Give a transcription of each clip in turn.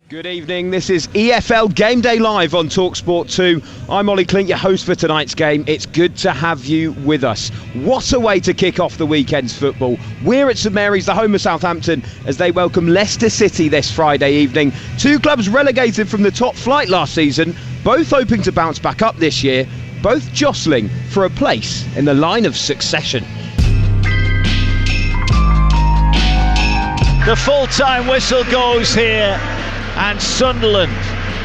Good evening, this is EFL Game Day Live on Talksport 2. I'm Ollie Clint, your host for tonight's game. It's good to have you with us. What a way to kick off the weekend's football. We're at St Mary's, the home of Southampton, as they welcome Leicester City this Friday evening. Two clubs relegated from the top flight last season, both hoping to bounce back up this year, both jostling for a place in the line of succession. The full-time whistle goes here, and Sunderland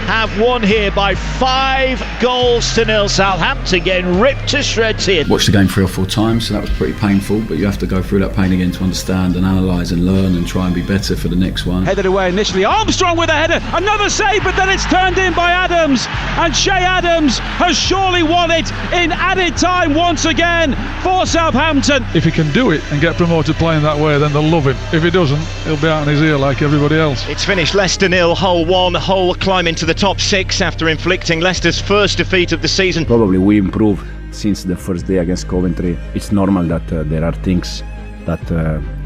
have won here by 5-0. Southampton getting ripped to shreds here. Watched the game 3 or 4 times, so that was pretty painful, but you have to go through that pain again to understand and analyse and learn and try and be better for the next one. Headed away initially, Armstrong with a header, another save, but then it's turned in by Adams, and Che Adams has surely won it in added time once again for Southampton. If he can do it and get promoted playing that way, then they'll love him. If he doesn't, he'll be out on his ear like everybody else. It's finished Leicester 0, Hull 1. Hull climbing to the top 6 after inflicting Leicester's first defeat of the season. Probably we improved since the first day against Coventry. It's normal that there are things that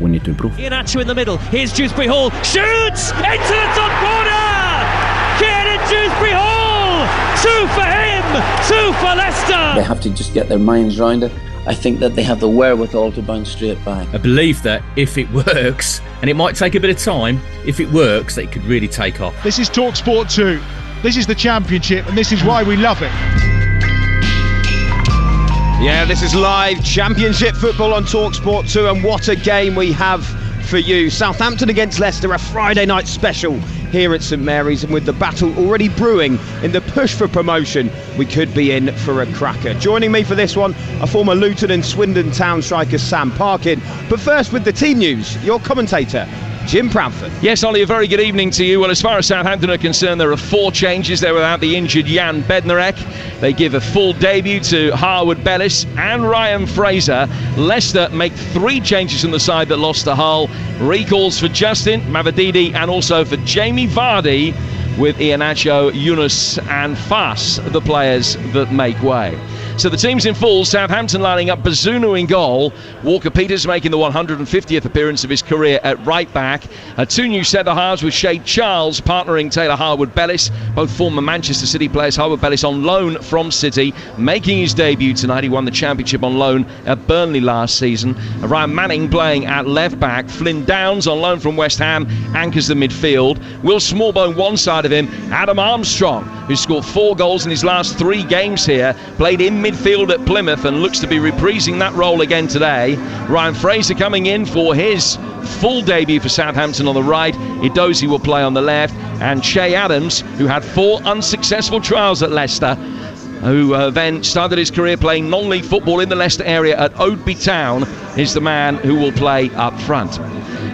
we need to improve. Iheanacho in the middle, here's Dewsbury Hall, shoots into the top corner! Kieran Dewsbury Hall! 2 for him, 2 for Leicester! They have to just get their minds round it. I think that they have the wherewithal to bounce straight back. I believe that if it works, and it might take a bit of time, if it works, they could really take off. This is Talksport 2. This is the Championship, and this is why we love it. Yeah, this is live Championship football on Talksport 2, and what a game we have for you. Southampton against Leicester, a Friday night special here at St Mary's, and with the battle already brewing in the push for promotion, we could be in for a cracker. Joining me for this one, a former Luton and Swindon Town striker, Sam Parkin. But first, with the team news, your commentator, Jim Proudfoot. Yes, Ollie, a very good evening to you. Well, as far as Southampton are concerned, there are 4 changes. They're without the injured Jan Bednarek. They give a full debut to Harwood Bellis and Ryan Fraser. Leicester make 3 changes in the side that lost to Hull. Recalls for Justin Mavididi and also for Jamie Vardy, with Iheanacho, Yunus and Fass the players that make way. So the team's in full. Southampton lining up Bazunu in goal. Walker-Peters making the 150th appearance of his career at right back. 2 new centre-halves with Shade Charles partnering Taylor Harwood-Bellis, both former Manchester City players. Harwood-Bellis on loan from City, making his debut tonight. He won the Championship on loan at Burnley last season. Ryan Manning playing at left back. Flynn Downs on loan from West Ham anchors the midfield. Will Smallbone one side of him. Adam Armstrong, who scored 4 goals in his last 3 games here, played in midfield at Plymouth and looks to be reprising that role again today. Ryan Fraser coming in for his full debut for Southampton on the right. Edozie will play on the left, and Che Adams, who had 4 unsuccessful trials at Leicester, who then started his career playing non-league football in the Leicester area at Oadby Town, is the man who will play up front.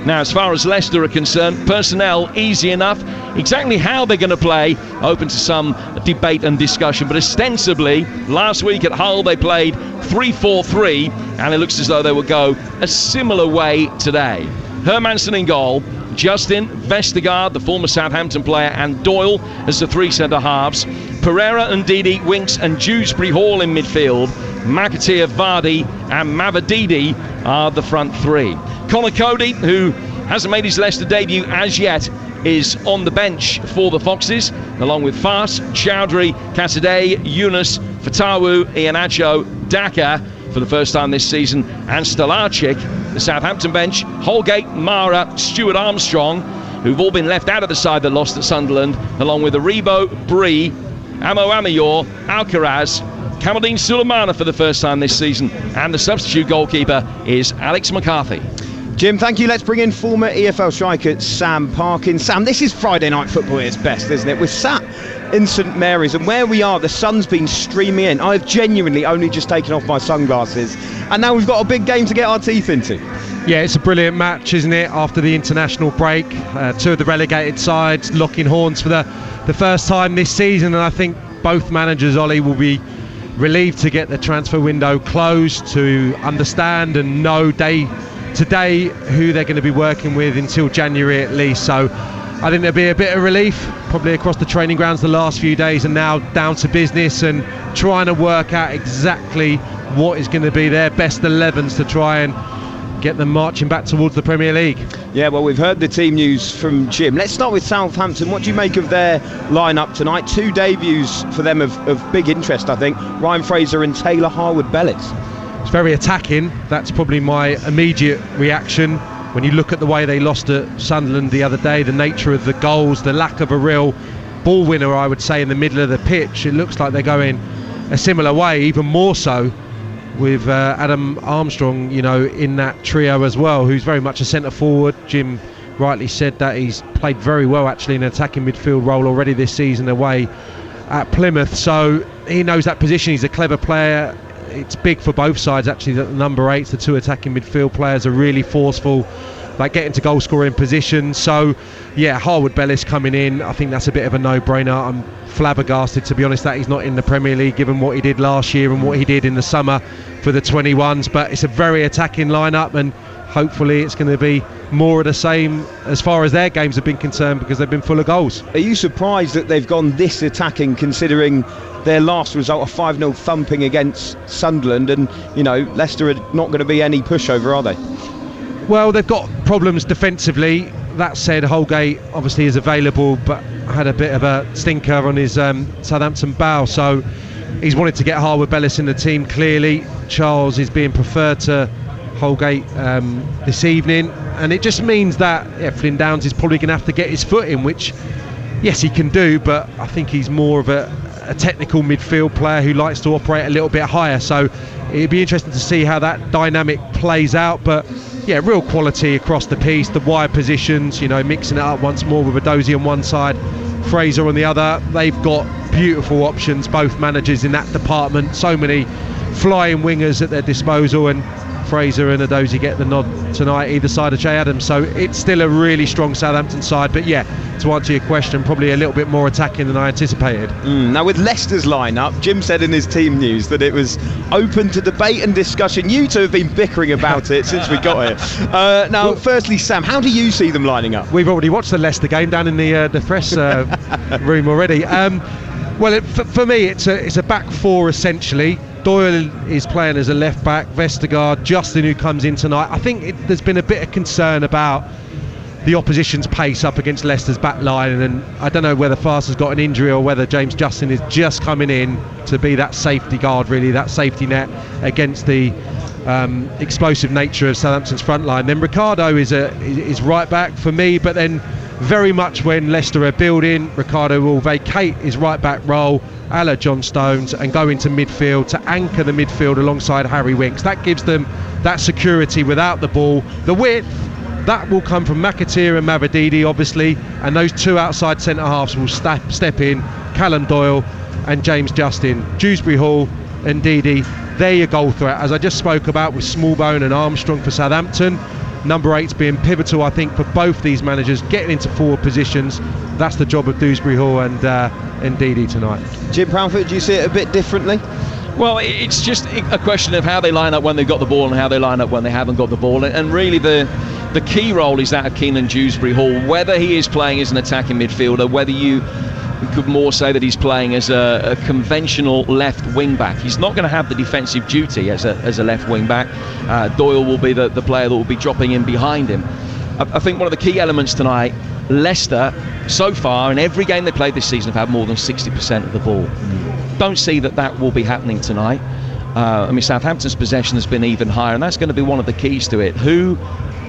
Now, as far as Leicester are concerned, personnel easy enough. Exactly how they're going to play, open to some debate and discussion, but ostensibly last week at Hull they played 3-4-3, and it looks as though they will go a similar way today. Hermansen in goal, Justin, Vestergaard, the former Southampton player, and Doyle as the 3 centre-halves. Pereira and Didi, Winks and Dewsbury Hall in midfield. McAteer, Vardy and Mavididi are the front 3. Connor Cody, who hasn't made his Leicester debut as yet, is on the bench for the Foxes, along with Fass, Chowdhury, Casadei, Yunus, Fatawu, Iheanacho, Daka for the first time this season, and Stolarczyk. The Southampton bench, Holgate, Mara, Stuart Armstrong, who've all been left out of the side that lost at Sunderland, along with Aribo, Bree, Amo Amayor, Alcaraz, Kamaldeen Sulemana for the first time this season, and the substitute goalkeeper is Alex McCarthy. Jim, thank you. Let's bring in former EFL striker Sam Parkin. Sam, this is Friday night football at its best, isn't it? We're sat in St Mary's, and where we are, the sun's been streaming in. I've genuinely only just taken off my sunglasses, and now we've got a big game to get our teeth into. Yeah, it's a brilliant match, isn't it? After the international break, 2 of the relegated sides locking horns for the first time this season, and I think both managers, Ollie, will be relieved to get the transfer window closed, to understand and know today who they're going to be working with until January at least. So I think there'll be a bit of relief probably across the training grounds the last few days, and now down to business and trying to work out exactly what is going to be their best 11s to try and get them marching back towards the Premier League. Yeah, well, we've heard the team news from Jim. Let's start with Southampton. What do you make of their lineup tonight? 2 debuts for them of big interest, I think. Ryan Fraser and Taylor Harwood-Bellis. It's very attacking. That's probably my immediate reaction. When you look at the way they lost at Sunderland the other day, the nature of the goals, the lack of a real ball winner, I would say, in the middle of the pitch, it looks like they're going a similar way, even more so with Adam Armstrong, in that trio as well, who's very much a centre forward. Jim rightly said that he's played very well actually in an attacking midfield role already this season away at Plymouth, so he knows that position. He's a clever player. It's big for both sides actually that the number 8s, the 2 attacking midfield players, are really forceful, like getting to goal scoring positions. So yeah, Harwood-Bellis coming in, I think that's a bit of a no-brainer. I'm flabbergasted, to be honest, that he's not in the Premier League given what he did last year and what he did in the summer for the 21s, but it's a very attacking lineup, and hopefully it's going to be more of the same as far as their games have been concerned, because they've been full of goals. Are you surprised that they've gone this attacking, considering their last result, a 5-0 thumping against Sunderland, and Leicester are not going to be any pushover, are they? Well, they've got problems defensively. That said, Holgate obviously is available, but had a bit of a stinker on his Southampton bow, so he's wanted to get Harwood-Bellis in the team. Clearly Charles is being preferred to Holgate this evening, and it just means that Flynn Downs is probably going to have to get his foot in, which yes, he can do, but I think he's more of a technical midfield player who likes to operate a little bit higher, so it'd be interesting to see how that dynamic plays out. But yeah, real quality across the piece, the wide positions, mixing it up once more with Adozie on one side, Fraser on the other. They've got beautiful options, both managers, in that department. So many flying wingers at their disposal, and Fraser and Adozie get the nod tonight either side of Che Adams, so it's still a really strong Southampton side. But yeah, to answer your question, probably a little bit more attacking than I anticipated. Now with Leicester's lineup, Jim said in his team news that it was open to debate and discussion. You two have been bickering about it since we got here. Now firstly, Sam, how do you see them lining up? We've already watched the Leicester game down in the press room already. For me it's a back 4 essentially. Doyle is playing as a left back, Vestergaard, Justin, who comes in tonight. I think there's been a bit of concern about the opposition's pace up against Leicester's back line, and I don't know whether Fast has got an injury or whether James Justin is just coming in to be that safety guard, really, that safety net against the explosive nature of Southampton's front line. Then Ricardo is right back for me, but then very much when Leicester are building, Ricardo will vacate his right back role a la John Stones and go into midfield to anchor the midfield alongside Harry Winks. That gives them that security without the ball. The width, that will come from McAteer and Mavididi obviously, and those 2 outside centre halves will step in, Callum Doyle and James Justin. Dewsbury Hall and Didi, they're your goal threat, as I just spoke about with Smallbone and Armstrong for Southampton. Number 8's being pivotal, I think, for both these managers, getting into forward positions. That's the job of Dewsbury Hall and Didi tonight. Jim Proudfoot, do you see it a bit differently? Well, it's just a question of how they line up when they've got the ball and how they line up when they haven't got the ball, and really the key role is that of Keenan Dewsbury Hall. Whether he is playing as an attacking midfielder, whether you could more say that he's playing as a conventional left wing back. He's not going to have the defensive duty as a left wing back. Doyle will be the player that will be dropping in behind him. I think one of the key elements tonight, Leicester so far in every game they played this season have had more than 60% of the ball. Don't see that will be happening tonight. Southampton's possession has been even higher, and that's going to be one of the keys to it. Who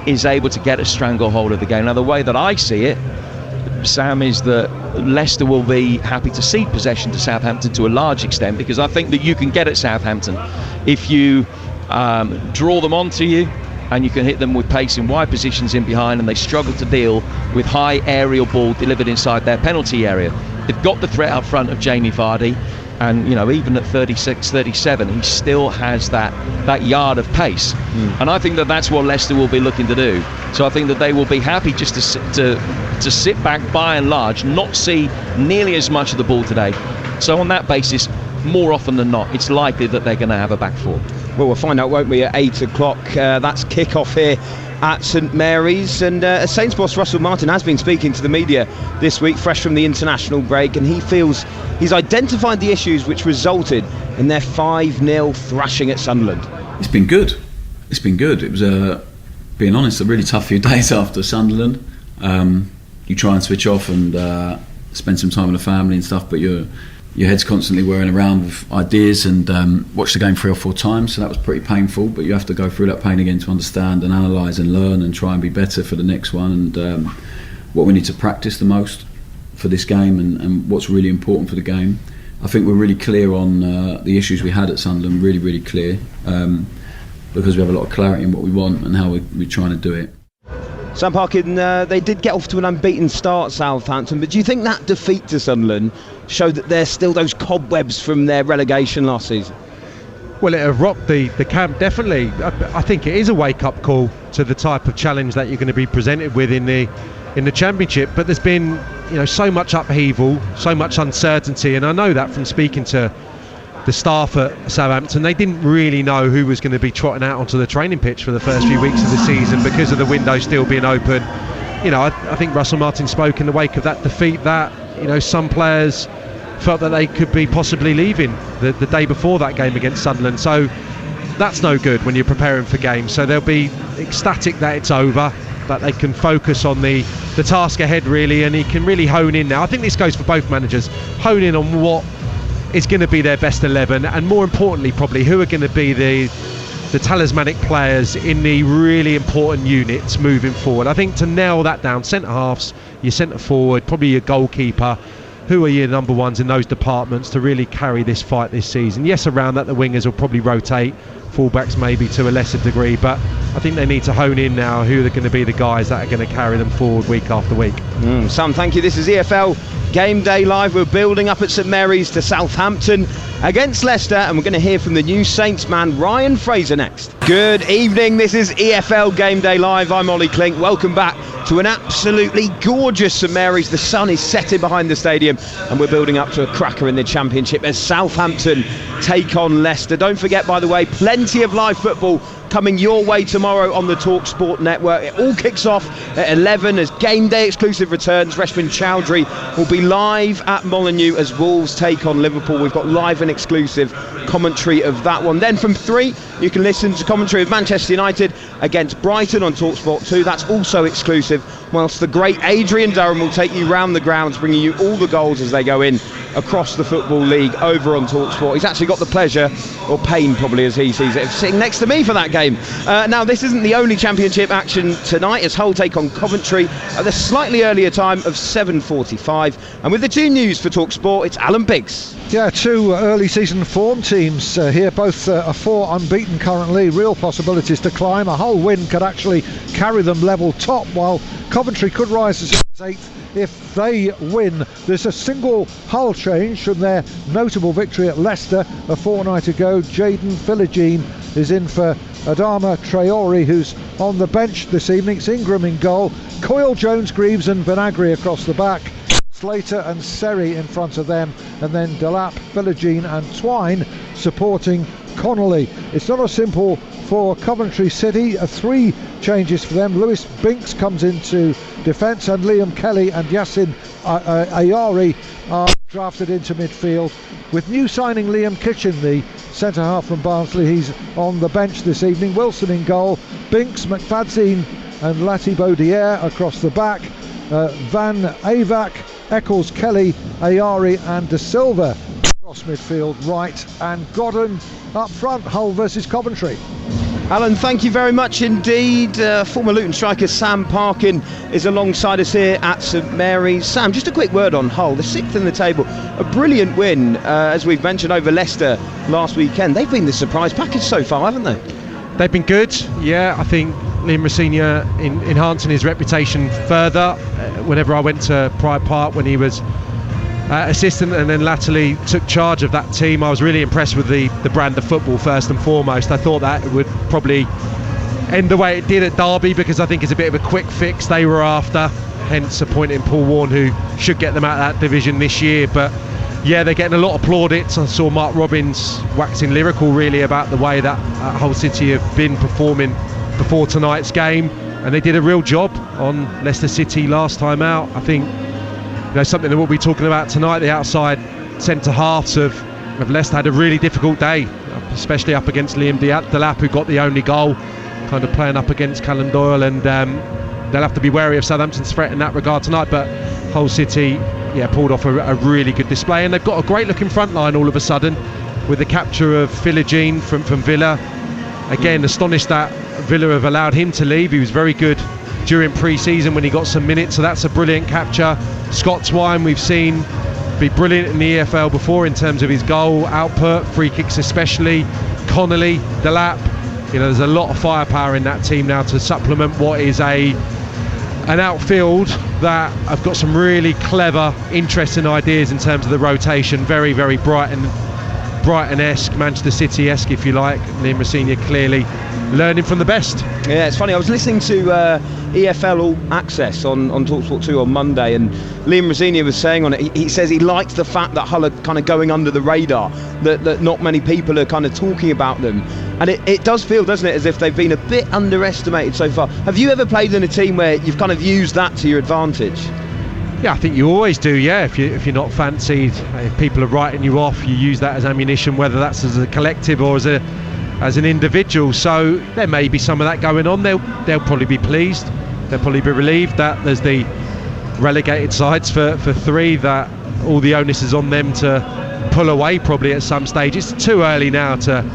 is able to get a stranglehold of the game? Now the way that I see it, Sam, is that Leicester will be happy to cede possession to Southampton to a large extent, because I think that you can get at Southampton if you draw them onto you and you can hit them with pace in wide positions in behind, and they struggle to deal with high aerial ball delivered inside their penalty area. They've got the threat up front of Jamie Vardy, and even at 36, 37 he still has that yard of pace, and I think that's what Leicester will be looking to do. So I think that they will be happy just to sit back by and large, not see nearly as much of the ball today. So on that basis, more often than not, it's likely that they're going to have a back 4. Well, we'll find out, won't we, at 8 o'clock. That's kick-off here at St Mary's, and Saints boss Russell Martin has been speaking to the media this week, fresh from the international break, and he feels he's identified the issues which resulted in their 5-0 thrashing at Sunderland. It's been good. It was being honest, a really tough few days after Sunderland. You try and switch off and spend some time with the family and stuff, but your head's constantly whirring around with ideas, and watched the game 3 or 4 times, so that was pretty painful, but you have to go through that pain again to understand and analyse and learn and try and be better for the next one, and what we need to practice the most for this game, and what's really important for the game. I think we're really clear on the issues we had at Sunderland, really clear, because we have a lot of clarity in what we want and how we're trying to do it. Sam Parkin, they did get off to an unbeaten start, Southampton, but do you think that defeat to Sunderland showed that there's still those cobwebs from their relegation last season? Well, it have rocked the camp, definitely. I think it is a wake-up call to the type of challenge that you're going to be presented with in the Championship, but there's been so much upheaval, so much uncertainty, and I know that from speaking to the staff at Southampton. They didn't really know who was going to be trotting out onto the training pitch for the first few weeks of the season because of the window still being open. I think Russell Martin spoke in the wake of that defeat that some players felt that they could be possibly leaving the day before that game against Sunderland, so that's no good when you're preparing for games. So they'll be ecstatic that it's over, that they can focus on the task ahead really, and he can really hone in now. I think this goes for both managers, hone in on what is going to be their best 11, and more importantly probably who are going to be the talismanic players in the really important units moving forward. I think to nail that down, centre halves, your centre forward, probably your goalkeeper, who are your number ones in those departments to really carry this fight this season. Yes, around that the wingers will probably rotate, fullbacks maybe to a lesser degree, but I think they need to hone in now who are going to be the guys that are going to carry them forward week after week. Sam, thank you. This is EFL Game Day Live. We're building up at St Mary's to Southampton against Leicester, and we're going to hear from the new Saints man Ryan Fraser next. Good evening, this is EFL Game Day Live. I'm Ollie Klink. Welcome back to an absolutely gorgeous St Mary's. The sun is setting behind the stadium, and we're building up to a cracker in the Championship as Southampton take on Leicester. Don't forget, by the way, plenty of live football coming your way tomorrow on the Talksport network. It all kicks off at 11 as Game Day exclusive returns. Reshman Chowdhury will be live at Molineux as Wolves take on Liverpool. We've got live and exclusive commentary of that one. Then from 3 you can listen to commentary of Manchester United against Brighton on Talksport 2. That's also exclusive, whilst the great Adrian Durham will take you round the grounds, bringing you all the goals as they go in across the Football League over on Talksport. He's actually got the pleasure, or pain probably as he sees it, of sitting next to me for that game. Now this isn't the only Championship action tonight as Hull take on Coventry at the slightly earlier time of 7:45, and with the team news for Talksport, it's Alan Biggs. Yeah, 2 early season form teams here, both are 4 unbeaten currently, real possibilities to climb. A Hull win could actually carry them level top, while Coventry could rise as 8th if they win. There's a single Hull change from their notable victory at Leicester a fortnight ago. Jayden Philogene is in for Adama Traore, who's on the bench this evening. It's Ingram in goal, Coyle, Jones, Greaves and Vinagre across the back, Slater and Seri in front of them, and then Delap, Philogene and Twine supporting Connolly. It's not as simple for Coventry City. 3 changes for them. Lewis Binks comes into defence, and Liam Kelly and Yassin Ayari are drafted into midfield, with new signing Liam Kitchen, the centre half from Barnsley. He's on the bench this evening. Wilson in goal, Binks, McFadzean and Lati-Bodier across the back, Van Avac, Eccles, Kelly, Ayari and De Silva across midfield right, and Godden up front. Hull versus Coventry. Alan, thank you very much indeed. Former Luton striker Sam Parkin is alongside us here at St Mary's. Sam, just a quick word on Hull, the 6th in the table. A brilliant win, as we've mentioned, over Leicester last weekend. They've been the surprise package so far, haven't they? They've been good, yeah. I think Liam Rosenior enhancing his reputation further. Whenever I went to Pride Park when he was assistant and then latterly took charge of that team, I was really impressed with the brand of football first and foremost. I thought that it would probably end the way it did at Derby, because I think it's a bit of a quick fix they were after, hence appointing Paul Warne, who should get them out of that division this year. But yeah, they're getting a lot of plaudits. I saw Mark Robbins waxing lyrical really about the way that Hull City have been performing before tonight's game, and they did a real job on Leicester City last time out. I think something that we'll be talking about tonight, the outside centre halves of Leicester had a really difficult day, especially up against Liam Delap, who got the only goal. kind of playing up against Callum Doyle, and they'll have to be wary of Southampton's threat in that regard tonight. But Hull City, pulled off a really good display, and they've got a great looking front line all of a sudden with the capture of Philogene from Villa. Again, astonished that Villa have allowed him to leave. He was very good during pre-season when he got some minutes, so that's a brilliant capture. Scott Twine, we've seen be brilliant in the EFL before in terms of his goal output, free kicks especially. Connolly, Delap, there's a lot of firepower in that team now to supplement what is an outfield that have got some really clever, interesting ideas in terms of the rotation. Very, very Brighton-esque, Manchester City-esque, if you like. Liam Rosenior clearly learning from the best. Yeah, it's funny. I was listening to EFL All Access on Talksport 2 on Monday, and Liam Rosenior was saying on it, he says he likes the fact that Hull are kind of going under the radar, that not many people are kind of talking about them. And it does feel, doesn't it, as if they've been a bit underestimated so far. Have you ever played in a team where you've kind of used that to your advantage? Yeah, I think you always do, if you're not fancied, if people are writing you off, you use that as ammunition, whether that's as a collective or as an individual. So there may be some of that going on. They'll probably be pleased, they'll probably be relieved that there's the relegated sides for 3, that all the onus is on them to pull away probably at some stage. It's too early now to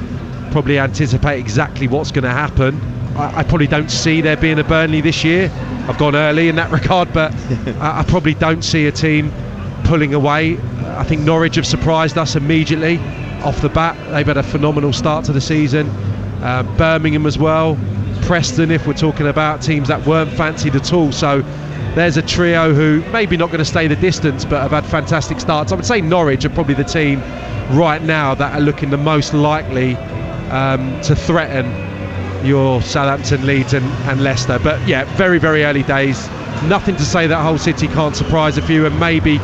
probably anticipate exactly what's going to happen. I probably don't see there being a Burnley this year. I've gone early in that regard, but I probably don't see a team pulling away. I think Norwich have surprised us immediately off the bat. They've had a phenomenal start to the season. Birmingham as well. Preston, if we're talking about teams that weren't fancied at all. So there's a trio who maybe not going to stay the distance, but have had fantastic starts. I would say Norwich are probably the team right now that are looking the most likely to threaten your Southampton, Leeds and Leicester. But very, very early days. Nothing to say that Hull City can't surprise a few and maybe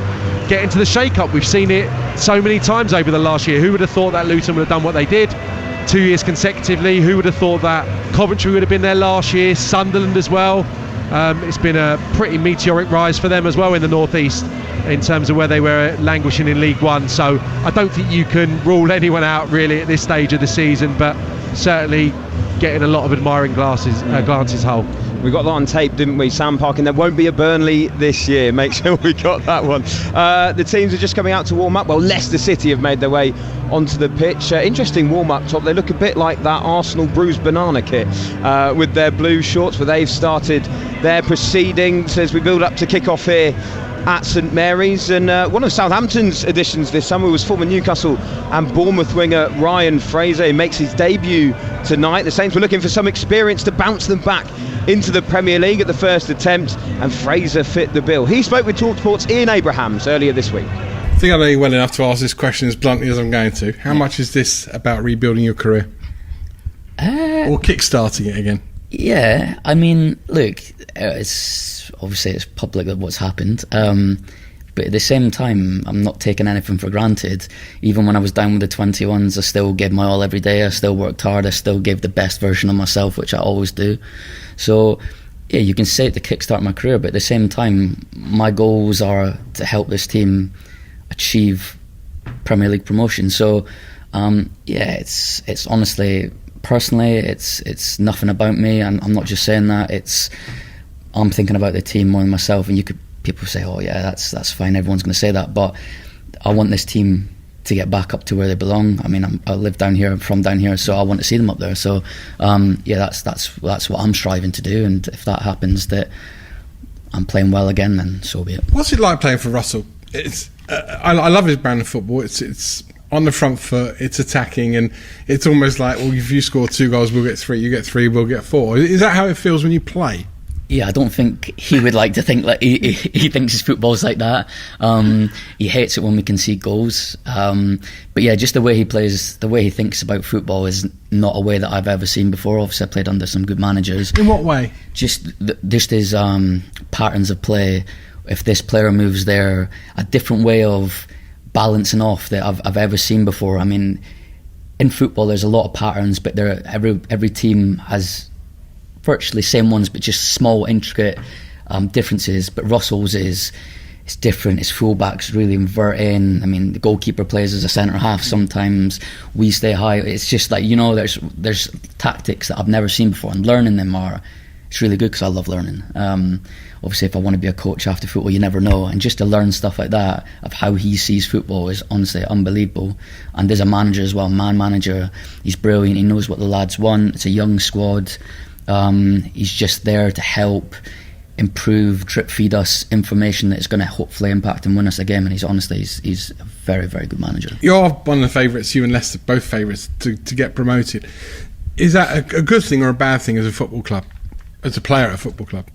get into the shake-up. We've seen it so many times over the last year. Who would have thought that Luton would have done what they did 2 years consecutively? Who would have thought that Coventry would have been there last year? Sunderland as well. It's been a pretty meteoric rise for them as well in the northeast in terms of where they were languishing in League One. So I don't think you can rule anyone out really at this stage of the season, but certainly getting a lot of admiring glances Hull. We got that on tape, didn't we? Sam Parkin. There won't be a Burnley this year. Make sure we got that one. The teams are just coming out to warm up. Well, Leicester City have made their way onto the pitch. Interesting warm-up top. They look a bit like that Arsenal bruised banana kit with their blue shorts, where they've started their proceedings as we build up to kick off here at St Mary's. And one of Southampton's additions this summer was former Newcastle and Bournemouth winger Ryan Fraser. He makes his debut tonight. The Saints were looking for some experience to bounce them back into the Premier League at the first attempt, and Fraser fit the bill. He spoke with Talksport's Ian Abrahams earlier this week. I think I know you well enough to ask this question as bluntly as I'm going to. How much is this about rebuilding your career? Or kick-starting it again? Yeah, I mean, look, it's public of what's happened, but at the same time, I'm not taking anything for granted. Even when I was down with the 21s, I still gave my all every day. I still worked hard. I still gave the best version of myself, which I always do. So yeah, you can say it to kickstart my career, but at the same time, my goals are to help this team achieve Premier League promotion. So it's honestly, personally, it's nothing about me. I'm not just saying that. I'm thinking about the team more than myself. And people say, oh yeah, that's fine, everyone's going to say that, but I want this team to get back up to where they belong. I mean, I live down here, I'm from down here, so I want to see them up there. So that's what I'm striving to do, and if that happens, that I'm playing well again, then so be it. What's it like playing for Russell? I love his brand of football. It's on the front foot, it's attacking, and it's almost like, well, if you score 2 goals, we'll get 3, you get 3, we'll get 4. Is that how it feels when you play? Yeah, I don't think he would like to think like he thinks his football's like that. He hates it when we concede goals. But yeah, just the way he plays, the way he thinks about football is not a way that I've ever seen before. Obviously, I played under some good managers. In what way? Just his patterns of play. If this player moves there, a different way of balancing off that I've ever seen before. I mean, in football, there's a lot of patterns, but every team has virtually same ones, but just small, intricate differences. But Russell's is it's different. His fullbacks really invert in. I mean, the goalkeeper plays as a centre half. Sometimes we stay high. It's just like, you know, there's tactics that I've never seen before, and learning them it's really good because I love learning. Obviously, if I want to be a coach after football, you never know, and just to learn stuff like that of how he sees football is honestly unbelievable. And as a manager as well, man manager, he's brilliant. He knows what the lads want. It's a young squad. He's just there to help improve, drip feed us information that's going to hopefully impact and win us a game. And he's a very, very good manager. You're one of the favourites, you and Leicester, both favourites to get promoted. Is that a good thing or a bad thing as a football club, as a player at a football club?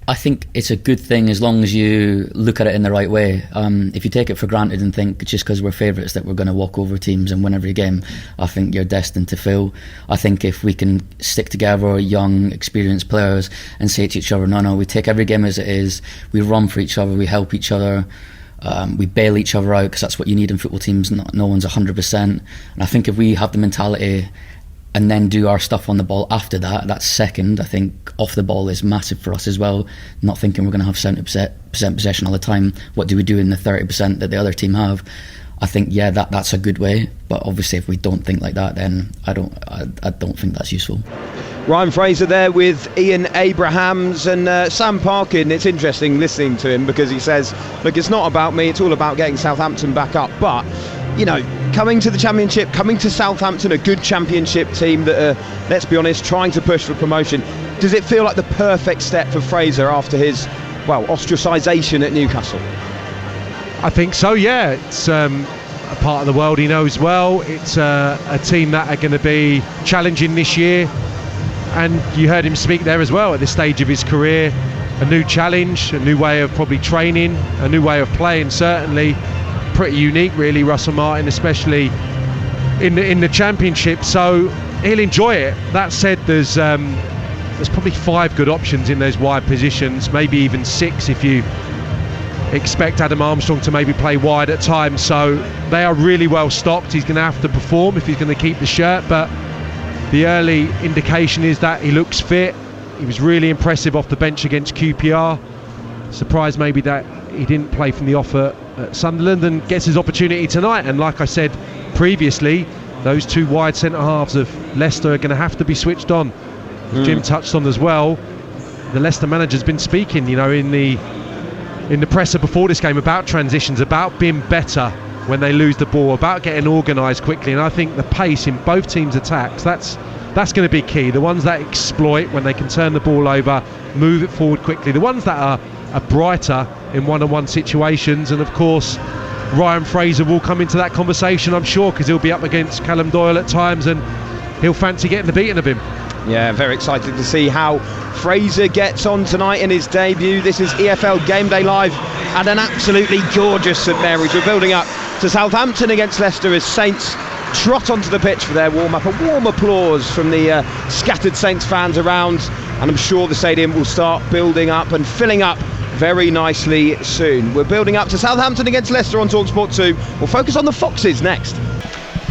I think it's a good thing as long as you look at it in the right way. If you take it for granted and think just because we're favourites that we're going to walk over teams and win every game, I think you're destined to fail. I think if we can stick together, young, experienced players, and say to each other, no, we take every game as it is, we run for each other, we help each other, we bail each other out, because that's what you need in football teams. No one's 100%. And I think if we have the mentality and then do our stuff on the ball after that's second. I think off the ball is massive for us as well, not thinking we're going to have 70% possession all the time. What do we do in the 30% that the other team have? I think that's a good way, but obviously if we don't think like that, then I don't think that's useful. Ryan Fraser there with Ian Abrahams and Sam Parkin. It's interesting listening to him because he says, look, it's not about me, it's all about getting Southampton back up. But you know, coming to the Championship, coming to Southampton, a good Championship team that are, let's be honest, trying to push for promotion, does it feel like the perfect step for Fraser after his, ostracisation at Newcastle? I think so, yeah. It's a part of the world he knows well. It's a team that are going to be challenging this year, and you heard him speak there as well at this stage of his career. A new challenge, a new way of probably training, a new way of playing, certainly. Pretty unique really, Russell Martin, especially in the Championship, so he'll enjoy it. That said, there's probably 5 good options in those wide positions, maybe even 6 if you expect Adam Armstrong to maybe play wide at times, so they are really well stocked. He's going to have to perform if he's going to keep the shirt, but the early indication is that he looks fit. He was really impressive off the bench against QPR. Surprised maybe that he didn't play from the off at Sunderland, and gets his opportunity tonight. And like I said previously, those 2 wide centre halves of Leicester are going to have to be switched on. As Jim touched on as well, the Leicester manager's been speaking, you know, in the presser before this game about transitions, about being better when they lose the ball, about getting organised quickly. And I think the pace in both teams' attacks, that's going to be key. The ones that exploit when they can turn the ball over, move it forward quickly, the ones that are brighter in one-on-one situations. And of course Ryan Fraser will come into that conversation, I'm sure, because he'll be up against Callum Doyle at times and he'll fancy getting the beating of him. Yeah, very excited to see how Fraser gets on tonight in his debut. This is EFL Game Day Live at an absolutely gorgeous St Mary's. We're building up to Southampton against Leicester as Saints trot onto the pitch for their warm-up. A warm applause from the scattered Saints fans around, and I'm sure the stadium will start building up and filling up very nicely soon. We're building up to Southampton against Leicester on Talksport 2. We'll focus on the Foxes next.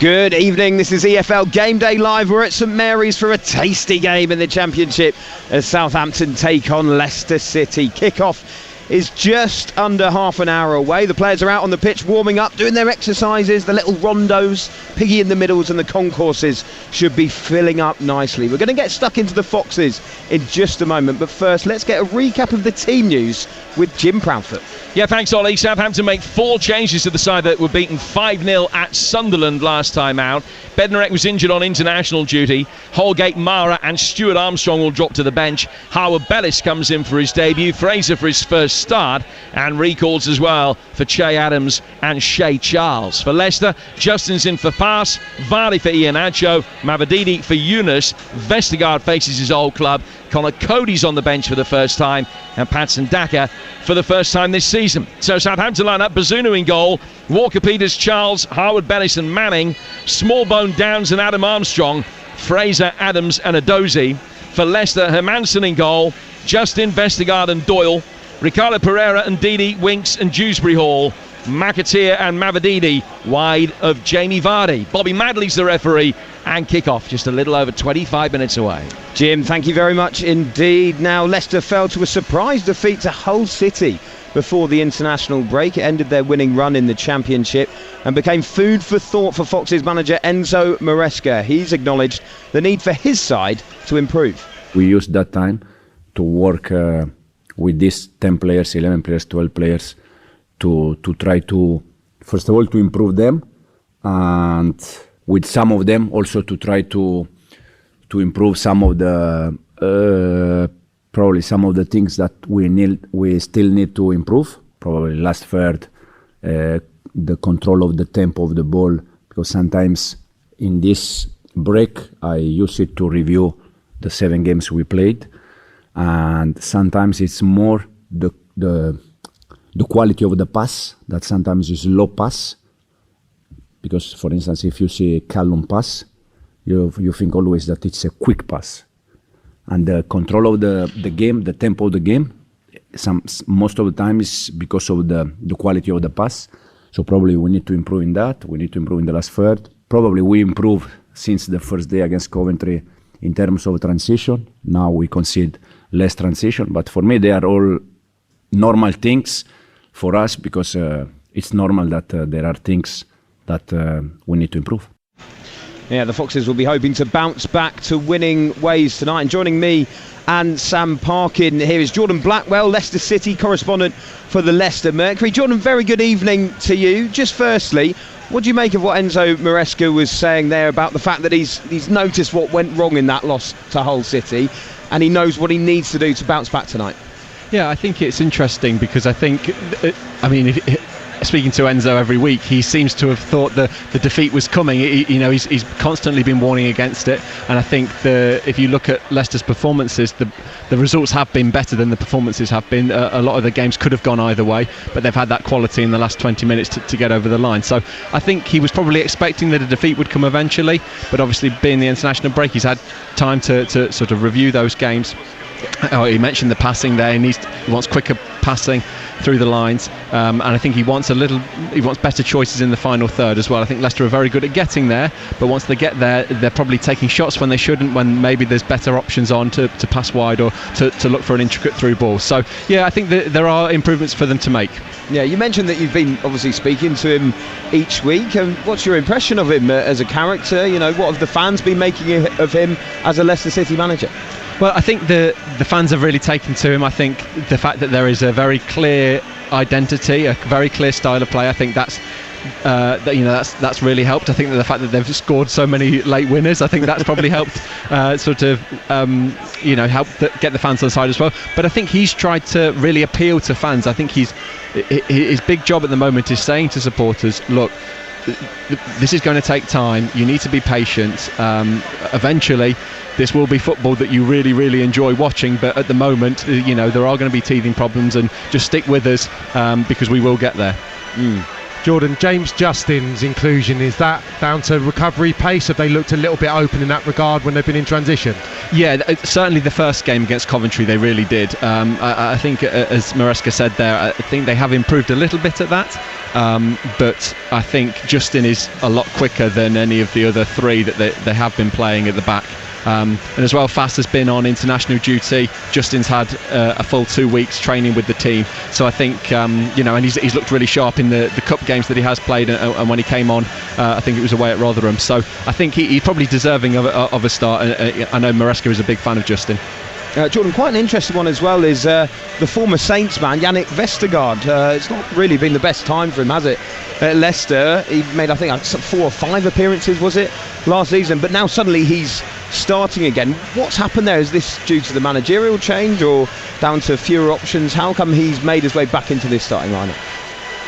Good evening, this is EFL Game Day Live. We're at St Mary's for a tasty game in the Championship as Southampton take on Leicester City. Kick-off is just under half an hour away. The players are out on the pitch warming up, doing their exercises. The little rondos, Piggy in the middles and the concourses should be filling up nicely. We're going to get stuck into the Foxes in just a moment, but first let's get a recap of the team news with Jim Proudfoot. Yeah, thanks, Ollie. Southampton make 4 changes to the side that were beaten 5-0 at Sunderland last time out. Bednarek was injured on international duty. Holgate, Mara and Stuart Armstrong will drop to the bench. Harwood Bellis comes in for his debut. Fraser for his first start, and recalls as well for Che Adams and Shea Charles. For Leicester, Justin's in for Pass, Vardy for Ian Acho, Mavadidi for Yunus. Vestergaard faces his old club. Connor Cody's on the bench for the first time, and Patson Daka for the first time this season. So Southampton line up: Bazunu in goal, Walker Peters, Charles, Harwood Bellis and Manning, Smallbone, Downs and Adam Armstrong, Fraser, Adams and Adozie. For Leicester, Hermansen in goal, Justin, Vestergaard and Doyle, Ricardo Pereira and Didi, Winks and Dewsbury Hall, McAteer and Mavadidi wide of Jamie Vardy. Bobby Madley's the referee, and kick-off just a little over 25 minutes away. Jim, thank you very much indeed. Now, Leicester fell to a surprise defeat to Hull City before the international break. It ended their winning run in the Championship and became food for thought for Fox's manager Enzo Maresca. He's acknowledged the need for his side to improve. We used that time to work with these 10 players, 11 players, 12 players to try to, first of all, to improve them, and with some of them also to try to improve some of the probably some of the things that we still need to improve. Probably last third, the control of the tempo of the ball, because sometimes in this break I use it to review the 7 games we played, and sometimes it's more the quality of the pass that sometimes is low pass. Because, for instance, if you see a Callum pass, you think always that it's a quick pass. And the control of the game, the tempo of the game, most of the time is because of the quality of the pass. So probably we need to improve in that. We need to improve in the last third. Probably we improved since the first day against Coventry in terms of transition. Now we concede less transition. But for me, they are all normal things for us, because it's normal that there are things that we need to improve. Yeah, the Foxes will be hoping to bounce back to winning ways tonight. And joining me and Sam Parkin here is Jordan Blackwell, Leicester City correspondent for the Leicester Mercury. Jordan, very good evening to you. Just firstly, what do you make of what Enzo Maresca was saying there about the fact that he's noticed what went wrong in that loss to Hull City, and he knows what he needs to do to bounce back tonight? Yeah, I think it's interesting, because I think, speaking to Enzo every week, he seems to have thought the defeat was coming. He's constantly been warning against it, and I think if you look at Leicester's performances, the results have been better than the performances have been. A lot of the games could have gone either way, but they've had that quality in the last 20 minutes to get over the line. So I think he was probably expecting that a defeat would come eventually, but obviously being the international break, he's had time to sort of review those games. He mentioned the passing there, and he wants quicker passing through the lines, and I think he wants better choices in the final third as well. I think Leicester are very good at getting there, but once they get there, they're probably taking shots when they shouldn't, when maybe there's better options on to pass wide or to look for an intricate through ball. So yeah, I think that there are improvements for them to make. Yeah, you mentioned that you've been obviously speaking to him each week, and what's your impression of him as a character? What have the fans been making of him as a Leicester City manager? Well, I think the fans have really taken to him. I think the fact that there is a very clear identity, a very clear style of play, I think that's really helped. I think that the fact that they've scored so many late winners, I think that's probably helped help get the fans on the side as well. But I think he's tried to really appeal to fans. I think his big job at the moment is saying to supporters, look, this is going to take time, you need to be patient, eventually this will be football that you really, really enjoy watching, but at the moment, there are going to be teething problems, and just stick with us, because we will get there. Jordan, James Justin's inclusion, is that down to recovery pace? Have they looked a little bit open in that regard when they've been in transition? Yeah, certainly the first game against Coventry they really did. I think, as Maresca said there, I think they have improved a little bit at that, but I think Justin is a lot quicker than any of the other three that they have been playing at the back. And as well, Fast has been on international duty. Justin's had a full 2 weeks training with the team, so I think and he's looked really sharp in the cup games that he has played, and when he came on, I think it was away at Rotherham. So I think he's probably deserving of a start. I know Maresca is a big fan of Justin. Jordan, quite an interesting one as well is the former Saints man, Yannick Vestergaard. It's not really been the best time for him, has it? At Leicester, he made, I think, 4 or 5 appearances, was it, last season? But now suddenly he's starting again. What's happened there? Is this due to the managerial change or down to fewer options? How come he's made his way back into this starting lineup?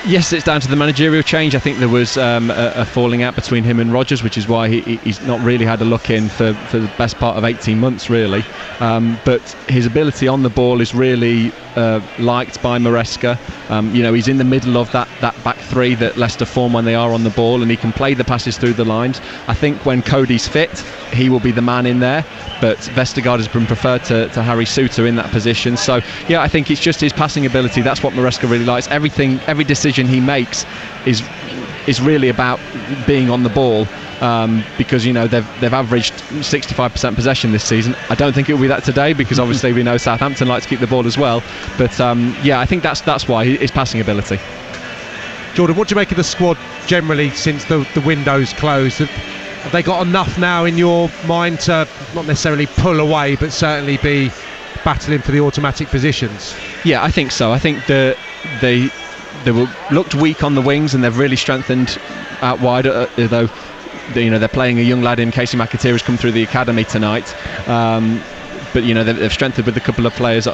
Yes, it's down to the managerial change. I think there was a falling out between him and Rodgers, which is why he's not really had a look in for the best part of 18 months, really. But his ability on the ball is really liked by Maresca. He's in the middle of that back three that Leicester form when they are on the ball, and he can play the passes through the lines. I think when Cody's fit, he will be the man in there, but Vestergaard has been preferred to Harry Souttar in that position. So yeah, I think it's just his passing ability. That's what Maresca really likes. Every decision he makes is really about being on the ball, because they've averaged 65% possession this season. I don't think it will be that today, because obviously we know Southampton like to keep the ball as well, but I think that's why his passing ability. Jordan, what do you make of the squad generally since the window's closed? Have they got enough now in your mind to not necessarily pull away, but certainly be battling for the automatic positions? Yeah, I think so. I think they looked weak on the wings, and they've really strengthened out wide, although they're playing a young lad in Casey McAteer who's come through the academy tonight, but they've strengthened with a couple of players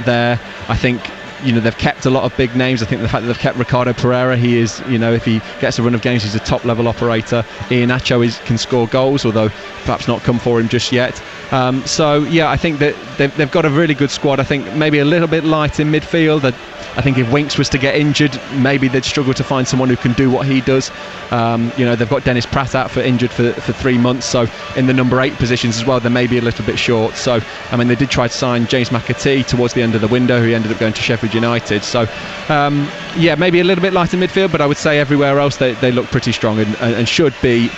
there. I think they've kept a lot of big names. I think the fact that they've kept Ricardo Pereira, he is, if he gets a run of games, he's a top level operator. Iheanacho can score goals, although perhaps not come for him just yet. I think that they've got a really good squad. I think maybe a little bit light in midfield. I think if Winks was to get injured, maybe they'd struggle to find someone who can do what he does. They've got Dennis Pratt out for injured for 3 months, so in the number 8 positions as well, they may be a little bit short. So, they did try to sign James McAtee towards the end of the window, who ended up going to Sheffield United. So, maybe a little bit light in midfield, but I would say everywhere else they look pretty strong and should be,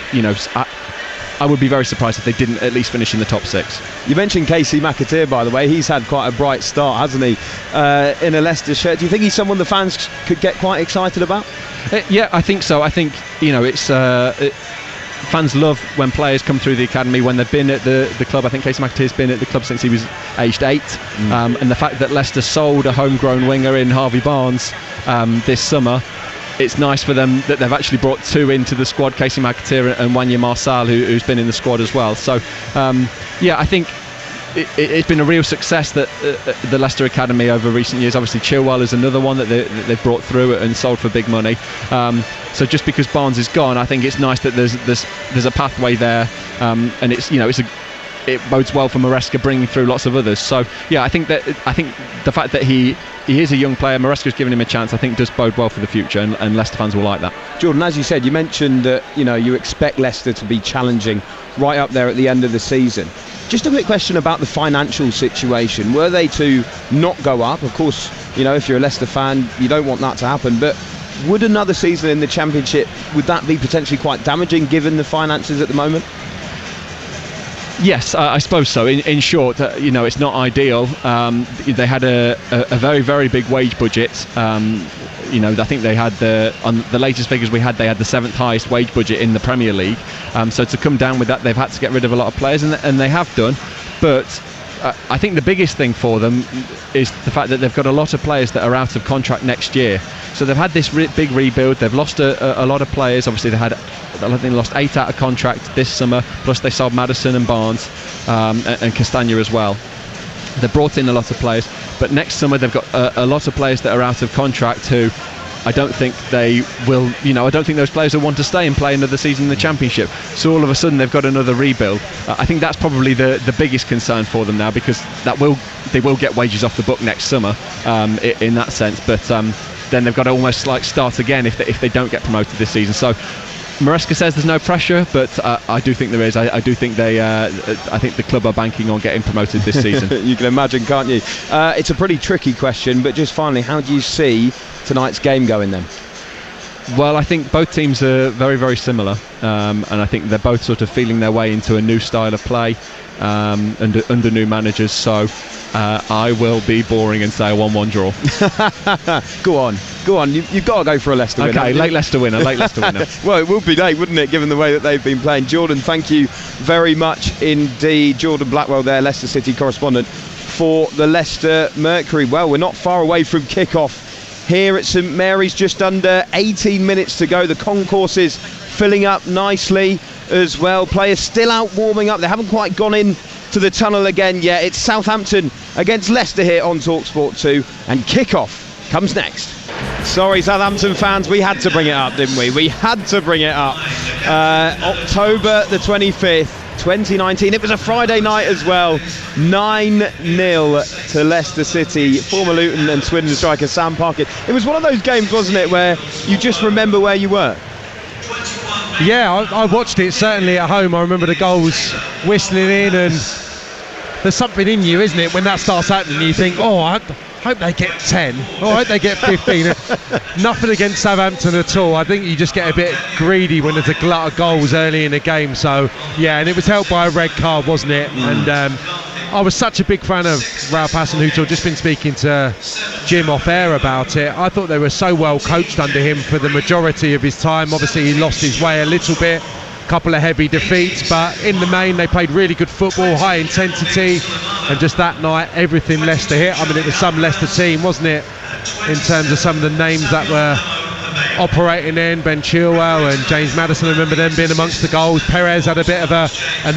I would be very surprised if they didn't at least finish in the top 6. You mentioned Casey McAteer, by the way. He's had quite a bright start, hasn't he, in a Leicester shirt. Do you think he's someone the fans could get quite excited about? Yeah, I think so. I think, it's... fans love when players come through the academy when they've been at the club. I think Casey McAteer's been at the club since he was aged 8. And the fact that Leicester sold a homegrown winger in Harvey Barnes this summer, it's nice for them that they've actually brought 2 into the squad, Casey McAteer and Wanya Marçal, who's been in the squad as well. So, I think it's been a real success that the Leicester Academy over recent years. Obviously, Chilwell is another one that they've brought through and sold for big money. So just because Barnes is gone, I think it's nice that there's a pathway there, and it bodes well for Maresca bringing through lots of others. So I think the fact that he is a young player, Maresca's given him a chance, I think does bode well for the future, and Leicester fans will like that. Jordan, as you said, you mentioned that you expect Leicester to be challenging right up there at the end of the season. Just a quick question about the financial situation. Were they to not go up, of course, if you're a Leicester fan, you don't want that to happen, but would another season in the Championship, would that be potentially quite damaging given the finances at the moment? Yes, I suppose so. In short, it's not ideal. They had a very, very big wage budget. I think they had on the latest figures we had, they had the 7th highest wage budget in the Premier League. So to come down with that, they've had to get rid of a lot of players, and they have done. But I think the biggest thing for them is the fact that they've got a lot of players that are out of contract next year. So they've had this big rebuild. They've lost a lot of players. Obviously, I think they lost 8 out of contract this summer. Plus, they sold Maddison and Barnes and Castagna as well. They've brought in a lot of players, but next summer they've got a lot of players that are out of contract who I don't think they will, I don't think those players will want to stay and play another season in the Championship. So all of a sudden they've got another rebuild. I think that's probably the biggest concern for them now, because they will get wages off the book next summer in that sense. But then they've got to almost start again if they don't get promoted this season. So Maresca says there's no pressure, but I do think there is. I do think I think the club are banking on getting promoted this season. You can imagine, can't you? It's a pretty tricky question, but just finally, how do you see tonight's game going then? Well, I think both teams are very, very similar, and I think they're both sort of feeling their way into a new style of play under new managers. So I will be boring and say a 1-1 draw. Go on. You've got to go for a Leicester winner. Okay, late Leicester winner. Well, it would be late, wouldn't it, given the way that they've been playing. Jordan, thank you very much indeed. Jordan Blackwell there, Leicester City correspondent for the Leicester Mercury. Well, we're not far away from kick-off here at St Mary's, just under 18 minutes to go. The concourse is filling up nicely as well. Players still out warming up. They haven't quite gone in to the tunnel again yet. It's Southampton against Leicester here on Talksport 2, and kick-off comes next. Sorry, Southampton fans, we had to bring it up, didn't we? We had to bring it up. October the 25th, 2019. It was a Friday night as well. 9-0 to Leicester City. Former Luton and Swindon striker Sam Parkin. It was one of those games, wasn't it, where you just remember where you were? Yeah, I watched it certainly at home. I remember the goals whistling in, and there's something in you, isn't it, when that starts happening? You think, oh, I hope they get 10. Oh, I hope they get 15. Nothing against Southampton at all. I think you just get a bit greedy when there's a glut of goals early in the game. So, yeah, and it was helped by a red card, wasn't it? And I was such a big fan of Ralph Hasenhüttl. Just been speaking to Jim off air about it. I thought they were so well coached under him for the majority of his time. Obviously, he lost his way a little bit. Couple of heavy defeats, but in the main they played really good football, high intensity, and just that night everything Leicester hit. I mean, it was some Leicester team, wasn't it, in terms of some of the names that were operating in. Ben Chilwell and James Maddison, I remember them being amongst the goals. Perez had a bit of a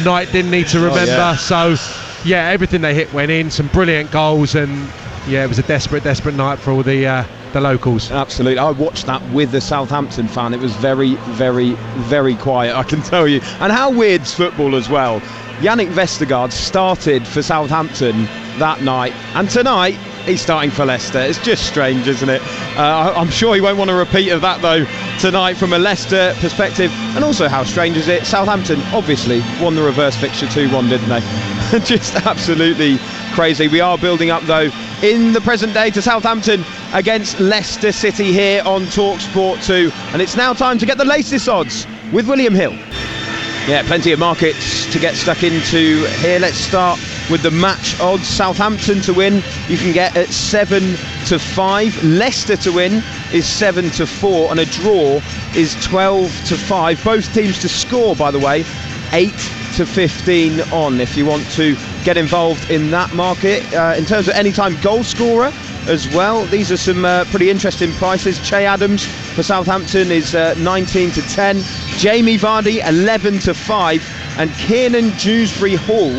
night, didn't need to remember. Yeah. So yeah, everything they hit went in, some brilliant goals, and yeah, it was a desperate night for all the locals. Absolutely. I watched that with a Southampton fan. It was very, very, very quiet, I can tell you. And how weird's football as well. Yannick Vestergaard started for Southampton that night, and tonight he's starting for Leicester. It's just strange, isn't it? I'm sure he won't want a repeat of that though tonight from a Leicester perspective. And also, how strange is it? Southampton obviously won the reverse fixture 2-1, didn't they? Just absolutely crazy. We are building up though in the present day to Southampton against Leicester City here on Talksport 2, and it's now time to get the latest odds with William Hill. Yeah, plenty of markets to get stuck into here. Let's start with the match odds. Southampton to win you can get at 7-5. Leicester to win is 7-4, and a draw is 12-5. Both teams to score, by the way, 8-15 on, if you want to get involved in that market. In terms of anytime goal scorer as well, these are some pretty interesting prices. Che Adams for Southampton is 19-10, Jamie Vardy 11-5, and Kiernan Dewsbury-Hall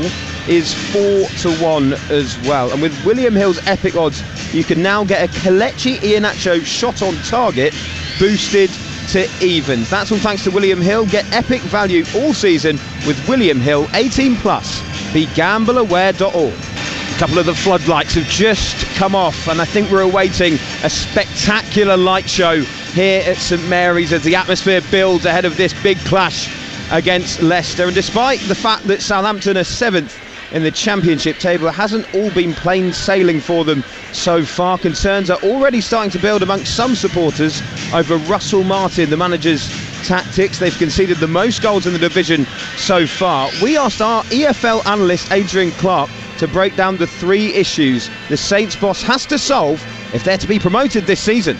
is 4-1 as well. And with William Hill's epic odds, you can now get a Kelechi Iheanacho shot on target boosted to evens. That's all thanks to William Hill. Get epic value all season with William Hill. 18 plus. BeGambleAware.org. A couple of the floodlights have just come off, and I think we're awaiting a spectacular light show here at St Mary's as the atmosphere builds ahead of this big clash against Leicester. And despite the fact that Southampton are 7th in the Championship table, it hasn't all been plain sailing for them so far. Concerns are already starting to build amongst some supporters over Russell Martin, the manager's tactics. They've conceded the most goals in the division so far. We asked our EFL analyst Adrian Clark to break down the 3 issues the Saints boss has to solve if they're to be promoted this season.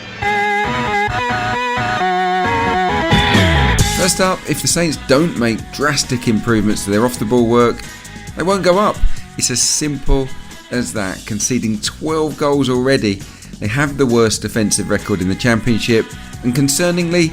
First up, if the Saints don't make drastic improvements to their off-the-ball work, they won't go up. It's as simple as that. Conceding 12 goals already, they have the worst defensive record in the Championship, and concerningly,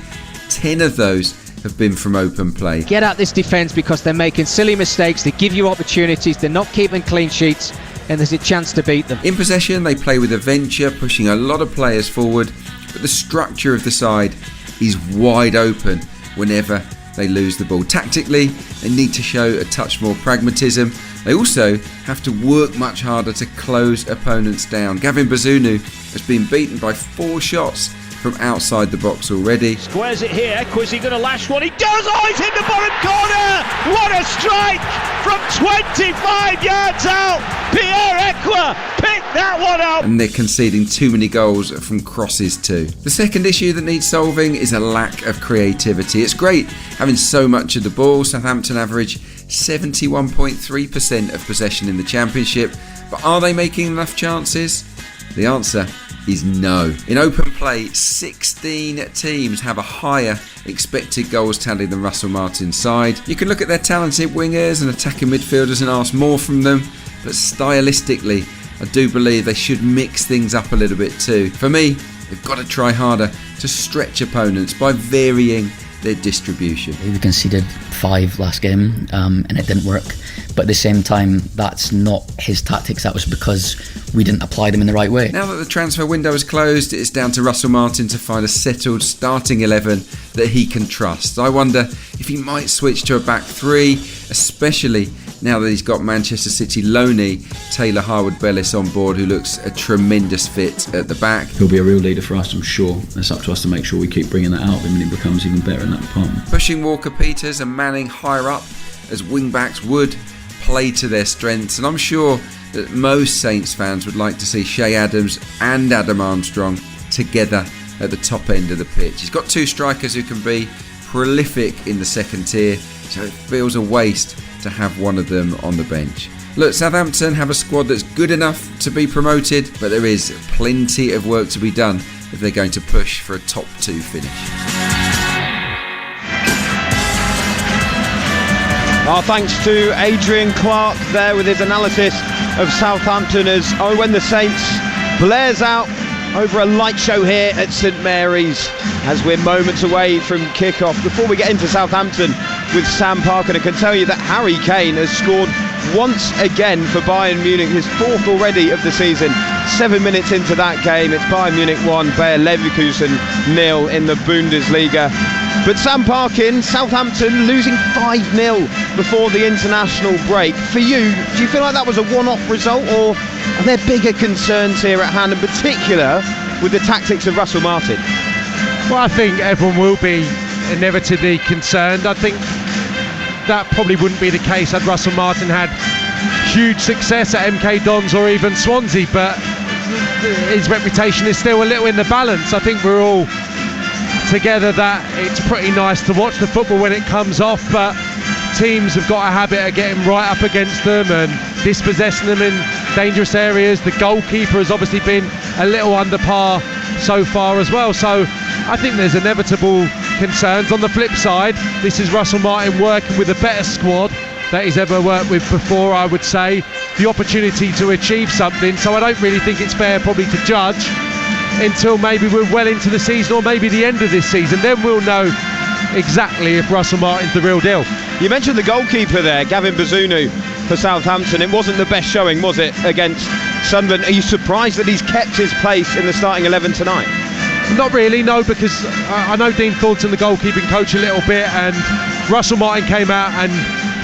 10 of those have been from open play. Get at this defence because they're making silly mistakes, they give you opportunities, they're not keeping clean sheets, and there's a chance to beat them. In possession, they play with a venture, pushing a lot of players forward, but the structure of the side is wide open whenever they lose the ball. Tactically, they need to show a touch more pragmatism. They also have to work much harder to close opponents down. Gavin Bazunu has been beaten by 4 shots from outside the box already. Squares it here. Equa's he going to lash one? He does! Oh, it's in the bottom corner! What a strike from 25 yards out! Pierre Equa picked that one up! And they're conceding too many goals from crosses too. The second issue that needs solving is a lack of creativity. It's great having so much of the ball. Southampton average 71.3% of possession in the Championship, but are they making enough chances? The answer is no. In open play, 16 teams have a higher expected goals tally than Russell Martin's side. You can look at their talented wingers and attacking midfielders and ask more from them, but stylistically, I do believe they should mix things up a little bit too. For me, they've got to try harder to stretch opponents by varying their distribution. We conceded 5 last game and it didn't work. But at the same time, that's not his tactics. That was because we didn't apply them in the right way. Now that the transfer window is closed, it's down to Russell Martin to find a settled starting 11 that he can trust. I wonder if he might switch to a back 3, especially now that he's got Manchester City loanee Taylor Harwood-Bellis on board, who looks a tremendous fit at the back. He'll be a real leader for us, I'm sure. It's up to us to make sure we keep bringing that out of him and he becomes even better in that department. Pushing Walker-Peters and Manning higher up as wing-backs would play to their strengths, and I'm sure that most Saints fans would like to see Che Adams and Adam Armstrong together at the top end of the pitch. He's got 2 strikers who can be prolific in the second tier, so it feels a waste to have one of them on the bench. Look, Southampton have a squad that's good enough to be promoted, but there is plenty of work to be done if they're going to push for a top 2 finish. Our thanks to Adrian Clark there with his analysis of Southampton as when the Saints blares out over a light show here at St Mary's as we're moments away from kick-off. Before we get into Southampton with Sam Parker, I can tell you that Harry Kane has scored once again for Bayern Munich, his 4th already of the season. 7 minutes into that game, it's Bayern Munich 1, Bayer Leverkusen 0 in the Bundesliga. But Sam Parkin, Southampton losing 5-0 before the international break. For you, do you feel like that was a one-off result, or are there bigger concerns here at hand, in particular with the tactics of Russell Martin? Well, I think everyone will be inevitably concerned. I think that probably wouldn't be the case had Russell Martin had huge success at MK Dons or even Swansea, but his reputation is still a little in the balance. I think we're all together that it's pretty nice to watch the football when it comes off, but teams have got a habit of getting right up against them and dispossessing them in dangerous areas. The goalkeeper has obviously been a little under par so far as well, so I think there's inevitable concerns. On the flip side, this is Russell Martin working with a better squad that he's ever worked with before, I would say. The opportunity to achieve something, so I don't really think it's fair probably to judge until maybe we're well into the season or maybe the end of this season. Then we'll know exactly if Russell Martin's the real deal. You mentioned the goalkeeper there, Gavin Bazunu for Southampton. It wasn't the best showing, was it, against Sunderland? Are you surprised that he's kept his place in the starting 11 tonight? Not really, no, because I know Dean Thornton, the goalkeeping coach, a little bit, and Russell Martin came out and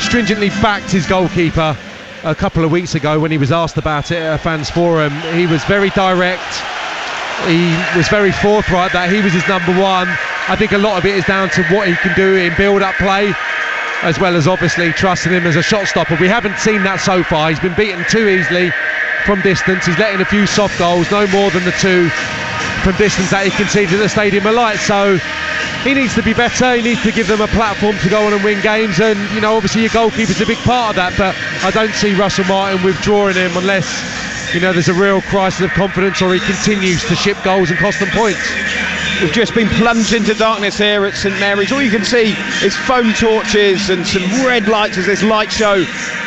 stringently backed his goalkeeper a couple of weeks ago when he was asked about it at a fans forum. He was very direct. He was very forthright that he was his number one. I think a lot of it is down to what he can do in build-up play, as well as obviously trusting him as a shot stopper. We haven't seen that so far. He's been beaten too easily from distance. He's letting a few soft goals, no more than the 2 from distance that he conceded at the Stadium of Light. So he needs to be better. He needs to give them a platform to go on and win games, and you know, obviously your goalkeeper's a big part of that, but I don't see Russell Martin withdrawing him unless, you know, there's a real crisis of confidence or he continues to ship goals and cost them points. We've just been plunged into darkness here at St Mary's. All you can see is foam torches and some red lights as this light show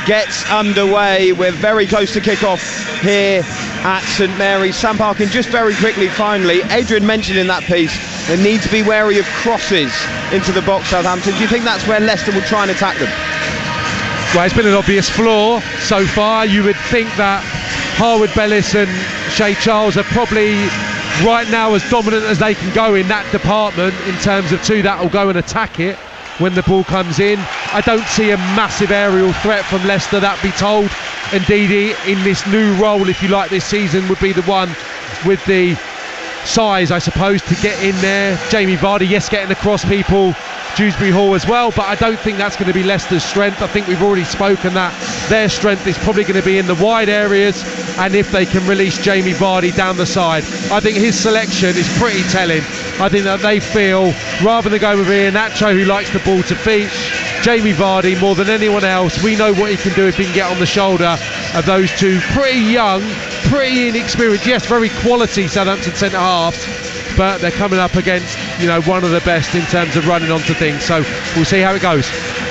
gets underway. We're very close to kick-off here at St Mary's. Sam Parkin, just very quickly, finally, Adrian mentioned in that piece they need to be wary of crosses into the box, Southampton. Do you think that's where Leicester will try and attack them? Well, it's been an obvious flaw so far. You would think that Harwood-Bellis and Shea Charles are probably right now as dominant as they can go in that department in terms of 2 that will go and attack it when the ball comes in. I don't see a massive aerial threat from Leicester, that be told. Indeed, in this new role, if you like, this season would be the one with the size, I suppose, to get in there. Jamie Vardy, yes, getting across people, Dewsbury Hall as well, but I don't think that's going to be Leicester's strength. I think we've already spoken that their strength is probably going to be in the wide areas, and if they can release Jamie Vardy down the side. I think his selection is pretty telling. I think that they feel, rather than go with Iheanacho, who likes the ball to feet, Jamie Vardy more than anyone else, we know what he can do if he can get on the shoulder of those 2 pretty young, pretty inexperienced, yes, very quality Southampton centre halves, but they're coming up against, you know, one of the best in terms of running onto things, so we'll see how it goes.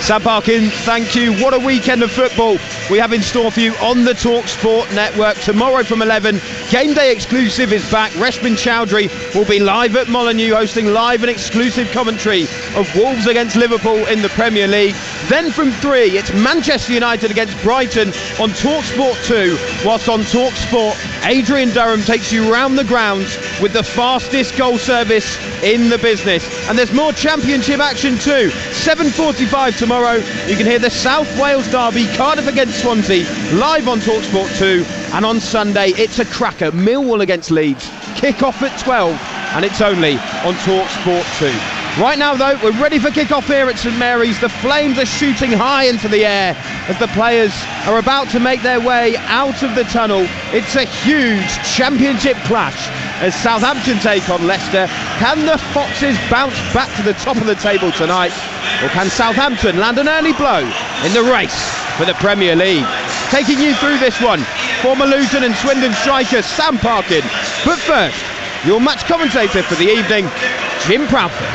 Sam Parkin, thank you. What a weekend of football we have in store for you on the Talksport network. Tomorrow from 11, game day exclusive is back. Reshmin Chowdhury will be live at Molineux, hosting live and exclusive commentary of Wolves against Liverpool in the Premier League. Then from 3, it's Manchester United against Brighton on Talksport 2, whilst on Talksport, Adrian Durham takes you round the grounds with the fastest goal service in the business. And there's more Championship action too. 7:45 tomorrow, you can hear the South Wales derby, Cardiff against Swansea, live on Talksport 2. And on Sunday, it's a cracker, Millwall against Leeds. Kick-off at 12, and it's only on Talksport 2. Right now, though, we're ready for kick-off here at St Mary's. The flames are shooting high into the air as the players are about to make their way out of the tunnel. It's a huge Championship clash as Southampton take on Leicester. Can the Foxes bounce back to the top of the table tonight? Or can Southampton land an early blow in the race for the Premier League? Taking you through this one, former Luton and Swindon striker Sam Parkin. But first, your match commentator for the evening, Jim Proudfoot.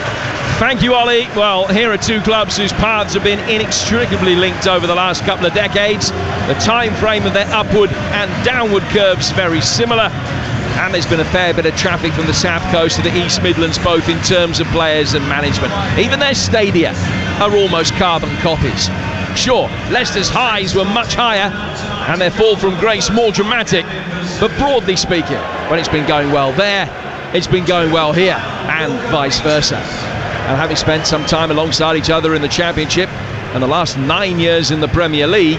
Thank you, Ollie. Well, here are two clubs whose paths have been inextricably linked over the last couple of decades. The time frame of their upward and downward curves very similar. And there's been a fair bit of traffic from the South Coast to the East Midlands, both in terms of players and management. Even their stadia are almost carbon copies. Sure, Leicester's highs were much higher and their fall from grace more dramatic, but broadly speaking, when it's been going well there, it's been going well here, and vice versa. And having spent some time alongside each other in the Championship and the last 9 years in the Premier League,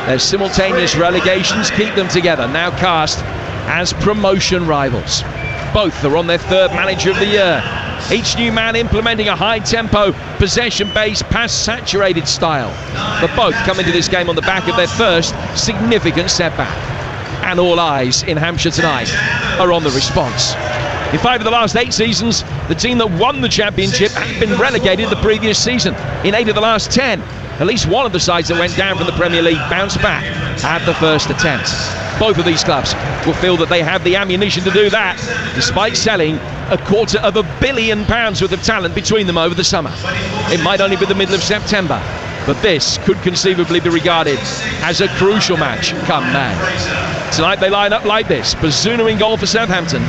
their simultaneous relegations keep them together, now cast as promotion rivals. Both are on their third manager of the year, each new man implementing a high-tempo, possession-based, pass-saturated style. But both come into this game on the back of their first significant setback. And all eyes in Hampshire tonight are on the response. In 5 of the last 8 seasons, the team that won the Championship had been relegated the previous season. In 8 of the last 10, at least one of the sides that went down from the Premier League bounced back at the first attempt. Both of these clubs will feel that they have the ammunition to do that, despite selling £250 million worth of talent between them over the summer. It might only be the middle of September, but this could conceivably be regarded as a crucial match come May. Tonight they line up like this: Bazunu in goal for Southampton,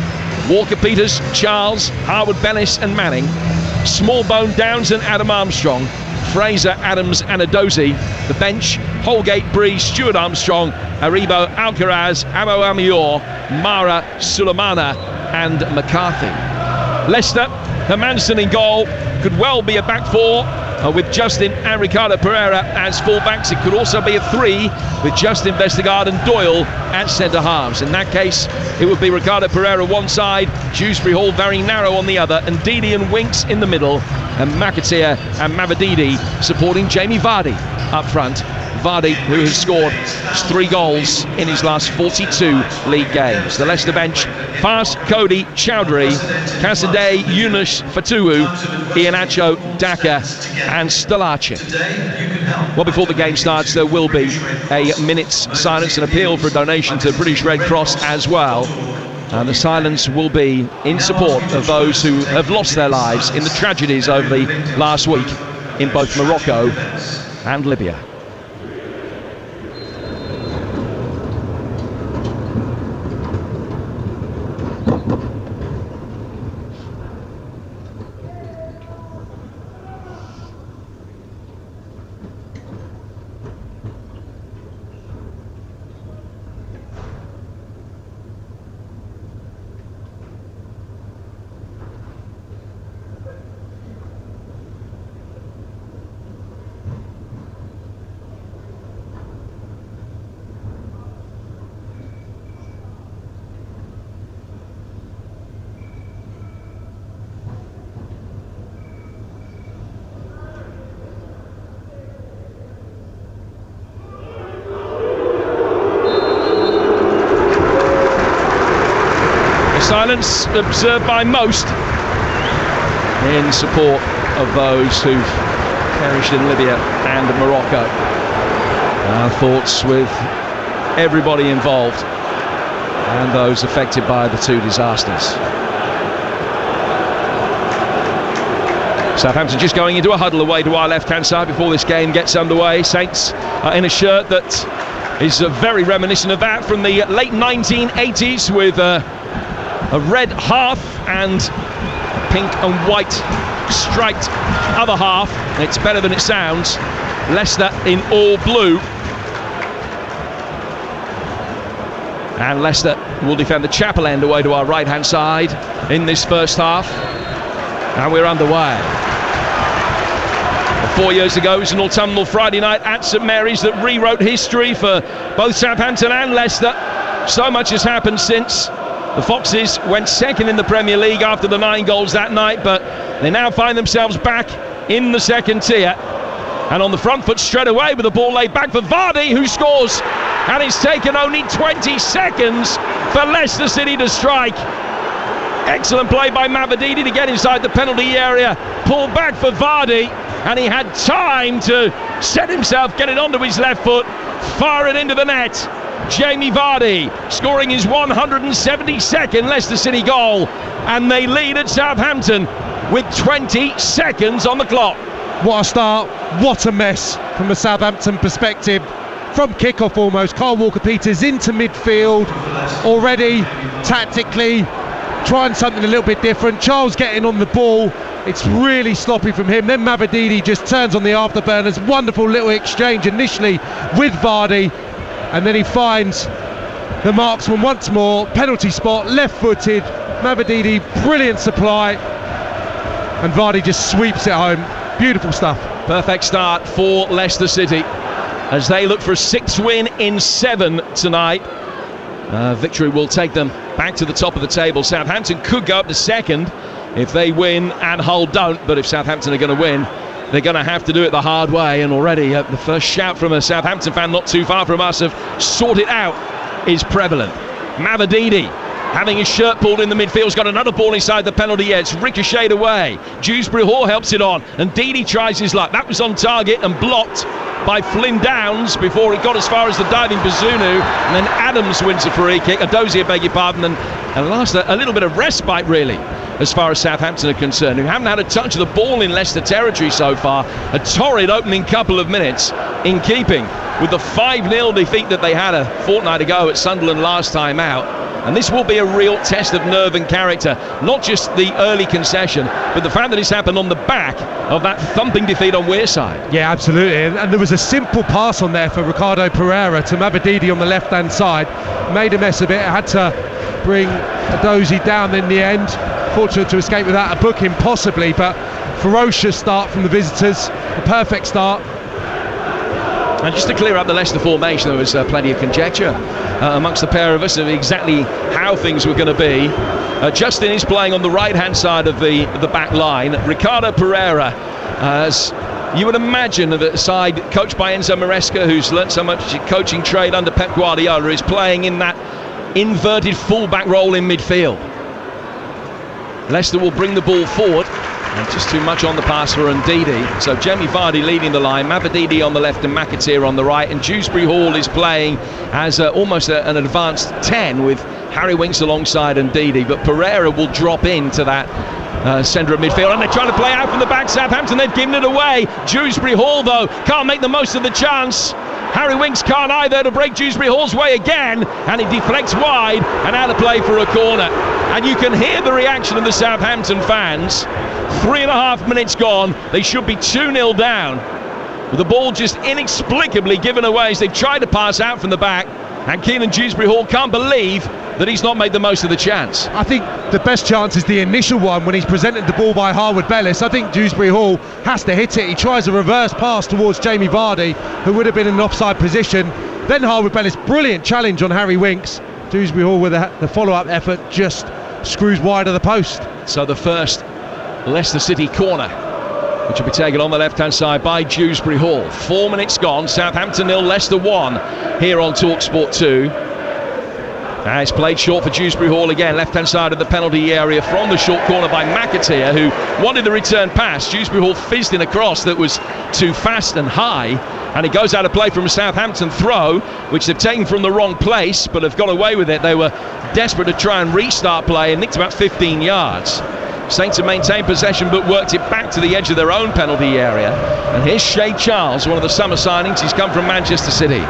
Walker-Peters, Charles, Harwood-Bellis and Manning, Smallbone, Downs and Adam Armstrong, Fraser, Adams and Adozi. The bench: Holgate, Bree, Stuart Armstrong, Aribo, Alcaraz, Amo Amior, Mara, Sulemana and McCarthy. Leicester, Hermanson in goal. Could well be a back four with Justin and Ricardo Pereira as full-backs. It could also be a 3 with Justin Vestergaard and Doyle at centre-halves. In that case, it would be Ricardo Pereira one side, Dewsbury Hall very narrow on the other, and Didi and Winks in the middle, and McAteer and Mavididi supporting Jamie Vardy up front. Vardy, who has scored 3 goals in his last 42 league games. The Leicester bench: Fast, Cody, Chowdhury, Casadei, Yunus, Fatuhu, Iheanacho, Daka and Stalacic. Well, before the game starts, there will be a minute's silence and appeal for a donation to British Red Cross as well. And the silence will be in support of those who have lost their lives in the tragedies over the last week in both Morocco and Libya. Silence observed by most in support of those who've perished in Libya and Morocco. Our thoughts with everybody involved and those affected by the 2 disasters. Southampton just going into a huddle away to our left-hand side before this game gets underway. Saints are in a shirt that is very reminiscent of that from the late 1980s, with a red half and pink and white striped other half. It's better than it sounds. Leicester in all blue. And Leicester will defend the Chapel End away to our right-hand side in this first half. And we're underway. 4 years ago, it was an autumnal Friday night at St Mary's that rewrote history for both Southampton and Leicester. So much has happened since. The Foxes went second in the Premier League after the 9 goals that night, but they now find themselves back in the second tier. And on the front foot straight away with the ball laid back for Vardy, who scores. And it's taken only 20 seconds for Leicester City to strike. Excellent play by Mavididi to get inside the penalty area. Pull back for Vardy, and he had time to set himself, get it onto his left foot, fire it into the net. Jamie Vardy scoring his 172nd Leicester City goal, and they lead at Southampton with 20 seconds on the clock. What a start, what a mess from a Southampton perspective. From kick-off almost, Kyle Walker-Peters into midfield, already tactically trying something a little bit different. Charles getting on the ball, it's really sloppy from him. Then Mavididi just turns on the afterburners. Wonderful little exchange initially with Vardy, and then he finds the marksman once more. Penalty spot, left-footed. Mavididi, brilliant supply, and Vardy just sweeps it home. Beautiful stuff. Perfect start for Leicester City as they look for a 6th win in 7 tonight. Victory will take them back to the top of the table. Southampton could go up to 2nd if they win and Hull don't, but if Southampton are going to win, they're going to have to do it the hard way. And already the first shout from a Southampton fan not too far from us of "sort it out" is prevalent. Mavididi having his shirt pulled in the midfield, has got another ball inside the penalty area. It's ricocheted away. Dewsbury Hall helps it on, and Didi tries his luck. That was on target and blocked by Flynn Downs before it got as far as the diving Bazunu, and then Adams wins a free kick. Adozie, I beg your pardon, and last a little bit of respite really as far as Southampton are concerned, who haven't had a touch of the ball in Leicester territory so far. A torrid opening couple of minutes in keeping with the 5-0 defeat that they had a fortnight ago at Sunderland last time out. And this will be a real test of nerve and character, not just the early concession, but the fact that it's happened on the back of that thumping defeat on Wearside. Yeah, absolutely. And there was a simple pass on there for Ricardo Pereira to Mavididi on the left-hand side. Made a mess of it. Had to bring Adozie down in the end. Fortunate to escape without a booking, possibly, but ferocious start from the visitors. A perfect start. And just to clear up the Leicester formation, there was plenty of conjecture amongst the pair of us of exactly how things were going to be. Justin is playing on the right-hand side of the back line. Ricardo Pereira, as you would imagine, the side coached by Enzo Maresca, who's learnt so much coaching trade under Pep Guardiola, is playing in that inverted full-back role in midfield. Leicester will bring the ball forward. And just too much on the pass for Ndidi. So Jamie Vardy leading the line, Mavididi on the left and McAteer on the right, and Dewsbury Hall is playing as almost an advanced 10 with Harry Winks alongside Ndidi, but Pereira will drop into that centre of midfield, and they're trying to play out from the back. Southampton, they've given it away. Dewsbury Hall though can't make the most of the chance. Harry Winks can't either to break Dewsbury Hall's way again, and it deflects wide and out of play for a corner. And you can hear the reaction of the Southampton fans. 3.5 minutes gone, they should be 2-0 down, with the ball just inexplicably given away as they've tried to pass out from the back, and Keenan Dewsbury Hall can't believe that he's not made the most of the chance. I think the best chance is the initial one when he's presented the ball by Harwood Bellis. I think Dewsbury Hall has to hit it. He tries a reverse pass towards Jamie Vardy, who would have been in an offside position. Then Harwood Bellis, brilliant challenge on Harry Winks. Dewsbury Hall with the follow-up effort just screws wide of the post. So the first Leicester City corner, which will be taken on the left-hand side by Dewsbury Hall. 4 minutes gone, Southampton 0, Leicester 1 here on Talksport 2. It's played short for Dewsbury Hall again, left-hand side of the penalty area from the short corner by McAteer, who wanted the return pass. Dewsbury Hall fizzed in a cross that was too fast and high, and it goes out of play from a Southampton throw, which they've taken from the wrong place, but have got away with it. They were desperate to try and restart play and nicked about 15 yards. Saints have maintained possession but worked it back to the edge of their own penalty area. And here's Shay Charles, one of the summer signings. He's come from Manchester City.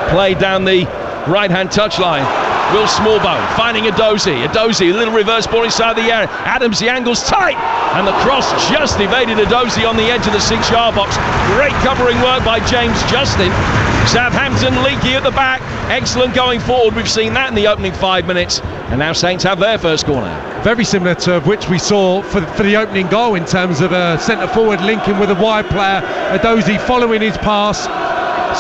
played down the right-hand touchline. Will Smallbone finding Edozie. Edozie, a little reverse ball inside the area. Adams, the angle's tight, and the cross just evaded Edozie on the edge of the 6-yard box. Great covering work by James Justin. Southampton leaky at the back, excellent going forward. We've seen that in the opening 5 minutes, and now Saints have their first corner. Very similar to which we saw for the opening goal in terms of a centre forward linking with a wide player. Edozie following his pass,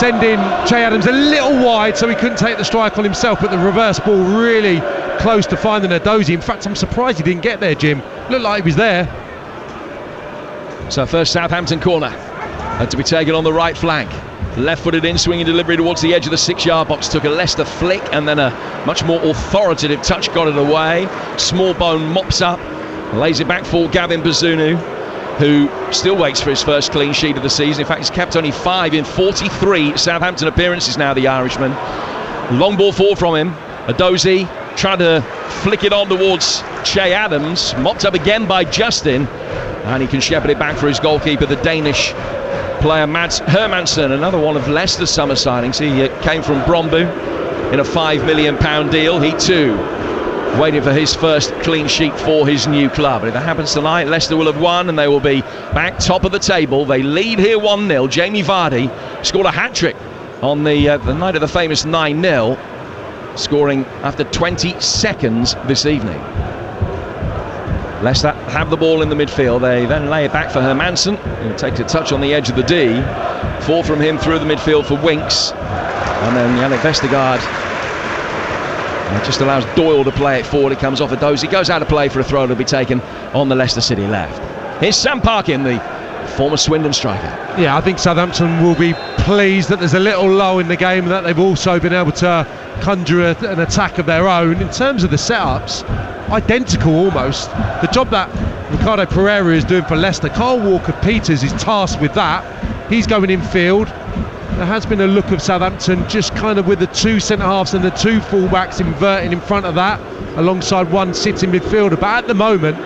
sending Che Adams a little wide so he couldn't take the strike on himself, but the reverse ball really close to finding Edozie. In fact, I'm surprised he didn't get there, Jim. Looked like he was there. So first Southampton corner had to be taken on the right flank. Left-footed in, swinging delivery towards the edge of the 6-yard box. Took a Leicester flick and then a much more authoritative touch, got it away. Smallbone mops up, lays it back for Gavin Bazunu, who still waits for his first clean sheet of the season. In fact, he's kept only 5 in 43 Southampton appearances now, the Irishman. Long ball forward from him. Edozie tried to flick it on towards Che Adams, mopped up again by Justin, and he can shepherd it back for his goalkeeper, the Danish player Mads Hermansen, another one of Leicester's summer signings. He came from Brøndby in a £5 million deal. He too waiting for his first clean sheet for his new club. And if that happens tonight, Leicester will have won and they will be back top of the table. They lead here 1-0. Jamie Vardy scored a hat-trick on the night of the famous 9-0, scoring after 20 seconds this evening. Leicester have the ball in the midfield. They then lay it back for Hermansen, who takes a touch on the edge of the D. 4 from him through the midfield for Winks. And then Yannick Vestergaard just allows Doyle to play it forward. It comes off Edozie, goes out of play for a throw to be taken on the Leicester City left. Here's Sam Parkin, the former Swindon striker. Yeah, I think Southampton will be pleased that there's a little lull in the game, that they've also been able to conjure an attack of their own. In terms of the setups, identical almost. The job that Ricardo Pereira is doing for Leicester, Carl Walker-Peters is tasked with that. He's going in field. There has been a look of Southampton just kind of with the 2 centre-halves and the 2 full-backs inverting in front of that, alongside one sitting midfielder. But at the moment,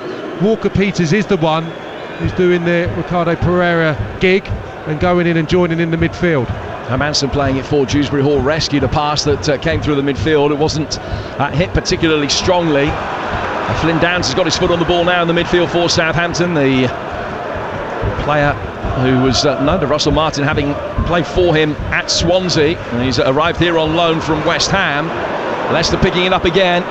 Walker-Peters is the one who's doing the Ricardo Pereira gig and going in and joining in the midfield. Hermansen playing it for Dewsbury Hall, rescued a pass that came through the midfield. It wasn't hit particularly strongly. Flynn Downs has got his foot on the ball now in the midfield for Southampton. The player who was known to Russell Martin, having played for him at Swansea, and he's arrived here on loan from West Ham. Leicester picking it up again,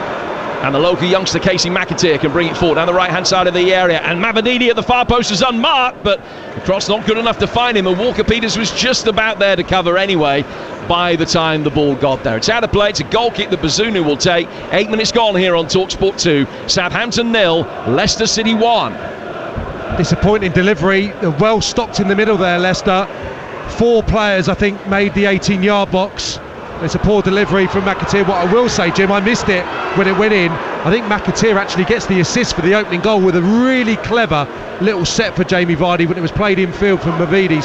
and the local youngster Casey McAteer can bring it forward down the right hand side of the area, and Mavididi at the far post is unmarked, but the cross not good enough to find him, and Walker-Peters was just about there to cover anyway by the time the ball got there. It's out of play. It's a goal kick that Bazunu will take. 8 minutes gone here on Talksport 2. Southampton 0, Leicester City 1. Disappointing delivery, well stopped in the middle there, Leicester. 4 players I think made the 18-yard box. It's a poor delivery from McAteer. What I will say, Jim, I missed it when it went in. I think McAteer actually gets the assist for the opening goal with a really clever little set for Jamie Vardy when it was played in field from Mavididi.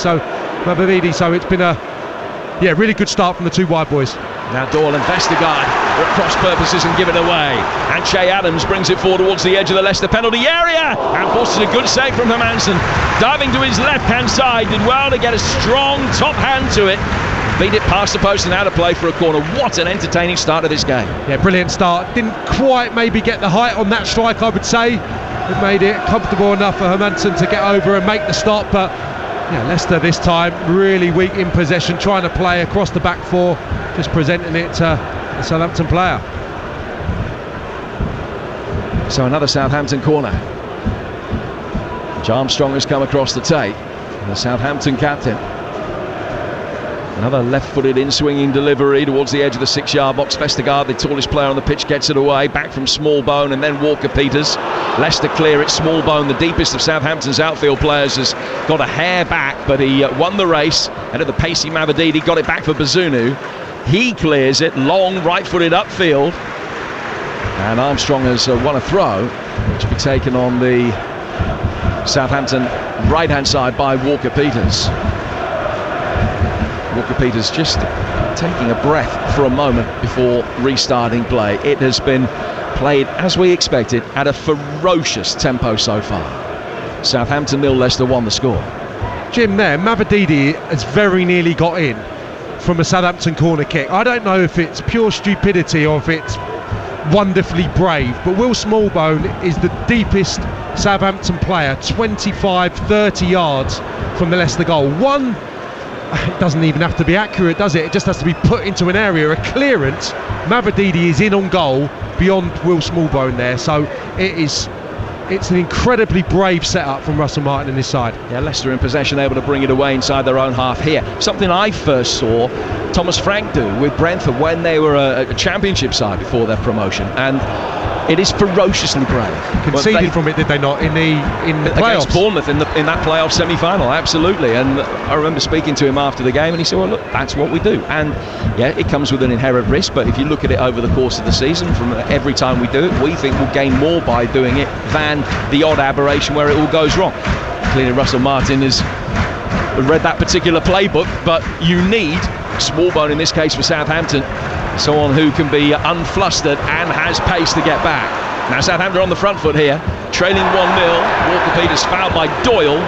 So it's been a really good start from the 2 wide boys. Now Doyle and Vestergaard for cross purposes and give it away. And Che Adams brings it forward towards the edge of the Leicester penalty area and forces a good save from Hermansen. Diving to his left-hand side, did well to get a strong top hand to it. Beat it past the post and out of play for a corner. What an entertaining start of this game. Yeah, brilliant start. Didn't quite maybe get the height on that strike, I would say. It made it comfortable enough for Hermansen to get over and make the stop, but yeah, Leicester this time really weak in possession, trying to play across the back 4, just presenting it to the Southampton player. So another Southampton corner. Armstrong has come across the tape, the Southampton captain. Another left-footed in-swinging delivery towards the edge of the 6-yard box. Vestergaard, the tallest player on the pitch, gets it away. Back from Smallbone and then Walker-Peters. Leicester clear it. Smallbone, the deepest of Southampton's outfield players, has got a hair back, but he won the race. Ahead of the pacey Mavididi, got it back for Bazunu. He clears it, long, right-footed upfield. And Armstrong has won a throw, which will be taken on the Southampton right-hand side by Walker-Peters. Walker-Peters just taking a breath for a moment before restarting play. It has been played as we expected at a ferocious tempo so far. Southampton 0, Leicester 1 the score. Jim, there, Mavididi has very nearly got in. from a Southampton corner kick. I don't know if it's pure stupidity or if it's wonderfully brave, but Will Smallbone is the deepest Southampton player, 25-30 yards from the Leicester goal. It doesn't even have to be accurate, does it? It just has to be put into an area, a clearance. Mavrodidi is in on goal beyond Will Smallbone there, so it's an incredibly brave setup from Russell Martin and his side. Yeah, Leicester in possession, able to bring it away inside their own half here. Something I first saw Thomas Frank do with Brentford when they were a championship side before their promotion, and it is ferociously brave. Conceded from it, did they not, in the playoffs? Against Bournemouth in that playoff semi-final, absolutely. And I remember speaking to him after the game, and he said, well, look, that's what we do. And yeah, it comes with an inherent risk, but if you look at it over the course of the season, from every time we do it, we think we'll gain more by doing it than the odd aberration where it all goes wrong. Clearly Russell Martin has read that particular playbook, but you need Smallbone in this case for Southampton, someone who can be unflustered and has pace to get back. Now Southampton on the front foot here, trailing 1-0. Walker-Peters fouled by Doyle.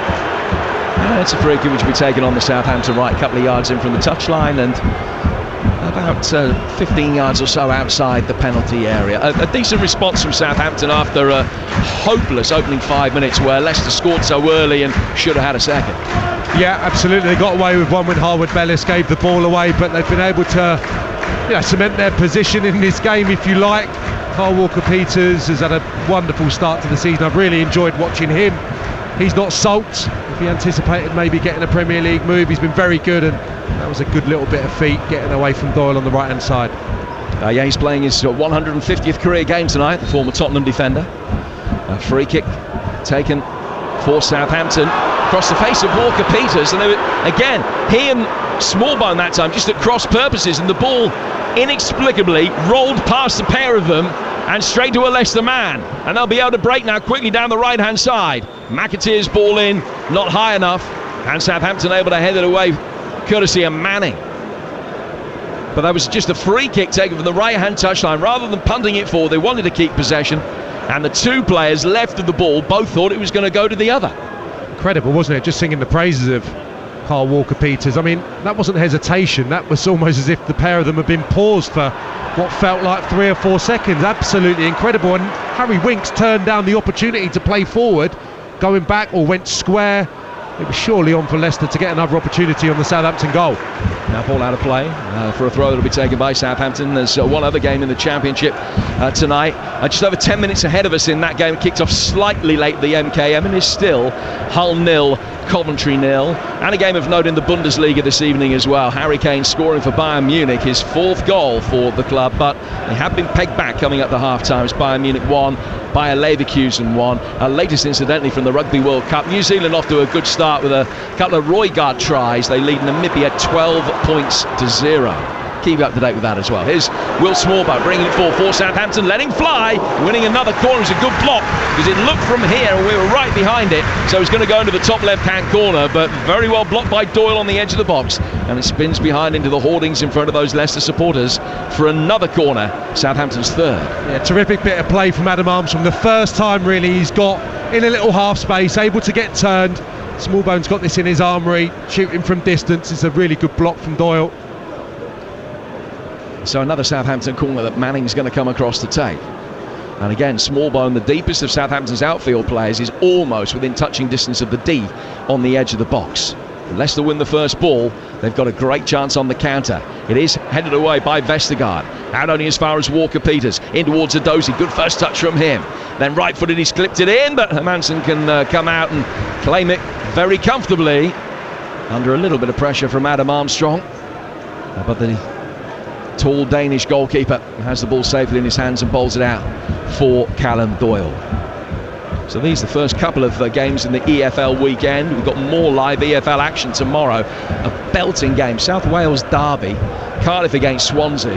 It's a free kick which will be taken on the Southampton right, a couple of yards in from the touchline and about 15 yards or so outside the penalty area. A decent response from Southampton after a hopeless opening 5 minutes where Leicester scored so early and should have had a second. Yeah, absolutely. They got away with one when Harwood Bellis gave the ball away, but they've been able to cement their position in this game, if you like. Carl Walker-Peters has had a wonderful start to the season. I've really enjoyed watching him. He's not sulked. If he anticipated maybe getting a Premier League move, he's been very good, and that was a good little bit of feet getting away from Doyle on the right hand side. Yeah, he's playing his 150th career game tonight, the former Tottenham defender. A free kick taken for Southampton across the face of Walker-Peters, and again, he and Smallbone that time just at cross purposes, and the ball inexplicably rolled past the pair of them and straight to a Leicester man, and they'll be able to break now quickly down the right hand side. McAteer's ball in, not high enough, and Southampton able to head it away courtesy of Manning. But that was just a free kick taken from the right hand touchline. Rather than punting it forward, they wanted to keep possession, and the two players left of the ball both thought it was going to go to the other. Incredible, wasn't it? Just singing the praises of Carl Walker-Peters. I mean, that wasn't hesitation, that was almost as if the pair of them had been paused for what felt like 3 or 4 seconds. Absolutely incredible. And Harry Winks turned down the opportunity to play forward, going back, or went square. It was surely on for Leicester to get another opportunity on the Southampton goal. Now ball out of play for a throw that will be taken by Southampton. There's one other game in the Championship tonight. Just over 10 minutes ahead of us in that game. It kicked off slightly late, the MKM, and is still Hull 0, Coventry 0. And a game of note in the Bundesliga this evening as well. Harry Kane scoring for Bayern Munich, his 4th goal for the club, but they have been pegged back coming up to half-time as Bayern Munich 1, Bayer Leverkusen 1. Latest incidentally from the Rugby World Cup. New Zealand off to a good start with a couple of Roygaard tries. They lead Namibia 12 points to 0. Keep you up to date with that as well. Here's Will Smallbone bringing it forward for Southampton, letting fly, winning another corner. It's a good block because it looked from here and we were right behind it, so it's going to go into the top left-hand corner, but very well blocked by Doyle on the edge of the box, and it spins behind into the hoardings in front of those Leicester supporters for another corner, Southampton's 3rd. Yeah, terrific bit of play from Adam Armstrong. The first time really he's got in a little half space, able to get turned. Smallbone's got this in his armoury, shooting from distance. It's a really good block from Doyle. So another Southampton corner that Manning's going to come across to take. And again, Smallbone, the deepest of Southampton's outfield players, is almost within touching distance of the D on the edge of the box. If Leicester win the first ball, they've got a great chance on the counter. It is headed away by Vestergaard. Out only as far as Walker-Peters. In towards Adozi. Good first touch from him. Then right-footed, he's clipped it in, but Hermansen can come out and claim it very comfortably under a little bit of pressure from Adam Armstrong. But the tall Danish goalkeeper has the ball safely in his hands and bowls it out for Callum Doyle. So these are the first couple of games in the EFL weekend. We've got more live EFL action tomorrow. A belting game, South Wales derby, Cardiff against Swansea.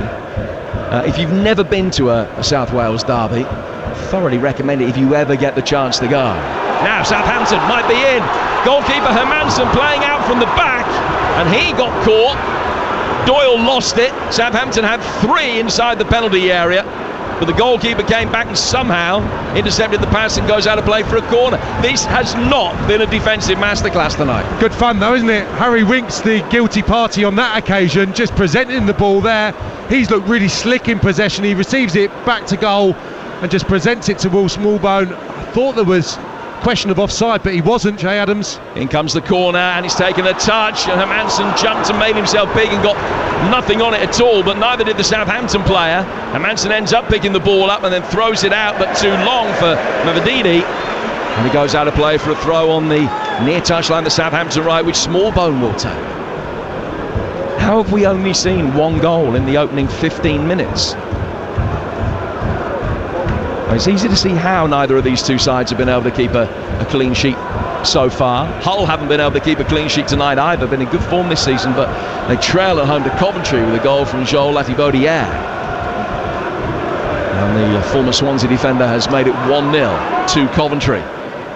If you've never been to a South Wales derby, I thoroughly recommend it if you ever get the chance to go. Now Southampton might be in. Goalkeeper Hermansen playing out from the back, and he got caught. Doyle lost it. Southampton had 3 inside the penalty area. but the goalkeeper came back and somehow intercepted the pass and goes out of play for a corner. This has not been a defensive masterclass tonight. Good fun though, isn't it? Harry Winks, the guilty party on that occasion, just presenting the ball there. He's looked really slick in possession. He receives it back to goal and just presents it to Will Smallbone. I thought there was question of offside, but he wasn't, Jay Adams. In comes the corner and he's taken a touch, and Hermansen jumped and made himself big and got nothing on it at all, but neither did the Southampton player. Hermansen ends up picking the ball up and then throws it out, but too long for Mavididi, and he goes out of play for a throw on the near touchline, the Southampton right, which Smallbone will take. How have we only seen one goal in the opening 15 minutes? It's easy to see how neither of these two sides have been able to keep a clean sheet so far. Hull haven't been able to keep a clean sheet tonight either, been in good form this season, but they trail at home to Coventry with a goal from Joel Latibaudiere. And the former Swansea defender has made it 1-0 to Coventry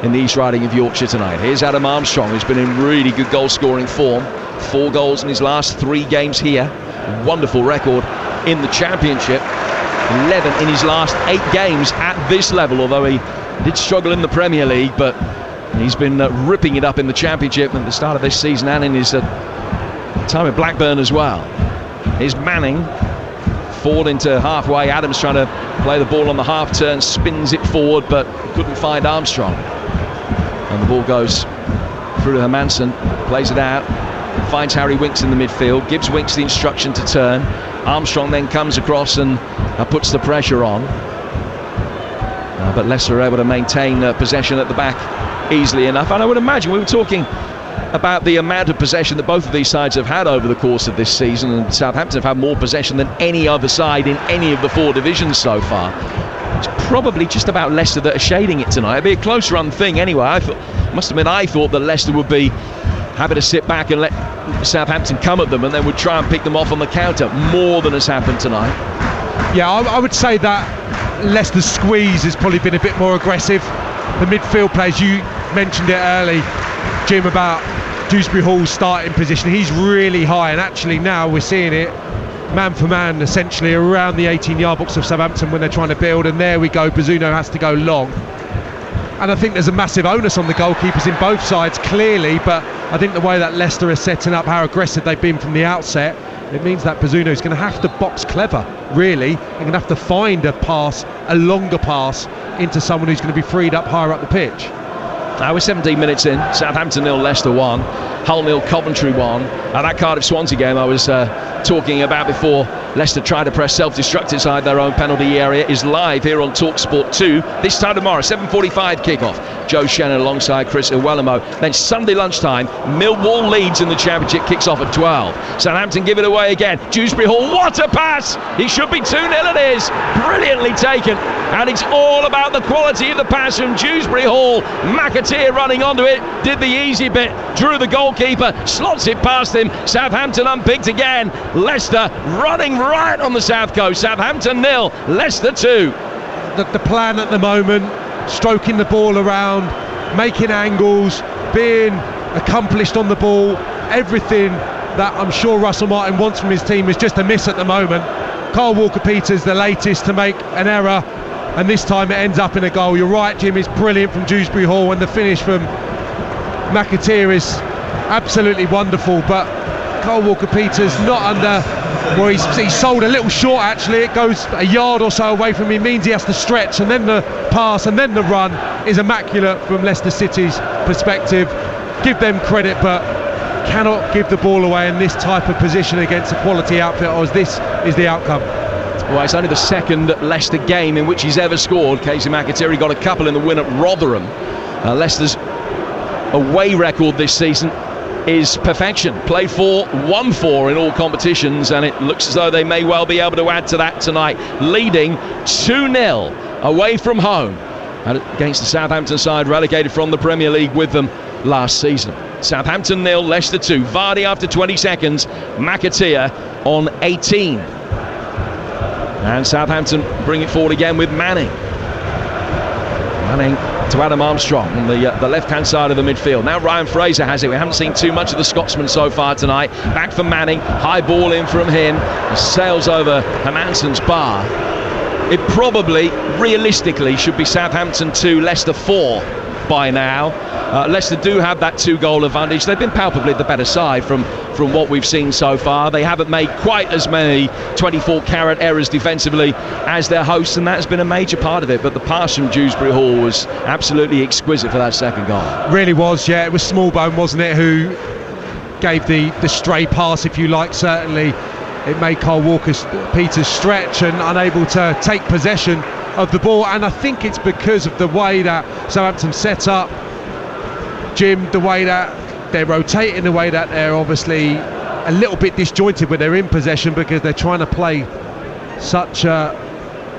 in the East Riding of Yorkshire tonight. Here's Adam Armstrong, who's been in really good goal scoring form. 4 goals in his last 3 games here. Wonderful record in the Championship. 11 in his last 8 games at this level, although he did struggle in the Premier League, but he's been ripping it up in the Championship at the start of this season and in his time at Blackburn as well. Here's Manning, forward into halfway. Adams trying to play the ball on the half turn, spins it forward but couldn't find Armstrong, and the ball goes through to Hermansen, plays it out, finds Harry Winks in the midfield, gives Winks the instruction to turn. Armstrong then comes across and puts the pressure on, but Leicester are able to maintain possession at the back easily enough. And I would imagine, we were talking about the amount of possession that both of these sides have had over the course of this season, and Southampton have had more possession than any other side in any of the 4 divisions so far. It's probably just about Leicester that are shading it tonight. It'll be a close run thing anyway. I thought that Leicester would be happy to sit back and let Southampton come at them, and then would try and pick them off on the counter, more than has happened tonight. Yeah, I would say that Leicester's squeeze has probably been a bit more aggressive. The midfield players, you mentioned it early, Jim, about Dewsbury Hall's starting position. He's really high, and actually now we're seeing it man for man, essentially around the 18-yard box of Southampton when they're trying to build, and there we go, Bazunu has to go long. And I think there's a massive onus on the goalkeepers in both sides, clearly, but I think the way that Leicester are setting up, how aggressive they've been from the outset, it means that Bazunu is going to have to box clever, really. They're going to have to find a pass, a longer pass, into someone who's going to be freed up higher up the pitch. We're 17 minutes in. Southampton 0, Leicester 1. Hull 0, Coventry 1. That Cardiff-Swansea game I was talking about before Leicester tried to press self-destruct inside their own penalty area is live here on Talksport 2. This time tomorrow, 7:45 kickoff. Joe Shannon alongside Chris Iwelumo. Then Sunday lunchtime, Millwall Leeds in the Championship kicks off at 12. Southampton give it away again. Dewsbury Hall, what a pass! He should be 2-0, it is. Brilliantly taken. And it's all about the quality of the pass from Dewsbury Hall. McAteer running onto it, did the easy bit, drew the goalkeeper, slots it past him. Southampton unpicked again. Leicester running right on the south coast. Southampton 0, Leicester 2. The plan at the moment, stroking the ball around, making angles, being accomplished on the ball, everything that I'm sure Russell Martin wants from his team is just a miss at the moment. Kyle Walker-Peters the latest to make an error, and this time it ends up in a goal. You're right, Jim, it's brilliant from Dewsbury Hall, and the finish from McAteer is absolutely wonderful, but Kyle Walker-Peters not under, well, he's sold a little short actually. It goes a yard or so away from him, means he has to stretch, and then the pass and then the run is immaculate from Leicester City's perspective. Give them credit, but cannot give the ball away in this type of position against a quality outfit, or as this is the outcome. Well, it's only the second Leicester game in which he's ever scored. Casey McAteer got a couple in the win at Rotherham. Leicester's away record this season is perfection. Played 4, won 4 in all competitions, and it looks as though they may well be able to add to that tonight, leading 2-0 away from home against the Southampton side relegated from the Premier League with them last season. Southampton 0, Leicester 2. Vardy after 20 seconds, McAteer on 18. And Southampton bring it forward again with Manning. Manning to Adam Armstrong on the left-hand side of the midfield. Now Ryan Fraser has it. We haven't seen too much of the Scotsman so far tonight. Back for Manning. High ball in from him. He sails over Hermansen's bar. it probably, realistically, should be Southampton 2, Leicester 4 by now. Leicester do have that 2-goal advantage. They've been palpably the better side from what we've seen so far. They haven't made quite as many 24-carat errors defensively as their hosts, and that has been a major part of it. But the pass from Dewsbury Hall was absolutely exquisite for that second goal. Really was, yeah. It was Smallbone, wasn't it, who gave the stray pass, if you like. Certainly it made Kyle Walker-Peters stretch and unable to take possession of the ball, and I think it's because of the way that Southampton set up, Jim, the way that they're rotating, the way that they're obviously a little bit disjointed when they're in possession, because they're trying to play such a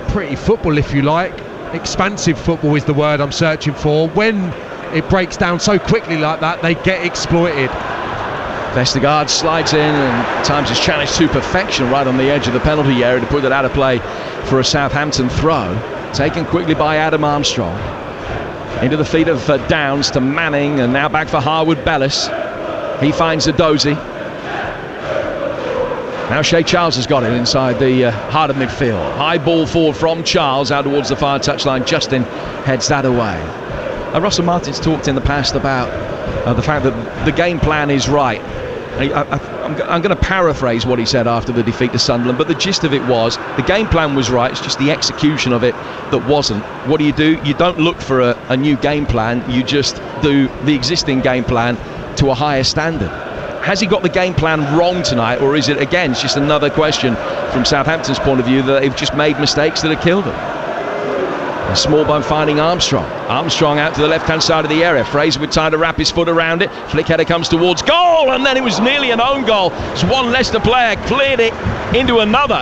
pretty football, if you like. Expansive football is the word I'm searching for. When it breaks down so quickly like that, they get exploited. Vestergaard slides in and at times is challenged to perfection right on the edge of the penalty area to put it out of play for a Southampton throw. Taken quickly by Adam Armstrong. Into the feet of Downs to Manning, and now back for Harwood Bellis. He finds Edozie. Now Shea Charles has got it inside the heart of midfield. High ball forward from Charles out towards the far touchline. Justin heads that away. Russell Martin's talked in the past about the fact that the game plan is right. I'm going to paraphrase what he said after the defeat to Sunderland, but the gist of it was the game plan was right, it's just the execution of it that wasn't. What do? You don't look for a new game plan, you just do the existing game plan to a higher standard. Has he got the game plan wrong tonight, or is it, again, just another question from Southampton's point of view that they've just made mistakes that have killed them? Smallbone finding Armstrong. Armstrong out to the left-hand side of the area. Fraser with time to wrap his foot around it. Flick header comes towards goal, and then it was nearly an own goal. As one Leicester player cleared it into another,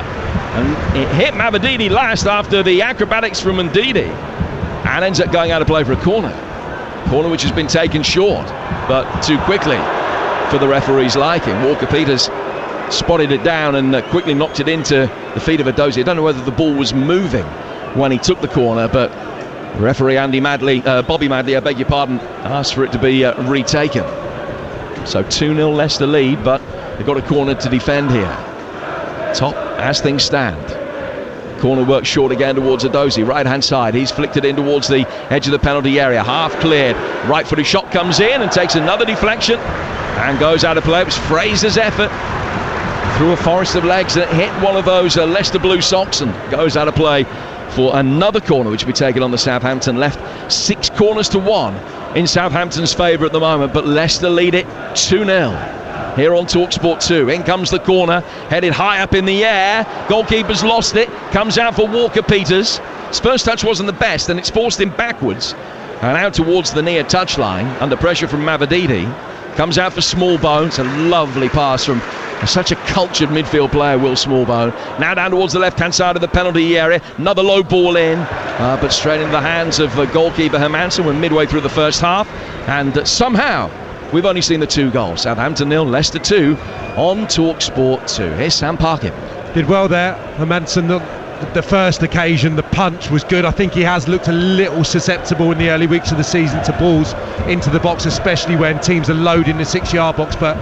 and it hit Mavididi last after the acrobatics from Ndidi, and ends up going out of play for a corner. Corner which has been taken short, but too quickly for the referee's liking. Walker-Peters spotted it down and quickly knocked it into the feet of Edozie. I don't know whether the ball was moving when he took the corner, but referee Bobby Madley, I beg your pardon, asked for it to be retaken. So 2-0 Leicester lead, but they've got a corner to defend here. Top as things stand. Corner works short again towards Edozie, right hand side. He's flicked it in towards the edge of the penalty area, half cleared. Right footed shot comes in and takes another deflection and goes out of play. It was Fraser's effort through a forest of legs that hit one of those Leicester blue socks and goes out of play for another corner which will be taken on the Southampton left. 6 corners to 1 in Southampton's favour at the moment, but Leicester lead it 2-0 here on Talksport 2. In comes the corner, headed high up in the air. Goalkeeper's lost it, comes out for Walker-Peters. His first touch wasn't the best and it's forced him backwards and out towards the near touchline under pressure from Mavididi. Comes out for Smallbone. It's a lovely pass from such a cultured midfield player, Will Smallbone. Now down towards the left-hand side of the penalty area. Another low ball in, but straight into the hands of goalkeeper Hermansen. We're midway through the first half, and somehow we've only seen the 2 goals. Southampton 0, Leicester 2 on Talksport 2. Here's Sam Parkin. Did well there, Hermansen. The first occasion, the punch was good. I think he has looked a little susceptible in the early weeks of the season to balls into the box, especially when teams are loading the 6-yard box, but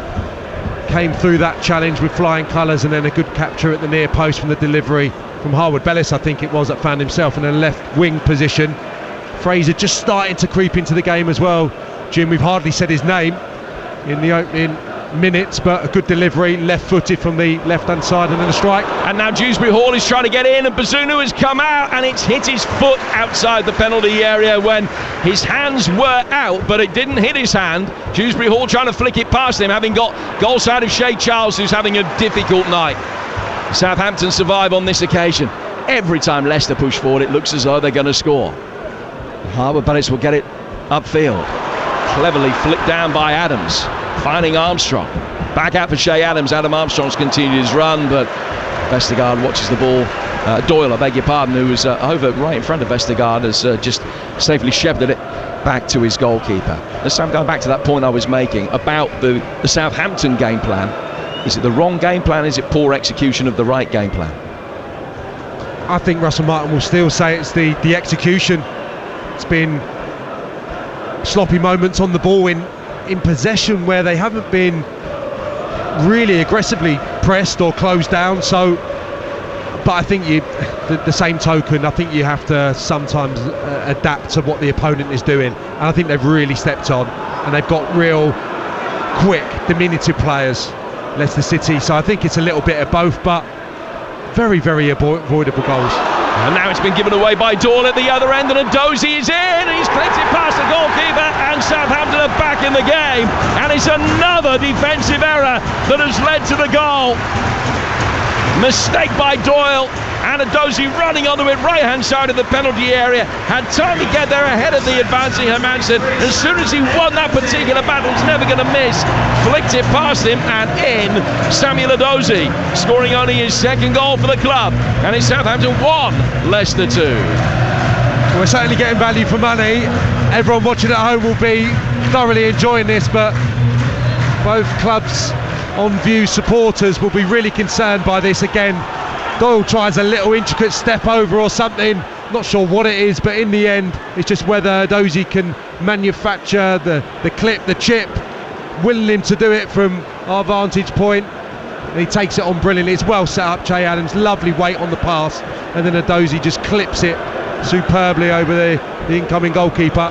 came through that challenge with flying colours, and then a good capture at the near post from the delivery from Harwood Bellis, I think it was, that found himself in a left wing position. Fraser just starting to creep into the game as well. Jim, we've hardly said his name in the opening minutes, but a good delivery, left-footed from the left-hand side, and then a strike. And now Dewsbury Hall is trying to get in, and Bazunu has come out, and it's hit his foot outside the penalty area when his hands were out, but it didn't hit his hand. Dewsbury Hall trying to flick it past him, having got goal side of Shea Charles, who's having a difficult night. Southampton survive on this occasion. Every time Leicester push forward, it looks as though they're going to score. Harwood Bellis will get it upfield. Cleverly flicked down by Adams, finding Armstrong. Back out for Shea Adams. Adam Armstrong's continued his run, but Vestergaard watches the ball. Doyle, I beg your pardon, who was over right in front of Vestergaard, has just safely shepherded it back to his goalkeeper. As Sam, going back to that point I was making about the Southampton game plan, is it the wrong game plan? Is it poor execution of the right game plan? I think Russell Martin will still say it's the execution. It's been sloppy moments on the ball in possession where they haven't been really aggressively pressed or closed down, so But I think the same token, I think you have to sometimes adapt to what the opponent is doing, and I think they've really stepped on, and they've got real quick, diminutive players, Leicester City. So I think it's a little bit of both, but very, very avoidable goals. And now it's been given away by Doyle at the other end, and Edozie is in. He's clipped it past the goalkeeper, and Southampton are back in the game. And it's another defensive error that has led to the goal. Mistake by Doyle, and Edozie running onto it, right hand side of the penalty area, had time to get there ahead of the advancing Hermansen. As soon as he won that particular battle, he's never going to miss, flicked it past him, and in Samuel Edozie, scoring only his second goal for the club, and it's Southampton 1, Leicester 2. We're certainly getting value for money. Everyone watching at home will be thoroughly enjoying this, but both clubs on view supporters will be really concerned by this. Again, Doyle tries a little intricate step over or something, not sure what it is, but in the end it's just whether Edozie can manufacture the clip, the chip, willing him to do it from our vantage point, and he takes it on brilliantly. It's well set up, Che Adams, lovely weight on the pass, and then Edozie just clips it superbly over the incoming goalkeeper.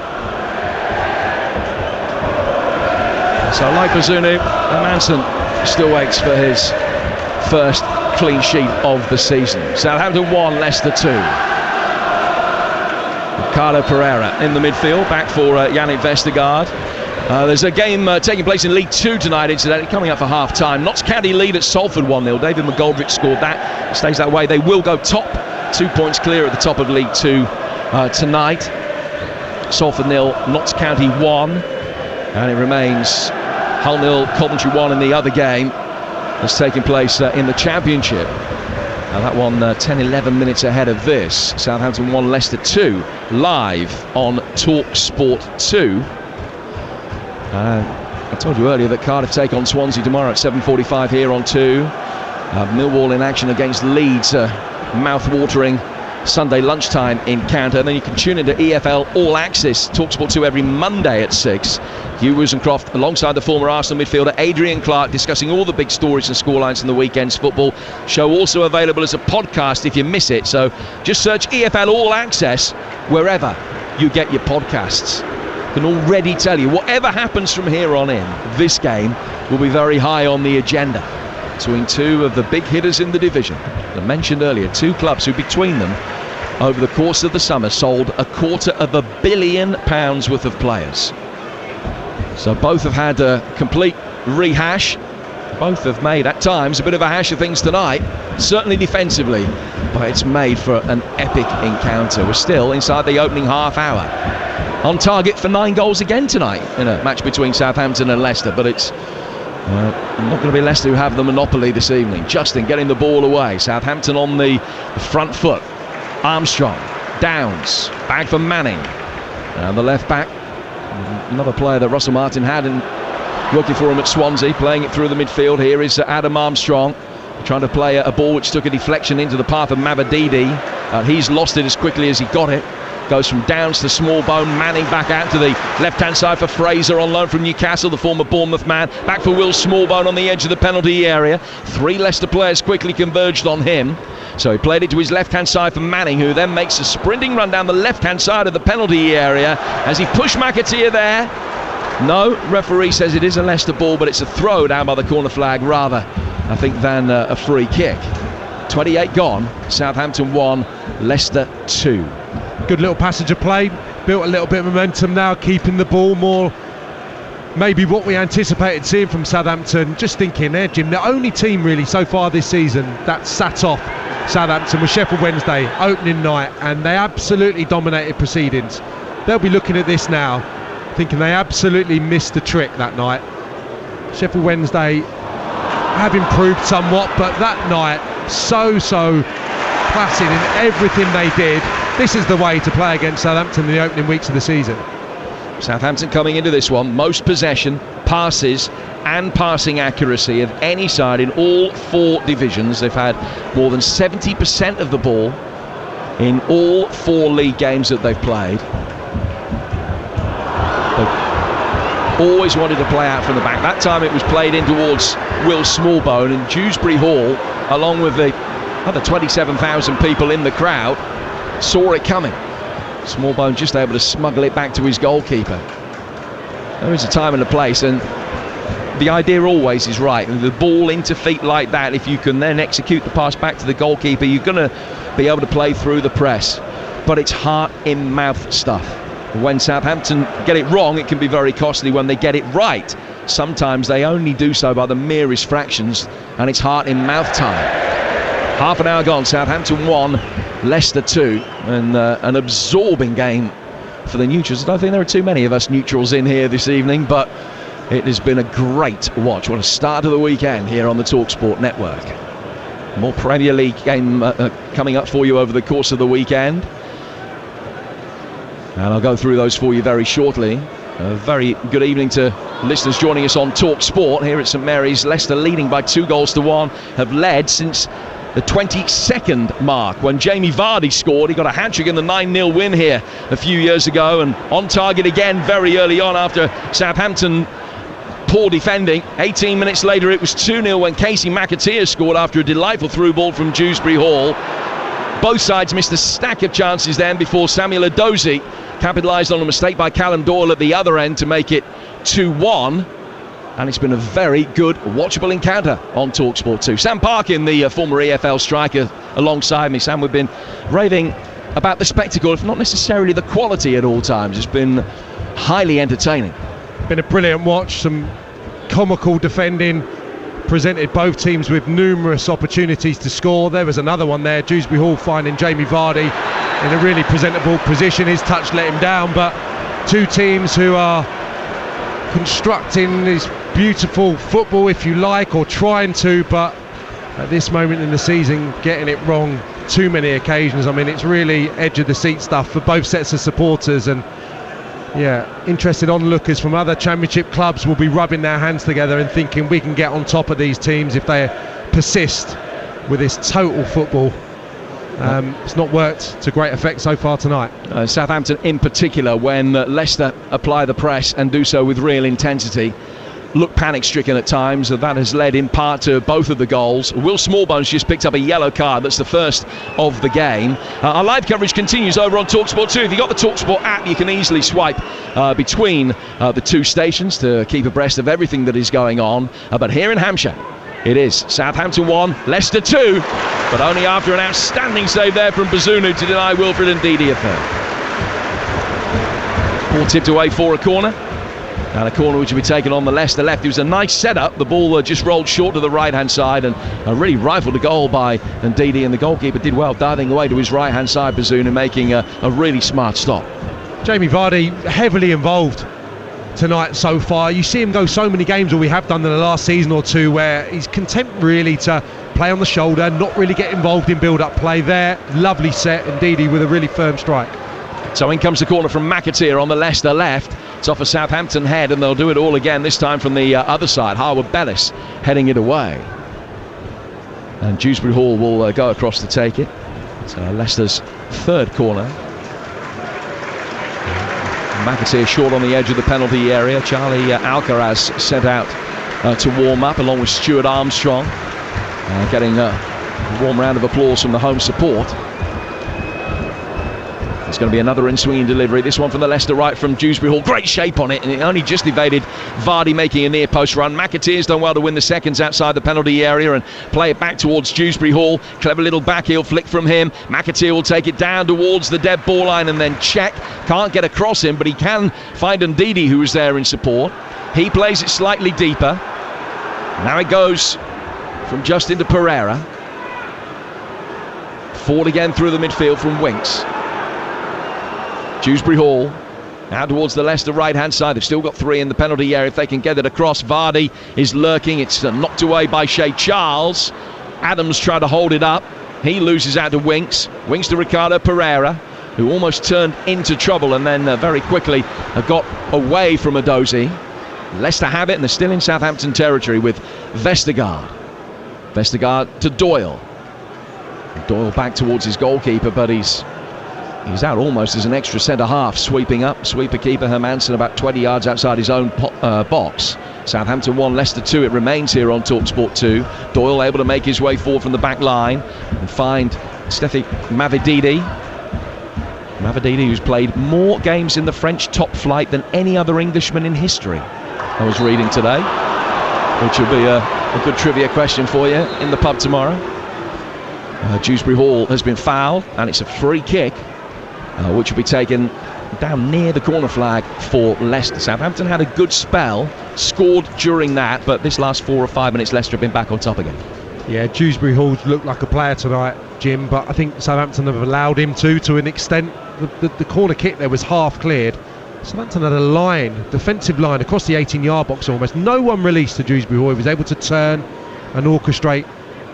So like Bazunu, Hermansen still waits for his first clean sheet of the season. Southampton 1, Leicester 2. Ricardo Pereira in the midfield, back for Yannick Vestergaard. There's a game taking place in League 2 tonight, incidentally, coming up for half-time. Notts County lead at Salford 1-0. David McGoldrick scored that. It stays that way. They will go top, 2 points clear at the top of League 2 tonight. Salford 0, Notts County 1. And it remains Hull 0, Coventry 1 in the other game that's taking place in the Championship. Now that one 10-11 minutes ahead of this. Southampton 1, Leicester 2, live on Talksport 2. I told you earlier that Cardiff take on Swansea tomorrow at 7:45 here on 2. Millwall in action against Leeds, mouth-watering Sunday lunchtime encounter. And then you can tune into EFL All Access, Talksport 2 every Monday at 6. Hugh Wozencroft alongside the former Arsenal midfielder Adrian Clark discussing all the big stories and scorelines in the weekend's football. Show also available as a podcast if you miss it, so just search EFL All Access wherever you get your podcasts. I can already tell you, whatever happens from here on in, this game will be very high on the agenda between two of the big hitters in the division. I mentioned earlier, two clubs who between them over the course of the summer sold £250 million worth of players. So both have had a complete rehash. Both have made at times a bit of a hash of things tonight, certainly defensively, but it's made for an epic encounter. We're still inside the opening half hour, on target for 9 goals again tonight in a match between Southampton and Leicester, but it's not going to be Leicester who have the monopoly this evening. Justin getting the ball away. Southampton on the front foot. Armstrong, Downs, back for Manning, and the left back, another player that Russell Martin had and working for him at Swansea, playing it through the midfield. Here is Adam Armstrong trying to play a ball which took a deflection into the path of Mabadidi. He's lost it as quickly as he got it. Goes from Downs to Smallbone. Manning back out to the left-hand side for Fraser on loan from Newcastle, the former Bournemouth man. Back for Will Smallbone on the edge of the penalty area. 3 Leicester players quickly converged on him. So he played it to his left-hand side for Manning, who then makes a sprinting run down the left-hand side of the penalty area as he pushed McAteer there. No, referee says it is a Leicester ball, but it's a throw down by the corner flag rather, I think, than a free kick. 28 gone, Southampton 1, Leicester 2. Good little passage of play, built a little bit of momentum now, keeping the ball more maybe what we anticipated seeing from Southampton. Just thinking there, Jim, the only team really so far this season that sat off Southampton was Sheffield Wednesday opening night, and they absolutely dominated proceedings. They'll be looking at this now thinking they absolutely missed the trick that night. Sheffield Wednesday have improved somewhat, but that night so placid in everything they did. This is the way to play against Southampton in the opening weeks of the season. Southampton coming into this one, most possession, passes and passing accuracy of any side in all 4 divisions. They've had more than 70% of the ball in all 4 league games that they've played. They've always wanted to play out from the back. That time it was played in towards Will Smallbone, and Dewsbury Hall, along with the other 27,000 people in the crowd saw it coming. Smallbone just able to smuggle it back to his goalkeeper. There is a time and a place, and the idea always is right. The ball into feet like that, if you can then execute the pass back to the goalkeeper, you're going to be able to play through the press. But it's heart-in-mouth stuff. When Southampton get it wrong, it can be very costly. When they get it right, sometimes they only do so by the merest fractions, and it's heart-in-mouth time. Half an hour gone, Southampton 1, Leicester 2, and an absorbing game for the neutrals. I don't think there are too many of us neutrals in here this evening, but it has been a great watch. What a start of the weekend here on the Talksport network. More Premier League game coming up for you over the course of the weekend, and I'll go through those for you very shortly. A very good evening to listeners joining us on Talksport here at St Mary's. Leicester leading by 2-1, have led since the 22nd mark when Jamie Vardy scored. He got a hat-trick in the 9-0 win here a few years ago, and on target again very early on after Southampton poor defending. 18 minutes later it was 2-0 when Casey McAteer scored after a delightful through ball from Dewsbury Hall. Both sides missed a stack of chances then before Samuel Edozie capitalised on a mistake by Callum Doyle at the other end to make it 2-1. And it's been a very good, watchable encounter on TalkSport 2. Sam Parkin, the former EFL striker, alongside me. Sam, we've been raving about the spectacle, if not necessarily the quality at all times. It's been highly entertaining. Been a brilliant watch, some comical defending, presented both teams with numerous opportunities to score. There was another one there, Dewsbury Hall finding Jamie Vardy in a really presentable position. His touch let him down, but two teams who are constructing this beautiful football, if you like, or trying to, but at this moment in the season getting it wrong too many occasions. I mean, it's really edge of the seat stuff for both sets of supporters, and yeah, interested onlookers from other championship clubs will be rubbing their hands together and thinking we can get on top of these teams if they persist with this total football. It's not worked to great effect so far tonight. Southampton in particular, when Leicester apply the press and do so with real intensity, look panic-stricken at times. That has led in part to both of the goals. Will Smallbones just picked up a yellow card. That's the first of the game. Our live coverage continues over on TalkSport 2. If you've got the TalkSport app, you can easily swipe between the two stations to keep abreast of everything that is going on. But here in Hampshire, it is Southampton 1, Leicester 2, but only after an outstanding save there from Bazunu to deny Wilfred Ndidi a third. Ball tipped away for a corner. And a corner which will be taken on the Leicester left. It was a nice setup. The ball just rolled short to the right-hand side and really rifled a goal by Ndidi, and the goalkeeper did well, diving away to his right-hand side, Bazunu, making a really smart stop. Jamie Vardy heavily involved tonight so far. You see him go so many games, or we have done in the last season or two, where he's content really to play on the shoulder, not really get involved in build-up play there. Lovely set, Ndidi with a really firm strike. So in comes the corner from McAteer on the Leicester left. It's off a Southampton head, and they'll do it all again, this time from the other side. Harwood Bellis heading it away. And Dewsbury Hall will go across to take it. It's Leicester's third corner. McAteer short on the edge of the penalty area. Charlie Alcaraz sent out to warm up along with Stuart Armstrong. Getting a warm round of applause from the home support. It's going to be another in-swinging delivery. This one from the Leicester right from Dewsbury Hall. Great shape on it, and it only just evaded Vardy making a near-post run. McAteer's done well to win the seconds outside the penalty area and play it back towards Dewsbury Hall. Clever little backheel flick from him. McAteer will take it down towards the dead ball line and then check. Can't get across him, but he can find Ndidi, who is there in support. He plays it slightly deeper. Now it goes from Justin to Pereira. Forward again through the midfield from Winks. Dewsbury Hall out towards the Leicester right-hand side. They've still got three in the penalty area if they can get it across. Vardy is lurking. It's knocked away by Shea Charles. Adams tried to hold it up. He loses out to Winks. Winks to Ricardo Pereira, who almost turned into trouble and then very quickly got away from Edozie. Leicester have it, and they're still in Southampton territory with Vestergaard. Vestergaard to Doyle. Doyle back towards his goalkeeper, but he's He's out almost as an extra centre-half, sweeping up. Sweeper keeper Hermansen about 20 yards outside his own box. Southampton 1, Leicester 2. It remains here on Talksport 2. Doyle able to make his way forward from the back line and find Steffi Mavididi. Mavididi, who's played more games in the French top flight than any other Englishman in history, I was reading today, which will be a good trivia question for you in the pub tomorrow. Dewsbury Hall has been fouled, and it's a free kick, which will be taken down near the corner flag for Leicester. Southampton had a good spell, scored during that, but this last 4 or 5 minutes Leicester have been back on top again. Yeah, Dewsbury Hall's looked like a player tonight, Jim, but I think Southampton have allowed him to an extent. The corner kick there was half cleared. Southampton had a defensive line across the 18-yard box almost. No one released to Dewsbury Hall. He was able to turn and orchestrate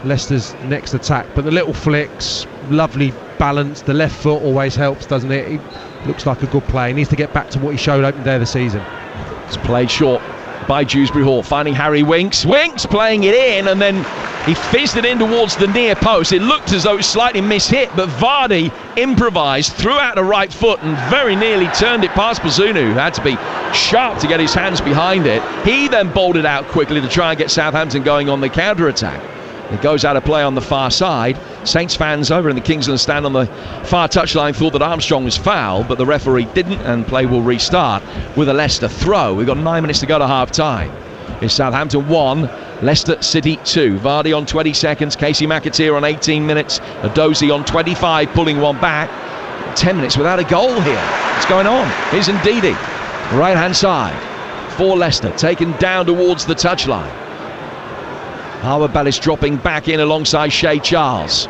Leicester's next attack, but the little flicks, lovely balance, the left foot always helps, doesn't it? He looks like a good player. He needs to get back to what he showed opening day of the season. It's played short by Dewsbury Hall, finding Harry Winks. Winks playing it in, and then he fizzed it in towards the near post. It looked as though it was slightly mishit, but Vardy improvised, threw out the right foot and very nearly turned it past Bazunu, who had to be sharp to get his hands behind it. He then bowled it out quickly to try and get Southampton going on the counter-attack. It goes out of play on the far side. Saints fans over in the Kingsland stand on the far touchline thought that Armstrong was fouled, but the referee didn't, and play will restart with a Leicester throw. We've got 9 minutes to go to half-time. It's Southampton 1, Leicester City 2. Vardy on 20 seconds, Casey McAteer on 18 minutes, Adozie on 25, pulling one back. 10 minutes without a goal here. What's going on? Here's Ndidi, right-hand side for Leicester, taken down towards the touchline. Harwood Bellis dropping back in alongside Shea Charles.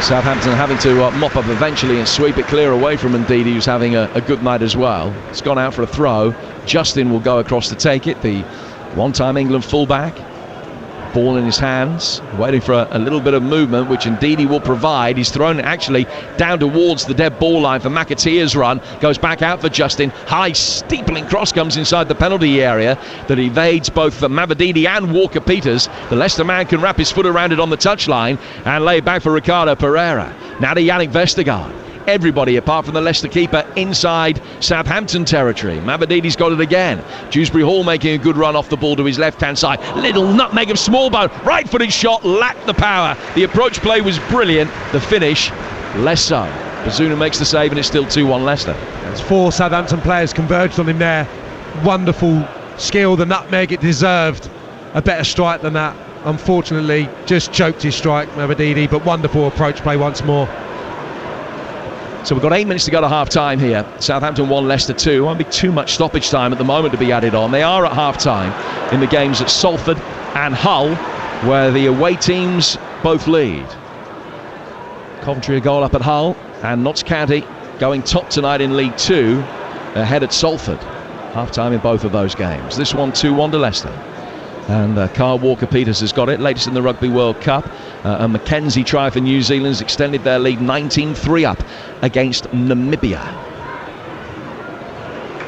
Southampton having to mop up eventually and sweep it clear away from Ndidi, who's having a good night as well. It's gone out for a throw. Justin will go across to take it, the one-time England fullback. Ball in his hands, waiting for a little bit of movement, which Ndidi will provide. He's thrown it actually down towards the dead ball line for McAteer's run. Goes back out for Justin. High steepling cross comes inside the penalty area that evades both Mavididi and Walker-Peters. The Leicester man can wrap his foot around it on the touchline and lay it back for Ricardo Pereira. Now to Yannick Vestergaard. Everybody apart from the Leicester keeper inside Southampton territory. Mavadidi's got it again. Dewsbury Hall making a good run off the ball to his left-hand side. Little nutmeg of Smallbone. Right-footed shot, lacked the power. The approach play was brilliant. The finish, less so. Bazunu makes the save and it's still 2-1 Leicester. It's 4 Southampton players converged on him there. Wonderful skill, the nutmeg. It deserved a better strike than that. Unfortunately, just choked his strike, Mavididi, but wonderful approach play once more. So we've got 8 minutes to go to half-time here. Southampton 1, Leicester 2. Won't be too much stoppage time at the moment to be added on. They are at half-time in the games at Salford and Hull, where the away teams both lead. Coventry a goal up at Hull, and Notts County going top tonight in League 2, ahead at Salford. Half-time in both of those games. This one 2-1 to Leicester. And Carl Walker-Peters has got it, latest in the Rugby World Cup. A Mackenzie try for New Zealand has extended their lead 19-3 up against Namibia.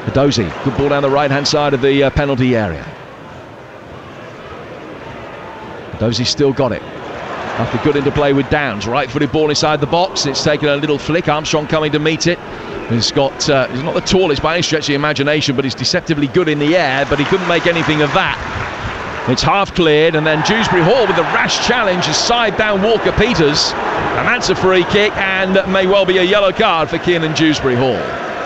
Adozie, good ball down the right-hand side of the penalty area. Adozie's still got it. After good interplay with Downs, right-footed ball inside the box. It's taken a little flick. Armstrong coming to meet it. He's not the tallest by any stretch of the imagination, but he's deceptively good in the air, but he couldn't make anything of that. It's half cleared, and then Dewsbury Hall with a rash challenge has side down Walker-Peters, and that's a free kick and may well be a yellow card for Kiernan Dewsbury Hall.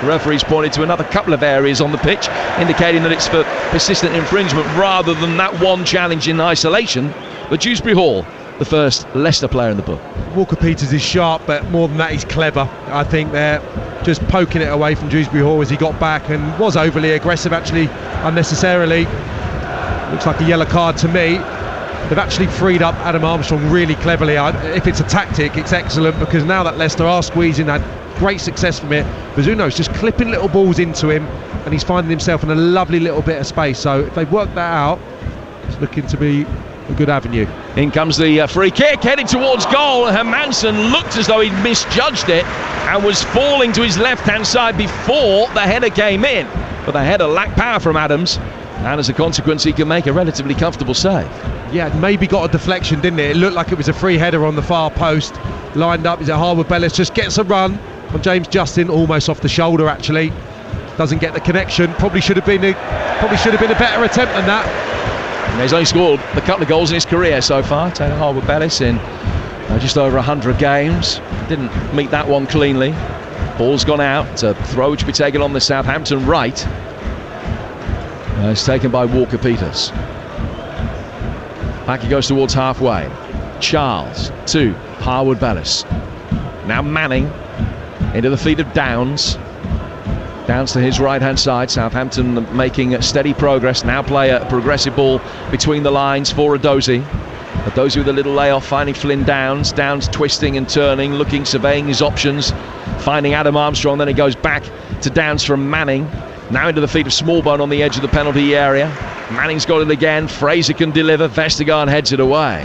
The referee's pointed to another couple of areas on the pitch, indicating that it's for persistent infringement rather than that one challenge in isolation. But Dewsbury Hall, the first Leicester player in the book. Walker-Peters is sharp, but more than that, he's clever. I think they're just poking it away from Dewsbury Hall as he got back and was overly aggressive, actually, unnecessarily. Looks like a yellow card to me. They've actually freed up Adam Armstrong really cleverly. If it's a tactic, it's excellent, because now that Leicester are squeezing, had great success from it. Bazzuno's just clipping little balls into him, and he's finding himself in a lovely little bit of space. So if they've worked that out, it's looking to be a good avenue. In comes the free kick, heading towards goal. Hermansen looked as though he'd misjudged it and was falling to his left-hand side before the header came in. But the header lacked power from Adams, and as a consequence he can make a relatively comfortable save. Yeah, maybe got a deflection, didn't it? It looked like it was a free header on the far post. lined up. Is it Harwood Bellis? Just gets a run on James Justin, almost off the shoulder actually. Doesn't get the connection. Probably should have been a better attempt than that. And he's only scored a couple of goals in his career so far. Taylor Harwood Bellis in just over 100 games. Didn't meet that one cleanly. Ball's gone out. A throw which will be taken on the Southampton right. It's taken by Walker Peters. Back he goes towards halfway. Charles to Harwood Bellis. Now Manning into the feet of Downs. Downs to his right hand side. Southampton making steady progress. Now play a progressive ball between the lines for Edozie. Edozie with a little layoff, finding Flynn Downs. Downs twisting and turning, looking, surveying his options, finding Adam Armstrong. Then it goes back to Downs from Manning. Now into the feet of Smallbone on the edge of the penalty area. Manning's got it again. Fraser can deliver. Vestergaard heads it away.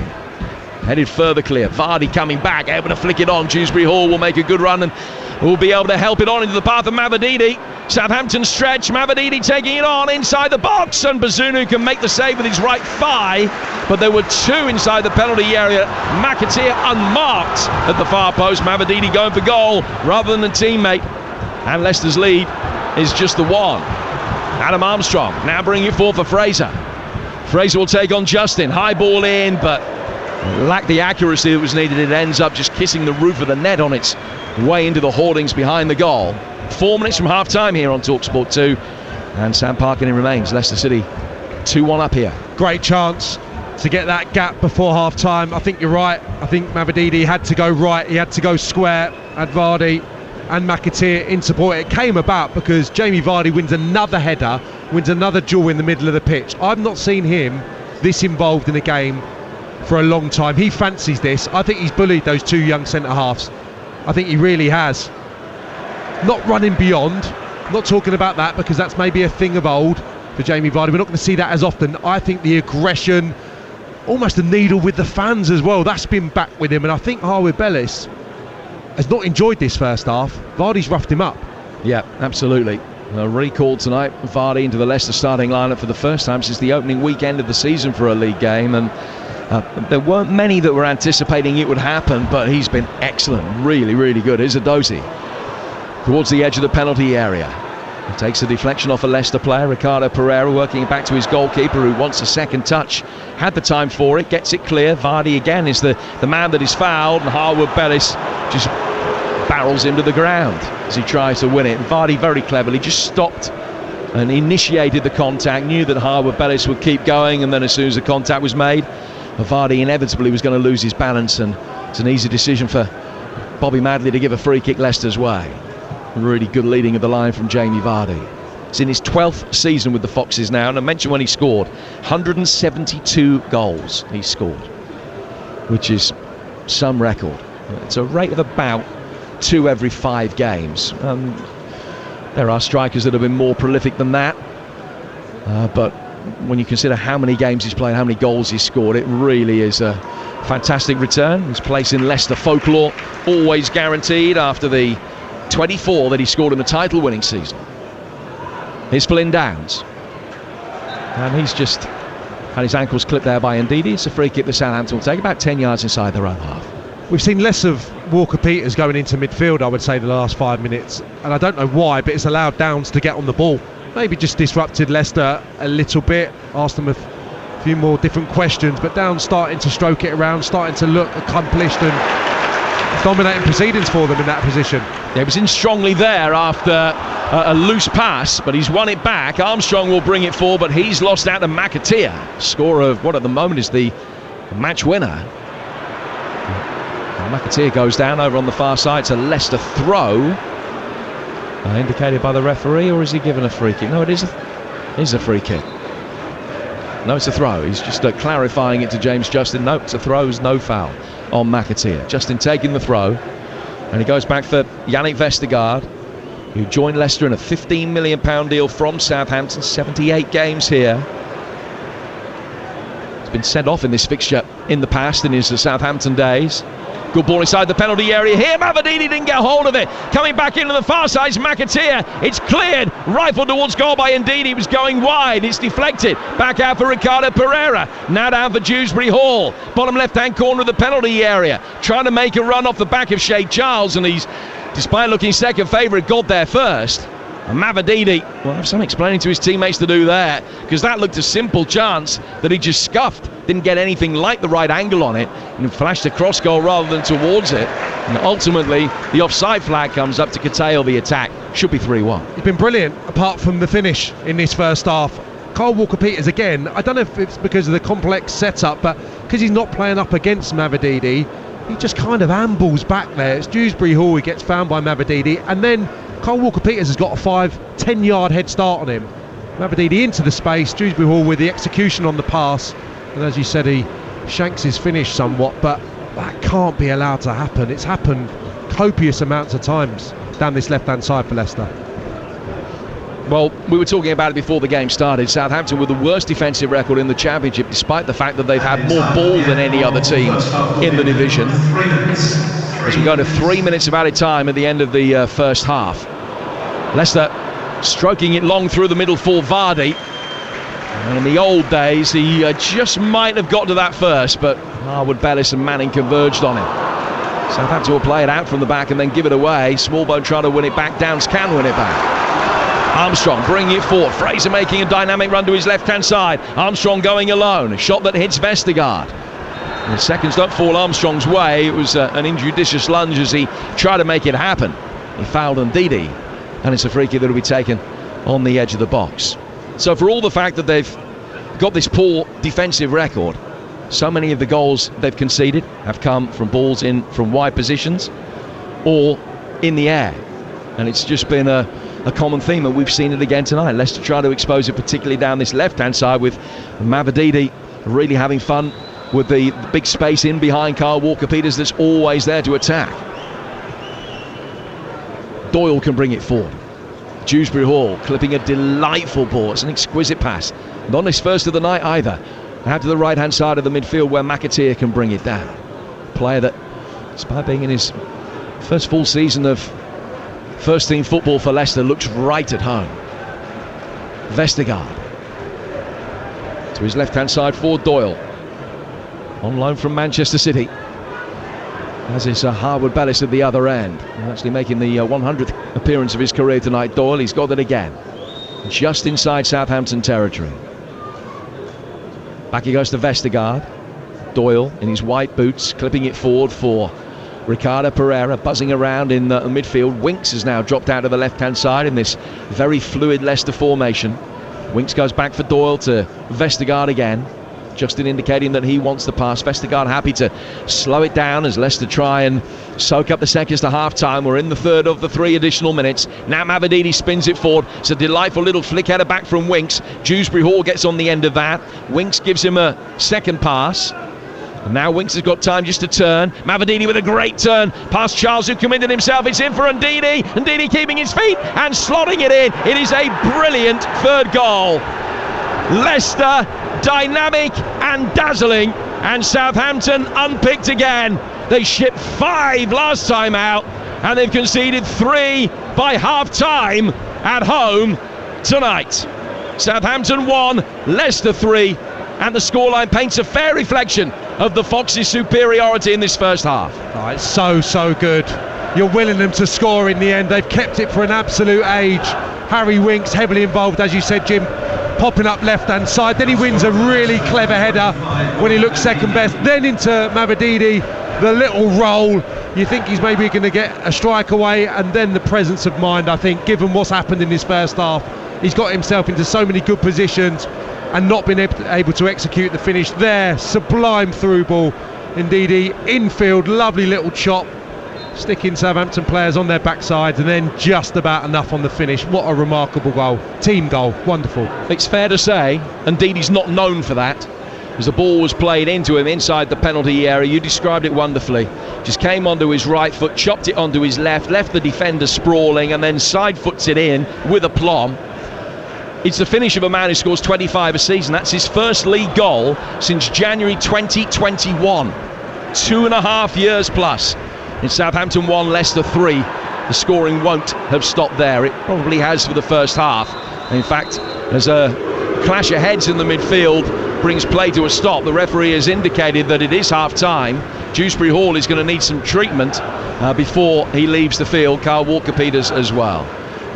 Headed further clear. Vardy coming back, able to flick it on. Dewsbury Hall will make a good run and will be able to help it on into the path of Mavididi. Southampton stretch. Mavididi taking it on inside the box, and Bazunu can make the save with his right thigh. But there were two inside the penalty area. McAteer unmarked at the far post. Mavididi going for goal rather than a teammate. And Leicester's lead is just the one. Adam Armstrong now bringing it forward for Fraser. Fraser will take on Justin. High ball in, but lacked the accuracy that was needed. It ends up just kissing the roof of the net on its way into the hoardings behind the goal. 4 minutes from half time here on Talksport 2, and Sam Parkinson remains. Leicester City 2-1 up here. Great chance to get that gap before half time. I think you're right. I think Mavididi had to go right, he had to go square. Had Vardy and McAteer in support. It came about because Jamie Vardy wins another header, wins another duel in the middle of the pitch. I've not seen him this involved in a game for a long time. He fancies this. I think he's bullied those two young centre-halves. I think he really has. Not running beyond, not talking about that because that's maybe a thing of old for Jamie Vardy. We're not going to see that as often. I think the aggression, almost a needle with the fans as well, that's been back with him. And I think Harwood Bellis has not enjoyed this first half. Vardy's roughed him up. Yeah, absolutely. A recall tonight, Vardy into the Leicester starting lineup for the first time since the opening weekend of the season for a league game, and there weren't many that were anticipating it would happen, but he's been excellent, really, really good. Here's Edozie towards the edge of the penalty area. He takes a deflection off a Leicester player, Ricardo Pereira, working it back to his goalkeeper who wants a second touch. Had the time for it, gets it clear. Vardy again is the man that is fouled, and Harwood Bellis just barrels him to the ground as he tries to win it. And Vardy very cleverly just stopped and initiated the contact, knew that Harwood Bellis would keep going, and then as soon as the contact was made, Vardy inevitably was going to lose his balance, and it's an easy decision for Bobby Madley to give a free kick Leicester's way. Really good leading of the line from Jamie Vardy. It's in his 12th season with the Foxes now, and I mentioned when he scored, 172 goals he scored, which is some record. It's a rate of about 2 every 5 games. There are strikers that have been more prolific than that, but when you consider how many games he's played, how many goals he's scored, it really is a fantastic return. His place in Leicester folklore always guaranteed after the 24 that he scored in the title-winning season. Here's Flynn Downs, and he's just had his ankles clipped there by Ndidi. It's a free kick that Southampton will take about 10 yards inside their own half. We've seen less of Walker Peters going into midfield, I would say, the last 5 minutes, and I don't know why, but it's allowed Downs to get on the ball. Maybe just disrupted Leicester a little bit, asked them a few more different questions, but Downs starting to stroke it around, starting to look accomplished and dominating proceedings for them in that position. Yeah, he was in strongly there after a loose pass, but he's won it back. Armstrong will bring it forward, but he's lost out to McAteer. Score of what at the moment is the match winner. And McAteer goes down over on the far side. It's a Leicester throw. Indicated by the referee, or is he given a free kick? No, it is a free kick. No, it's a throw. He's just clarifying it to James Justin. No, it's a throw, there's no foul on McAteer. Justin taking the throw, and he goes back for Yannick Vestergaard, who joined Leicester in a £15 million deal from Southampton, 78 games here. He's been sent off in this fixture in the past in his Southampton days. Good ball inside the penalty area here. Mavididi didn't get hold of it. Coming back into the far side is McAteer. It's cleared. Rifled towards goal by Ndidi. He was going wide. It's deflected. Back out for Ricardo Pereira. Now down for Dewsbury Hall. Bottom left-hand corner of the penalty area. Trying to make a run off the back of Shea Charles, and he's, despite looking second favourite, got there first. And Mavididi will have some explaining to his teammates to do there, because that looked a simple chance that he just scuffed. Didn't get anything like the right angle on it, and flashed a cross goal rather than towards it. And ultimately, the offside flag comes up to curtail the attack. Should be 3-1. He's been brilliant, apart from the finish in this first half. Kyle Walker-Peters again, I don't know if it's because of the complex setup, but because he's not playing up against Mavididi, he just kind of ambles back there. It's Dewsbury Hall, he gets found by Mavididi, and then Kyle Walker-Peters has got a 5-10 yard head start on him. Mavididi into the space, Dewsbury Hall with the execution on the pass, and as you said, he shanks his finish somewhat, but that can't be allowed to happen. It's happened copious amounts of times down this left-hand side for Leicester. Well, we were talking about it before the game started. Southampton with the worst defensive record in the Championship, despite the fact that they've had more ball than any other team in the division. As we go to 3 minutes of added time at the end of the first half. Leicester stroking it long through the middle for Vardy. And in the old days, he just might have got to that first, but Harwood, Bellis and Manning converged on him. Southampton will play it out from the back and then give it away. Smallbone trying to win it back. Downs can win it back. Armstrong bringing it forward. Fraser making a dynamic run to his left-hand side. Armstrong going alone. A shot that hits Vestergaard. The seconds don't fall Armstrong's way. It was an injudicious lunge as he tried to make it happen. He fouled Ndidi, and it's a free kick that will be taken on the edge of the box. So for all the fact that they've got this poor defensive record, so many of the goals they've conceded have come from balls in from wide positions or in the air, and it's just been a common theme, and we've seen it again tonight. Leicester try to expose it, particularly down this left-hand side, with Mavididi really having fun with the big space in behind Kyle Walker-Peters that's always there to attack. Doyle can bring it forward. Dewsbury Hall clipping a delightful ball. It's an exquisite pass. Not his first of the night either. Out to the right-hand side of the midfield where McAteer can bring it down. Player that, despite being in his first full season of first-team football for Leicester, looks right at home. Vestergaard to his left-hand side for Doyle. On loan from Manchester City. As is Harwood Bellis at the other end. Actually making the 100th appearance of his career tonight, Doyle. He's got it again. Just inside Southampton territory. Back he goes to Vestergaard. Doyle in his white boots, clipping it forward for Ricardo Pereira, buzzing around in the midfield. Winks has now dropped out to the left-hand side in this very fluid Leicester formation. Winks goes back for Doyle to Vestergaard again. Justin indicating that he wants the pass. Vestergaard happy to slow it down as Leicester try and soak up the seconds to half-time. We're in the third of the 3 additional minutes. Now Mavididi spins it forward. It's a delightful little flick header back from Winks. Dewsbury Hall gets on the end of that. Winks gives him a second pass. And now Winks has got time just to turn. Mavididi with a great turn past Charles, who committed himself. It's in for Ndidi. Ndidi keeping his feet and slotting it in. It is a brilliant third goal. Leicester dynamic and dazzling, and Southampton unpicked again. They shipped 5 last time out, and they've conceded 3 by half-time at home tonight. Southampton 1, Leicester 3, and the scoreline paints a fair reflection of the Foxes' superiority in this first half. Oh, it's so good. You're willing them to score in the end. They've kept it for an absolute age. Harry Winks heavily involved, as you said, Jim, popping up left-hand side. Then he wins a really clever header when he looks second best. Then into Mavididi, the little roll. You think he's maybe going to get a strike away, and then the presence of mind, I think, given what's happened in his first half. He's got himself into so many good positions and not been able to execute the finish there. Sublime through ball. Ndidi, infield, lovely little chop. Sticking Southampton players on their backsides, and then just about enough on the finish. What a remarkable goal. Team goal. Wonderful. It's fair to say, Ndidi's not known for that, as the ball was played into him inside the penalty area. You described it wonderfully. Just came onto his right foot, chopped it onto his left the defender sprawling, and then side foots it in with aplomb. It's the finish of a man who scores 25 a season. That's his first league goal since January 2021. 2.5 years plus. In Southampton 1, Leicester 3. The scoring won't have stopped there. It probably has for the first half. In fact, there's a clash of heads in the midfield, brings play to a stop. The referee has indicated that it is half-time. Dewsbury Hall is going to need some treatment before he leaves the field. Kyle Walker-Peters as well.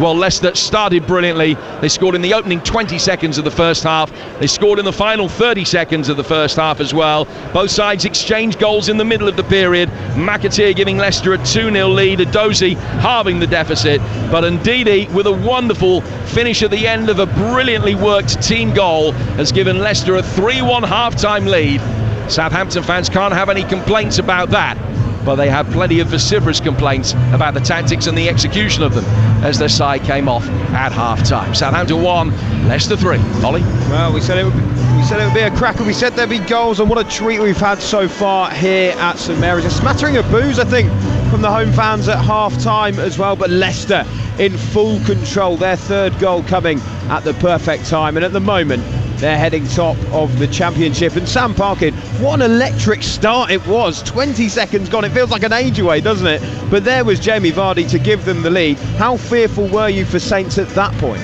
Well, Leicester started brilliantly. They scored in the opening 20 seconds of the first half. They scored in the final 30 seconds of the first half as well. Both sides exchanged goals in the middle of the period. McAteer giving Leicester a 2-0 lead. Adozie halving the deficit. But Ndidi, with a wonderful finish at the end of a brilliantly worked team goal, has given Leicester a 3-1 half-time lead. Southampton fans can't have any complaints about that, but they have plenty of vociferous complaints about the tactics and the execution of them as their side came off at half-time. Southampton 1, Leicester 3. Ollie? Well, we said it would be a cracker. We said there'd be goals, and what a treat we've had so far here at St Mary's. A smattering of boos, I think, from the home fans at half-time as well, but Leicester in full control. Their third goal coming at the perfect time, and at the moment they're heading top of the championship. And Sam Parkin, what an electric start it was. 20 seconds gone. It feels like an age away, doesn't it? But there was Jamie Vardy to give them the lead. How fearful were you for Saints at that point?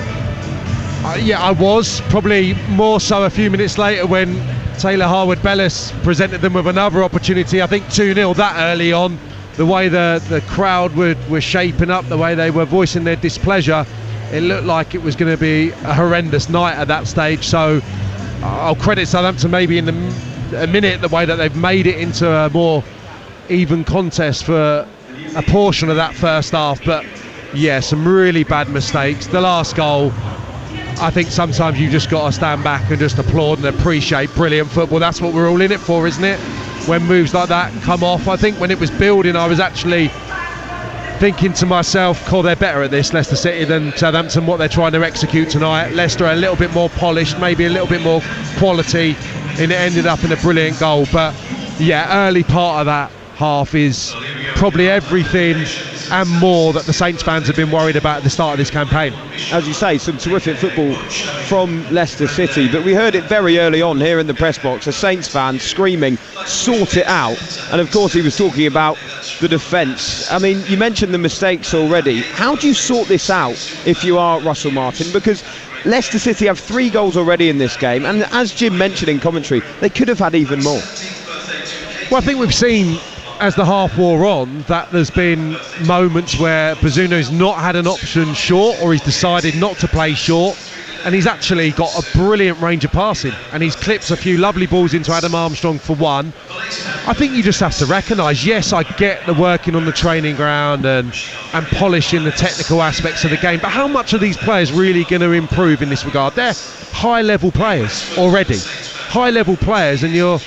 Yeah, I was. Probably more so a few minutes later when Taylor Harwood-Bellis presented them with another opportunity. I think 2-0 that early on. The way the crowd were shaping up, the way they were voicing their displeasure, it looked like it was going to be a horrendous night at that stage. So I'll credit Southampton maybe in a minute the way that they've made it into a more even contest for a portion of that first half. But yeah, some really bad mistakes. The last goal, I think sometimes you just got to stand back and just applaud and appreciate brilliant football. That's what we're all in it for, isn't it? When moves like that come off. I think when it was building, I was actually thinking to myself, they're better at this, Leicester City, than Southampton, what they're trying to execute tonight. Leicester a little bit more polished, maybe a little bit more quality, and it ended up in a brilliant goal. But yeah, early part of that half is probably everything and more that the Saints fans have been worried about at the start of this campaign. As you say, some terrific football from Leicester City, but we heard it very early on here in the press box, a Saints fan screaming, sort it out. And of course he was talking about the defence. I mean, you mentioned the mistakes already. How do you sort this out if you are Russell Martin? Because Leicester City have 3 goals already in this game, and as Jim mentioned in commentary, they could have had even more. Well, I think we've seen as the half wore on that there's been moments where Bazzuno's not had an option short, or he's decided not to play short, and he's actually got a brilliant range of passing, and he's clipped a few lovely balls into Adam Armstrong for one. I think you just have to recognise, yes, I get the working on the training ground and polishing the technical aspects of the game, but how much are these players really going to improve in this regard? They're high level players already. High level players, and you're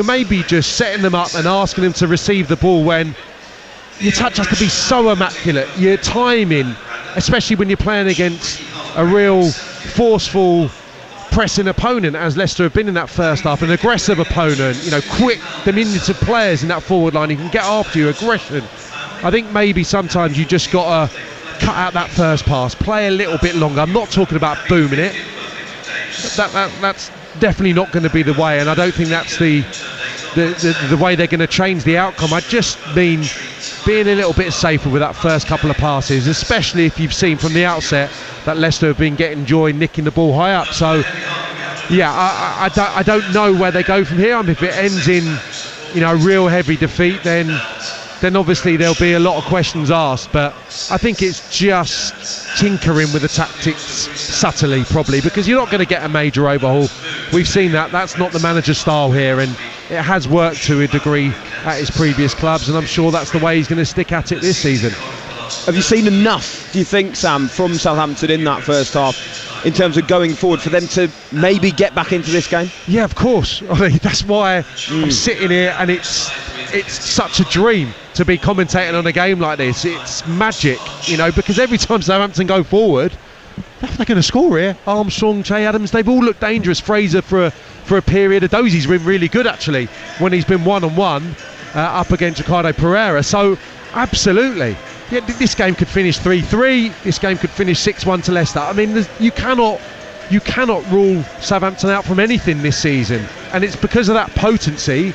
maybe just setting them up and asking them to receive the ball when your touch has to be so immaculate. Your timing, especially when you're playing against a real forceful pressing opponent, as Leicester have been in that first half, an aggressive opponent, quick, diminutive players in that forward line who can get after you, aggression. I think maybe sometimes you just got to cut out that first pass, play a little bit longer. I'm not talking about booming it. That's definitely not going to be the way, and I don't think that's the way they're going to change the outcome. I just mean being a little bit safer with that first couple of passes, especially if you've seen from the outset that Leicester have been getting joy nicking the ball high up. So yeah, I don't know where they go from here. I mean, if it ends in a real heavy defeat, then obviously there'll be a lot of questions asked. But I think it's just tinkering with the tactics subtly, probably, because you're not going to get a major overhaul. We've seen that's not the manager's style here, and it has worked to a degree at his previous clubs, and I'm sure that's the way he's going to stick at it this season. Have you seen enough, do you think, Sam, from Southampton in that first half in terms of going forward for them to maybe get back into this game? Yeah, of course. I mean, that's why I'm sitting here, and it's such a dream to be commentating on a game like this. It's magic, because every time Southampton go forward, they're going to score here. Armstrong, Che Adams, they've all looked dangerous. Fraser for a period. Adozie's been really good, actually, when he's been one-on-one up against Ricardo Pereira. So, absolutely. Yeah, this game could finish 3-3. This game could finish 6-1 to Leicester. I mean, you cannot rule Southampton out from anything this season. And it's because of that potency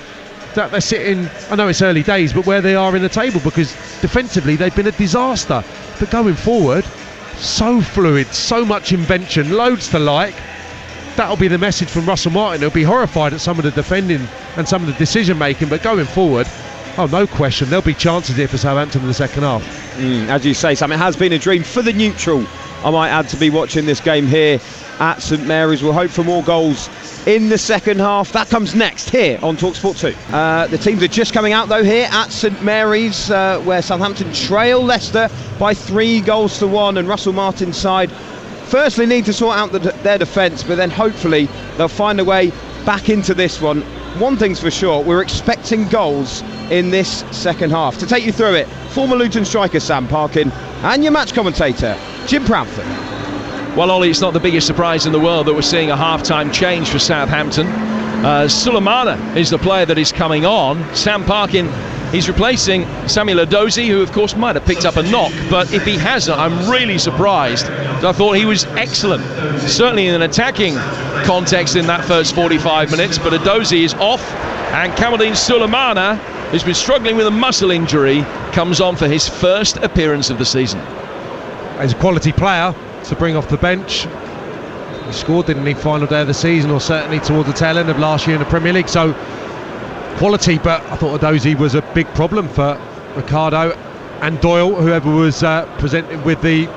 that they're sitting, I know it's early days, but where they are in the table, because defensively they've been a disaster. But going forward, so fluid, so much invention, loads to like. That'll be the message from Russell Martin. He'll be horrified at some of the defending and some of the decision making, but going forward, oh, no question, there'll be chances here for Southampton in the second half. As you say, Sam, it has been a dream for the neutral, I might add, to be watching this game here at St Mary's. We'll hope for more goals in the second half. That comes next here on Talksport 2. The teams are just coming out though here at St Mary's, where Southampton trail Leicester by 3-1, and Russell Martin's side firstly need to sort out their defence, but then hopefully they'll find a way back into this one. One thing's for sure, we're expecting goals in this second half. To take you through it, former Luton striker Sam Parkin and your match commentator Jim Proudfoot. Well, Ollie, it's not the biggest surprise in the world that we're seeing a half-time change for Southampton. Sulemana is the player that is coming on. Sam Parkin, he's replacing Samuel Edozie, who of course might have picked up a knock, but if he hasn't, I'm really surprised. I thought he was excellent, certainly in an attacking context in that first 45 minutes, but Edozie is off, and Kamaldeen Sulemana, who's been struggling with a muscle injury, comes on for his first appearance of the season. He's a quality player to bring off the bench. He scored, didn't he, final day of the season, or certainly towards the tail end of last year in the Premier League, so quality. But I thought Edozie was a big problem for Ricardo and Doyle, whoever was presented with the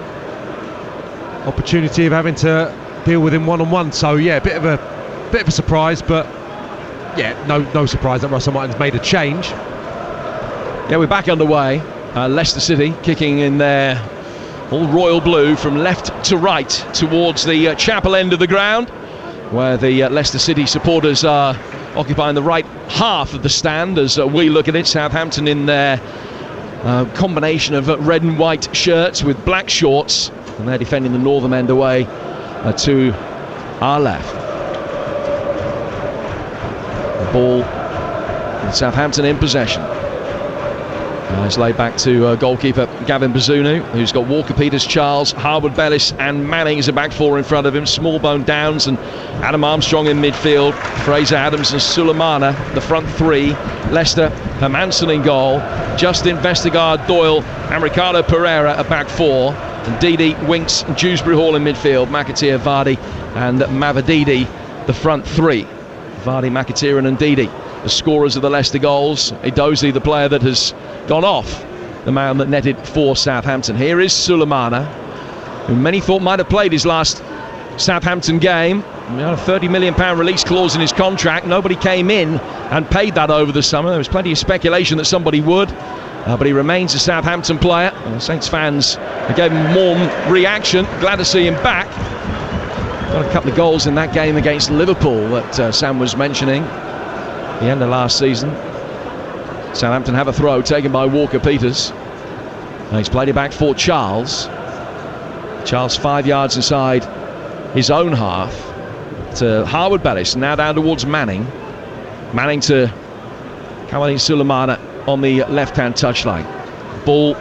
opportunity of having to deal with him one-on-one. So yeah, a bit of a surprise, but yeah, no surprise that Russell Martin's made a change. Yeah, we're back underway. Leicester City kicking in their all royal blue from left to right towards the chapel end of the ground, where the Leicester City supporters are occupying the right half of the stand as we look at it. Southampton in their combination of red and white shirts with black shorts, and they're defending the northern end away to our left. The ball with Southampton in possession. It's laid back to goalkeeper Gavin Bazunu, who's got Walker-Peters, Charles, Harwood-Bellis and Manning as a back four in front of him. Smallbone Downs and Adam Armstrong in midfield. Fraser Adams and Sulemana, the front three. Leicester, Hermansen in goal. Justin Vestergaard, Doyle and Ricardo Pereira a back four. And Didi, Winks and Dewsbury Hall in midfield. McAteer, Vardy and Mavididi, the front three. Vardy, McAteer and Ndidi, the scorers of the Leicester goals. Edozie, the player that has gone off, the man that netted for Southampton. Here is Sulemana, who many thought might have played his last Southampton game. He had a £30 million release clause in his contract. Nobody came in and paid that over the summer. There was plenty of speculation that somebody would, but he remains a Southampton player. Saints fans gave him warm reaction. Glad to see him back. Got a couple of goals in that game against Liverpool that Sam was mentioning, the end of last season. Southampton have a throw taken by Walker-Peters. He's played it back for Charles. Charles 5 yards inside his own half to Harwood-Bellis, now down towards Manning. Manning to Kamaldeen Sulemana on the left-hand touchline. Ball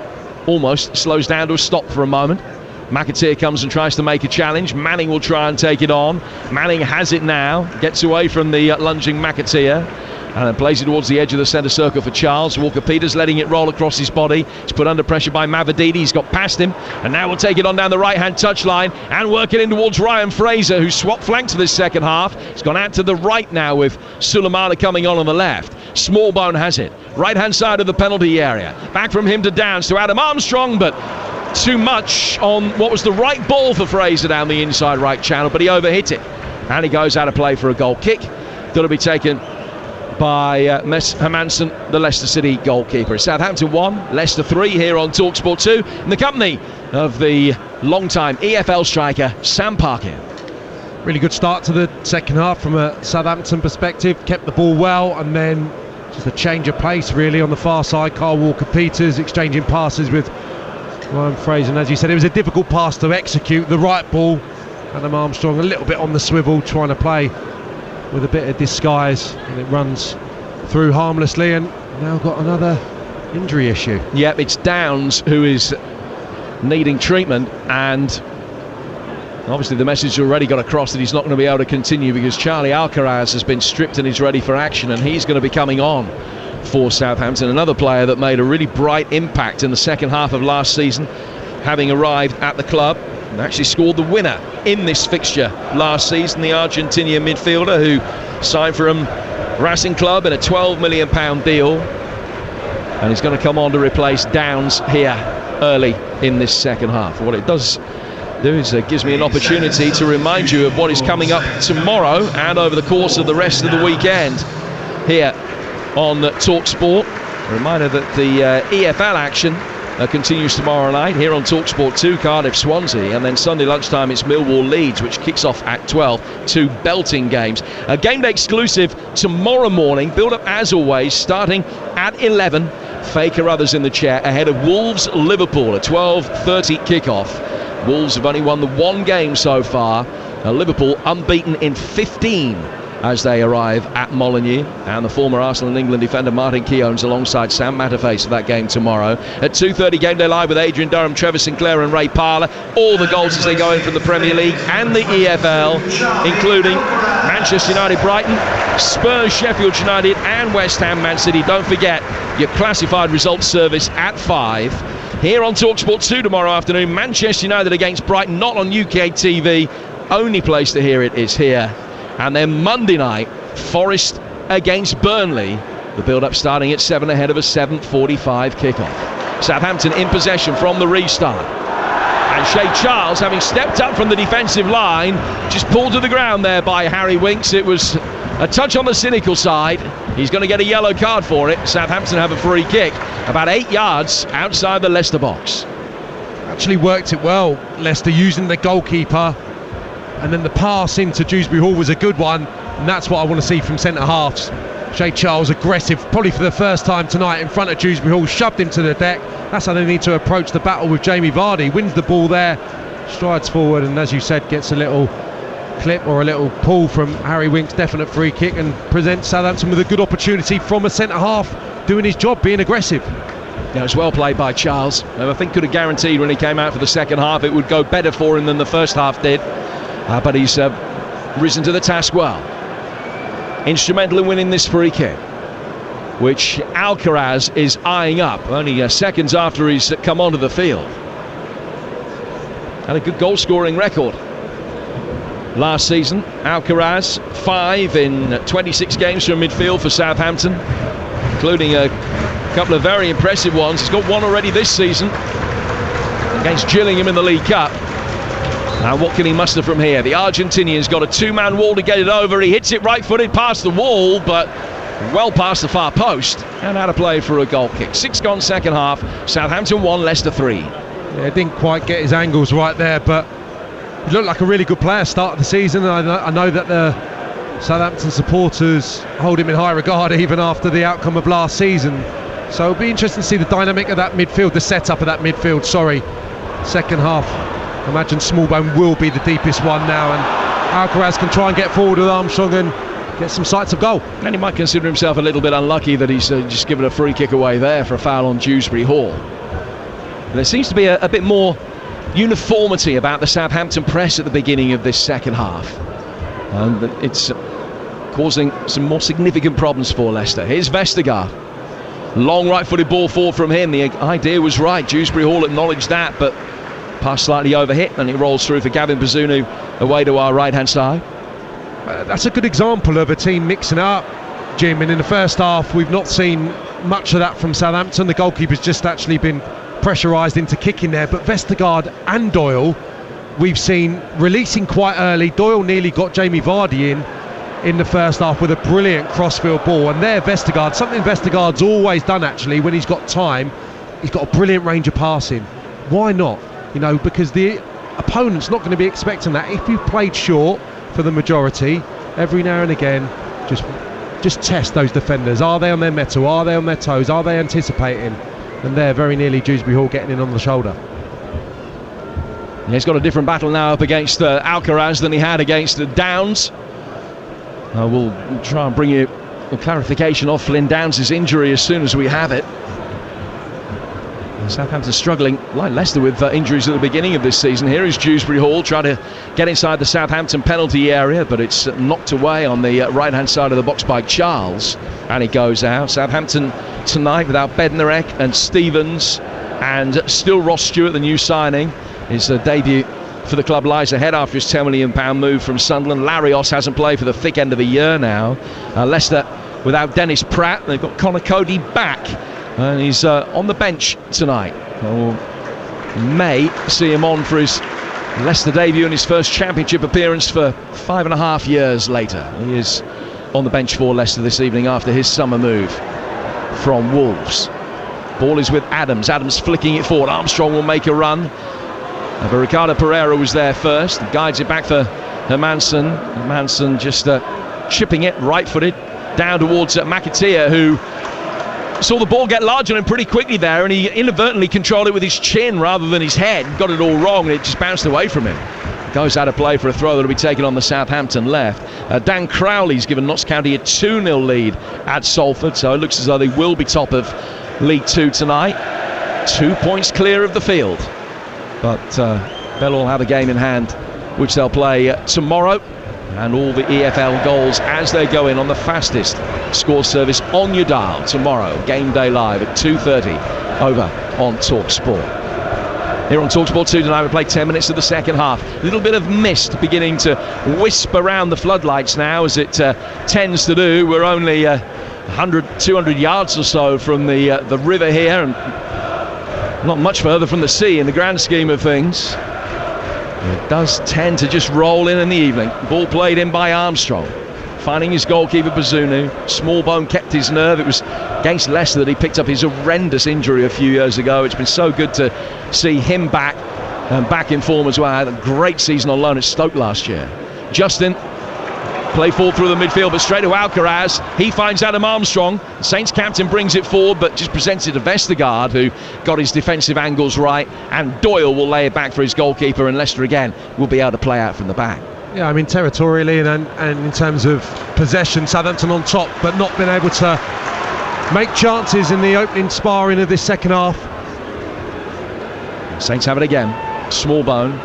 almost slows down to a stop for a moment. McAteer comes and tries to make a challenge. Manning will try and take it on. Manning has it now, gets away from the lunging McAteer, and then plays it towards the edge of the centre circle for Charles. Walker-Peters letting it roll across his body. He's put under pressure by Mavididi. He's got past him, and now we'll take it on down the right-hand touchline and work it in towards Ryan Fraser, who swapped flanks for this second half. He's gone out to the right now with Sulemana coming on the left. Smallbone has it. Right-hand side of the penalty area. Back from him to Downs to Adam Armstrong, but too much on what was the right ball for Fraser down the inside right channel, but he overhit it. And he goes out of play for a goal kick. Got to be taken by Hermansen, the Leicester City goalkeeper. Southampton 1, Leicester 3 here on Talksport 2 in the company of the long-time EFL striker Sam Parkin. Really good start to the second half from a Southampton perspective. Kept the ball well, and then just a change of pace really on the far side. Carl Walker-Peters exchanging passes with Ryan Fraser, and as you said, it was a difficult pass to execute. The right ball, Adam Armstrong a little bit on the swivel, trying to play with a bit of disguise, and it runs through harmlessly, and now got another injury issue. Yep, it's Downs who is needing treatment, and Obviously the message already got across that he's not going to be able to continue because Charlie Alcaraz has been stripped and is ready for action, and he's going to be coming on for Southampton. Another player that made a really bright impact in the second half of last season, having arrived at the club and actually scored the winner in this fixture last season, the Argentinian midfielder who signed from Racing Club in a £12 million deal, and he's going to come on to replace Downs here early in this second half. What it does do is gives me an opportunity to remind you of what is coming up tomorrow and over the course of the rest of the weekend here on Talksport. A reminder that the EFL action continues tomorrow night here on Talksport 2, Cardiff Swansea, and then Sunday lunchtime it's Millwall Leeds, which kicks off at 12. Two belting games. A game day exclusive tomorrow morning, build up as always starting at 11. Faker others in the chair ahead of Wolves Liverpool, a 12:30 kickoff. Wolves have only won the one game so far. Liverpool unbeaten in 15 as they arrive at Molineux, and the former Arsenal and England defender Martin Keown's alongside Sam Matterface for that game tomorrow. At 2:30 Game Day Live with Adrian Durham, Trevor Sinclair and Ray Parler. All the goals as they go in from the Premier League and the EFL, including Manchester United Brighton, Spurs Sheffield United and West Ham Man City. Don't forget your classified results service at 5. Here on Talksport 2 tomorrow afternoon, Manchester United against Brighton, not on UK TV. Only place to hear it is here. And then Monday night, Forest against Burnley. The build-up starting at 7 ahead of a 7:45 kickoff. Southampton in possession from the restart. And Shea Charles, having stepped up from the defensive line, just pulled to the ground there by Harry Winks. It was a touch on the cynical side. He's going to get a yellow card for it. Southampton have a free kick about 8 yards outside the Leicester box. Actually worked it well, Leicester using the goalkeeper, and then the pass into Dewsbury Hall was a good one, and that's what I want to see from centre halves. Shea Charles aggressive, probably for the first time tonight in front of Dewsbury Hall, shoved him to the deck. That's how they need to approach the battle with Jamie Vardy. Wins the ball there, strides forward, and as you said, gets a little clip or a little pull from Harry Winks, definite free kick, and presents Southampton with a good opportunity from a centre half doing his job, being aggressive. Yeah, it was well played by Charles. I think could have guaranteed when he came out for the second half it would go better for him than the first half did, but he's risen to the task well. Instrumental in winning this free kick, which Alcaraz is eyeing up only seconds after he's come onto the field. Had a good goal scoring record last season. Alcaraz 5 in 26 games from midfield for Southampton, including a couple of very impressive ones. He's got one already this season against Gillingham in the League Cup. Now what can he muster from here? The Argentinian's got a two-man wall to get it over. He hits it right-footed past the wall, but well past the far post, and out of play for a goal kick. 6 gone second half. Southampton 1, Leicester 3. Yeah, didn't quite get his angles right there, but he looked like a really good player start of the season. I know that the Southampton supporters hold him in high regard even after the outcome of last season. So it'll be interesting to see the dynamic of that midfield, the setup of that midfield, second half. I imagine Smallbone will be the deepest one now, and Alcaraz can try and get forward with Armstrong and get some sights of goal. And he might consider himself a little bit unlucky that he's just given a free kick away there for a foul on Dewsbury Hall. There seems to be a bit more uniformity about the Southampton press at the beginning of this second half, and it's causing some more significant problems for Leicester. Here's Vestergaard. Long right-footed ball forward from him. The idea was right. Dewsbury Hall acknowledged that, but pass slightly overhit, and it rolls through for Gavin Bazunu away to our right-hand side. That's a good example of a team mixing up, Jim, and in the first half we've not seen much of that from Southampton. The goalkeeper's just actually been pressurised into kicking there, but Vestergaard and Doyle we've seen releasing quite early. Doyle nearly got Jamie Vardy in the first half with a brilliant crossfield ball, and there Vestergaard, something Vestergaard's always done actually when he's got time, he's got a brilliant range of passing. Why not? You know, because the opponent's not going to be expecting that. If you played short for the majority, every now and again just test those defenders. Are they on their mettle? Are they on their toes? Are they anticipating? And there, very nearly Dewsbury Hall getting in on the shoulder. He's got a different battle now up against Alcaraz than he had against Downs. We'll try and bring you a clarification of Flynn Downs' injury as soon as we have it. Southampton struggling, like Leicester, with injuries at the beginning of this season. Here is Dewsbury Hall trying to get inside the Southampton penalty area, but it's knocked away on the right-hand side of the box by Charles, and he goes out. Southampton tonight without Bednarek and Stevens, and still Ross Stewart, the new signing. His debut for the club lies ahead after his £10 million move from Sunderland. Larios hasn't played for the thick end of the year now. Leicester without Dennis Pratt. They've got Connor Cody back, and he's on the bench tonight. Or may see him on for his Leicester debut and his first Championship appearance for 5.5 years later. He is on the bench for Leicester this evening after his summer move from Wolves. Ball is with Adams. Adams flicking it forward. Armstrong will make a run. But Ricardo Pereira was there first. Guides it back for Hermansen. Hermansen just chipping it right-footed down towards McAteer, who saw the ball get large on him pretty quickly there, and he inadvertently controlled it with his chin rather than his head. Got it all wrong, and it just bounced away from him. Goes out of play for a throw that will be taken on the Southampton left. Dan Crowley's given Notts County a 2-0 lead at Salford, so it looks as though they will be top of League Two tonight. 2 points clear of the field. But they'll all have a game in hand, which they'll play tomorrow. And all the EFL goals as they go in on the fastest score service on your dial tomorrow. Game day live at 2:30 over on Talksport. Here on Talksport 2 tonight, we play 10 minutes of the second half. A little bit of mist beginning to wisp around the floodlights now, as it tends to do. We're only 100, 200 yards or so from the river here, and not much further from the sea in the grand scheme of things. It does tend to just roll in the evening. Ball played in by Armstrong, finding his goalkeeper Bazunu. Smallbone kept his nerve. It was against Leicester that he picked up his horrendous injury a few years ago. It's been so good to see him back, and back in form as well. Had a great season on loan at Stoke last year. Justin, play forward through the midfield, but straight to Alcaraz. He finds Adam Armstrong. Saints captain brings it forward, but just presents it to Vestergaard, who got his defensive angles right, and Doyle will lay it back for his goalkeeper, and Leicester again will be able to play out from the back. Yeah, I mean, territorially and in terms of possession, Southampton on top, but not been able to make chances in the opening sparring of this second half. Saints have it again. Smallbone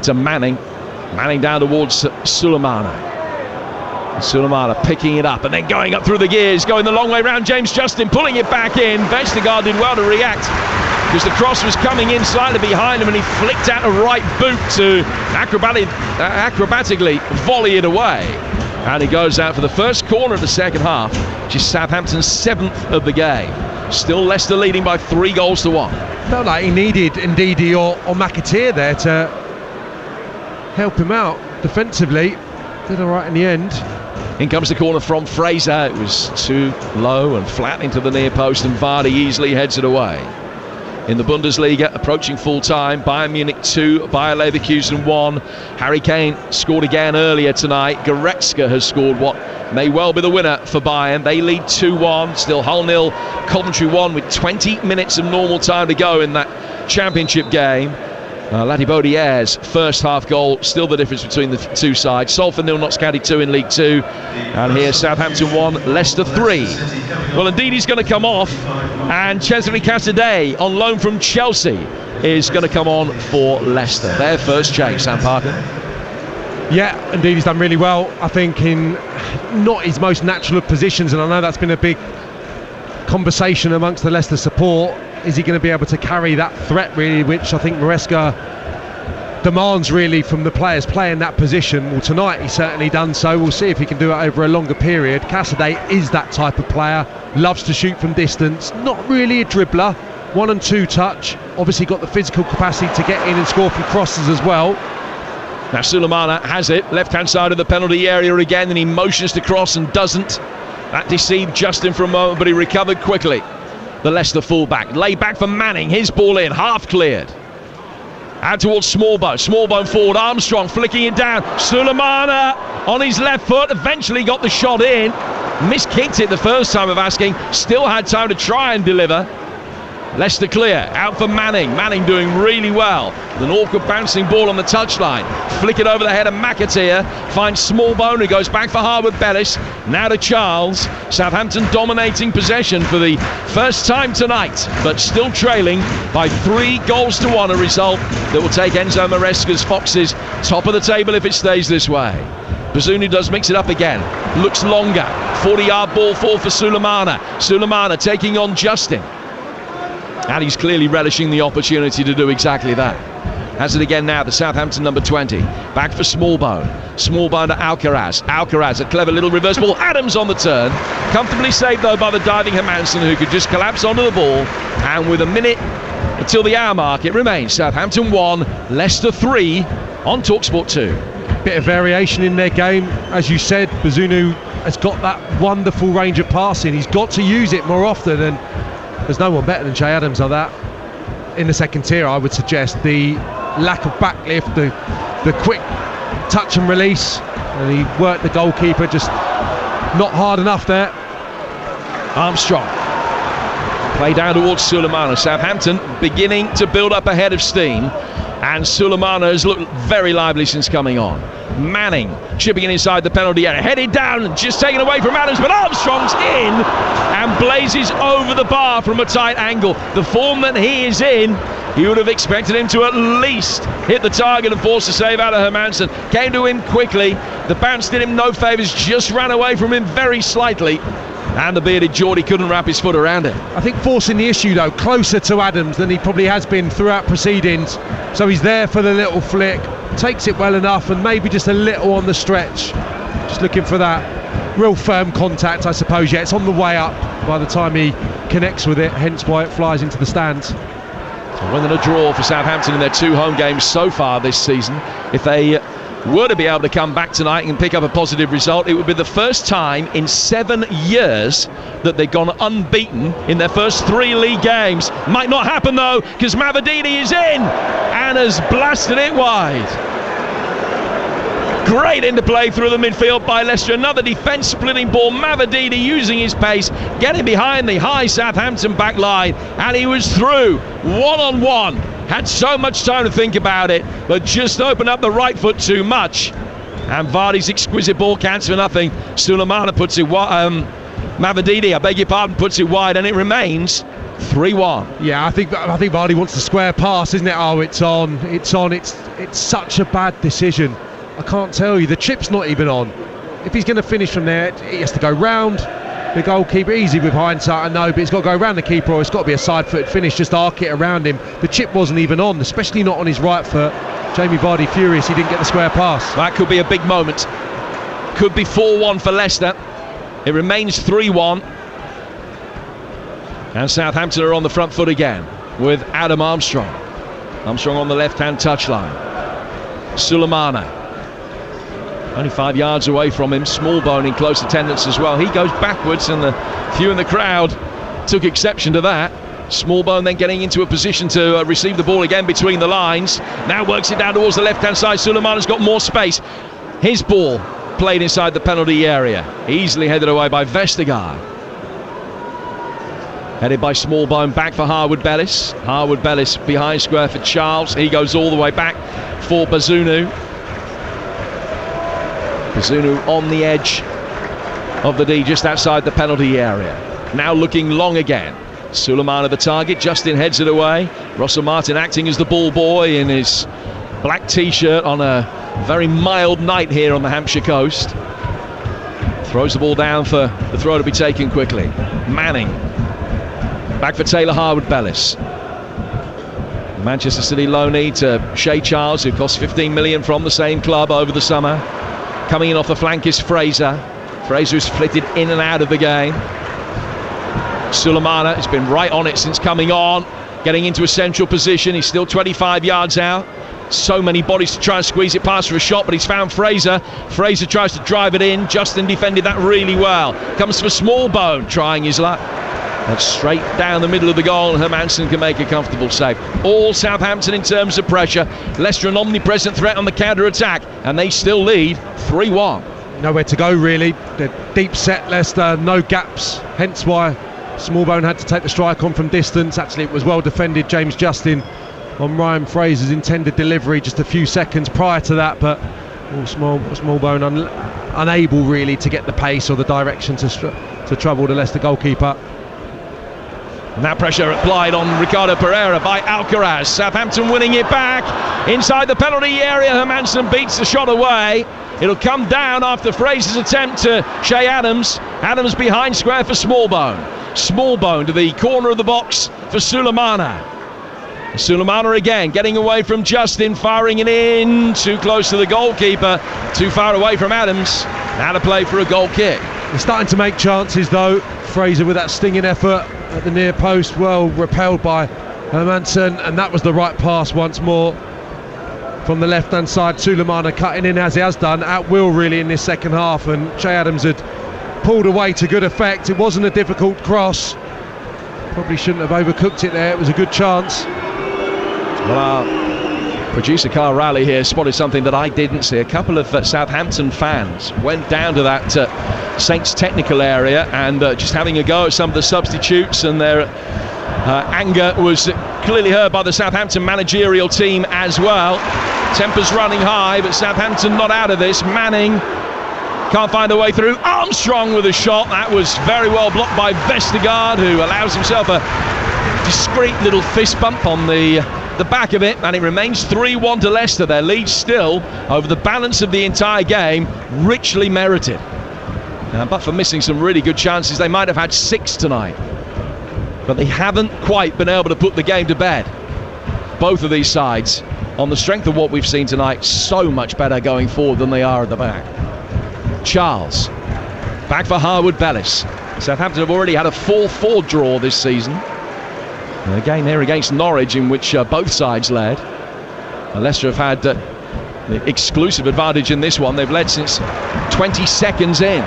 to Manning. Manning down towards Sulemana. Sulemana picking it up and then going up through the gears, going the long way round. James Justin pulling it back in. Vestergaard did well to react, because the cross was coming in slightly behind him, and he flicked out a right boot to acrobatically volley it away. And he goes out for the first corner of the second half, which is Southampton's 7th of the game. Still Leicester leading by 3-1. Felt like he needed Ndidi or McAteer there to help him out defensively. Did all right in the end. In comes the corner from Fraser. It was too low and flat into the near post, and Vardy easily heads it away. In the Bundesliga, approaching full time, Bayern Munich 2, Bayer Leverkusen 1. Harry Kane scored again earlier tonight. Goretzka has scored what may well be the winner for Bayern. They lead 2-1. Still Hull 0, Coventry 1, with 20 minutes of normal time to go in that Championship game. Latibodier's first half goal, still the difference between the two sides. Salford 0, Notts County 2 in League 2. And here Southampton 1, Leicester 3. Well, indeed, he's going to come off, and Cesare Casadei, on loan from Chelsea, is going to come on for Leicester. Their first change, Sam Parker. Yeah, indeed, he's done really well. I think in not his most natural of positions, and I know that's been a big conversation amongst the Leicester support. Is he going to be able to carry that threat, really, which I think Maresca demands really from the players playing that position? Well, tonight he's certainly done so. We'll see if he can do it over a longer period. Casadei is that type of player, loves to shoot from distance, not really a dribbler, 1 and 2 touch, obviously got the physical capacity to get in and score from crosses as well. Now Sulemana has it, left hand side of the penalty area again, and he motions to cross and doesn't. That deceived Justin for a moment, but he recovered quickly. The Leicester fullback, laid back for Manning, his ball in, half cleared. Out towards Smallbone forward, Armstrong flicking it down. Sulemana on his left foot, eventually got the shot in. Miskicked it the first time of asking, still had time to try and deliver. Leicester clear, out for Manning. Manning doing really well. An awkward bouncing ball on the touchline. Flick it over the head of McAteer. Finds Smallbone, who goes back for Harwood-Bellis. Now to Charles. Southampton dominating possession for the first time tonight, but still trailing by 3-1, a result that will take Enzo Maresca's Foxes top of the table if it stays this way. Bazunu does mix it up again. Looks longer. 40-yard ball for Sulemana. Sulemana taking on Justin. And he's clearly relishing the opportunity to do exactly that. Has it again now, the Southampton number 20. Back for Smallbone. Smallbone to Alcaraz. Alcaraz, a clever little reverse ball. Adams on the turn. Comfortably saved, though, by the diving Hermansen, who could just collapse onto the ball. And with a minute until the hour mark, it remains Southampton 1, Leicester 3 on Talksport 2. Bit of variation in their game. As you said, Bazunu has got that wonderful range of passing. He's got to use it more often, and there's no one better than Che Adams on that. In the second tier, I would suggest the lack of backlift, the quick touch and release, and he worked the goalkeeper just not hard enough there. Armstrong. Play down towards Sulemana. Southampton beginning to build up a head of steam, and Sulemana has looked very lively since coming on. Manning chipping it inside the penalty area, headed down, just taken away from Adams, but Armstrong's in and blazes over the bar from a tight angle. The form that he is in, you would have expected him to at least hit the target and force a save out of Hermansen. Came to him quickly, the bounce did him no favours, just ran away from him very slightly, and the bearded Geordie couldn't wrap his foot around it. I think forcing the issue, though, closer to Adams than he probably has been throughout proceedings, so he's there for the little flick, takes it well enough, and maybe just a little on the stretch, just looking for that real firm contact, I suppose. Yeah, it's on the way up by the time he connects with it, hence why it flies into the stands. So winning a draw for Southampton in their 2 home games so far this season. If they were to be able to come back tonight and pick up a positive result, it would be the first time in 7 years that they've gone unbeaten in their first 3 league games. Might not happen though, because Mavididi is in and has blasted it wide. Great interplay through the midfield by Leicester. Another defence splitting ball. Mavididi using his pace, getting behind the high Southampton back line, and he was through one-on-one. Had so much time to think about it, but just opened up the right foot too much. And Vardy's exquisite ball counts for nothing. Sulemana puts it Mavididi, I beg your pardon, puts it wide, and it remains 3-1. Yeah, I think Vardy wants the square pass, isn't it? Oh, it's on. It's such a bad decision. I can't tell you. The chip's not even on. If he's going to finish from there, he has to go round the goalkeeper. Easy with hindsight, I know, but it's got to go around the keeper, or it's got to be a side-footed finish, just arc it around him. The chip wasn't even on, especially not on his right foot. Jamie Vardy furious he didn't get the square pass. That could be a big moment. Could be 4-1 for Leicester. It remains 3-1. And Southampton are on the front foot again with Adam Armstrong. Armstrong on the left-hand touchline. Sulemana. Only 5 yards away from him. Smallbone in close attendance as well. He goes backwards, and the few in the crowd took exception to that. Smallbone then getting into a position to receive the ball again between the lines. Now works it down towards the left-hand side. Sulemana's got more space. His ball played inside the penalty area. Easily headed away by Vestergaard. Headed by Smallbone, back for Harwood-Bellis. Harwood-Bellis behind square for Charles. He goes all the way back for Bazunu. Bazunu on the edge of the D, just outside the penalty area. Now looking long again. Sulemana the target, Justin heads it away. Russell Martin acting as the ball boy in his black t-shirt on a very mild night here on the Hampshire coast. Throws the ball down for the throw to be taken quickly. Manning. Back for Taylor Harwood-Bellis. Manchester City loanee to Shea Charles, who cost 15 million from the same club over the summer. Coming in off the flank is Fraser. Fraser's flitted in and out of the game. Sulemana has been right on it since coming on, getting into a central position. He's still 25 yards out. So many bodies to try and squeeze it past for a shot, but he's found Fraser. Fraser tries to drive it in. Justin defended that really well. Comes for Smallbone, trying his luck. That's straight down the middle of the goal, and Hermansen can make a comfortable save. All Southampton in terms of pressure. Leicester an omnipresent threat on the counter-attack, and they still lead 3-1. Nowhere to go, really. The deep set Leicester, no gaps, hence why Smallbone had to take the strike on from distance. Actually, it was well defended. James Justin on Ryan Fraser's intended delivery just a few seconds prior to that, but Smallbone unable really to get the pace or the direction to trouble the Leicester goalkeeper. And that pressure applied on Ricardo Pereira by Alcaraz. Southampton winning it back inside the penalty area. Hermansen beats the shot away. It'll come down after Fraser's attempt to Shea Adams. Adams behind square for Smallbone. Smallbone to the corner of the box for Sulemana. Sulemana again getting away from Justin, firing it in, too close to the goalkeeper, too far away from Adams. Now to play for a goal kick. They're starting to make chances though. Fraser with that stinging effort at the near post, well repelled by Hermansen, and that was the right pass once more from the left hand side. Sulemana cutting in as he has done at will really in this second half, and Shea Adams had pulled away to good effect. It wasn't a difficult cross, probably shouldn't have overcooked it there. It was a good chance. Well, our producer Carl Rowley here spotted something that I didn't see. A couple of Southampton fans went down to that Saints technical area and just having a go at some of the substitutes, and their anger was clearly heard by the Southampton managerial team as well. Tempers running high, but Southampton not out of this. Manning can't find a way through. Armstrong with a shot. That was very well blocked by Vestergaard, who allows himself a discreet little fist bump on the back of it, and it remains 3-1 to Leicester. Their lead still, over the balance of the entire game, richly merited. But for missing some really good chances, they might have had 6 tonight. But they haven't quite been able to put the game to bed. Both of these sides, on the strength of what we've seen tonight, so much better going forward than they are at the back. Charles, back for Harwood Bellis. Southampton have already had a 4-4 draw this season. A game here against Norwich in which both sides led. Leicester have had the exclusive advantage in this one. They've led since 20 seconds in.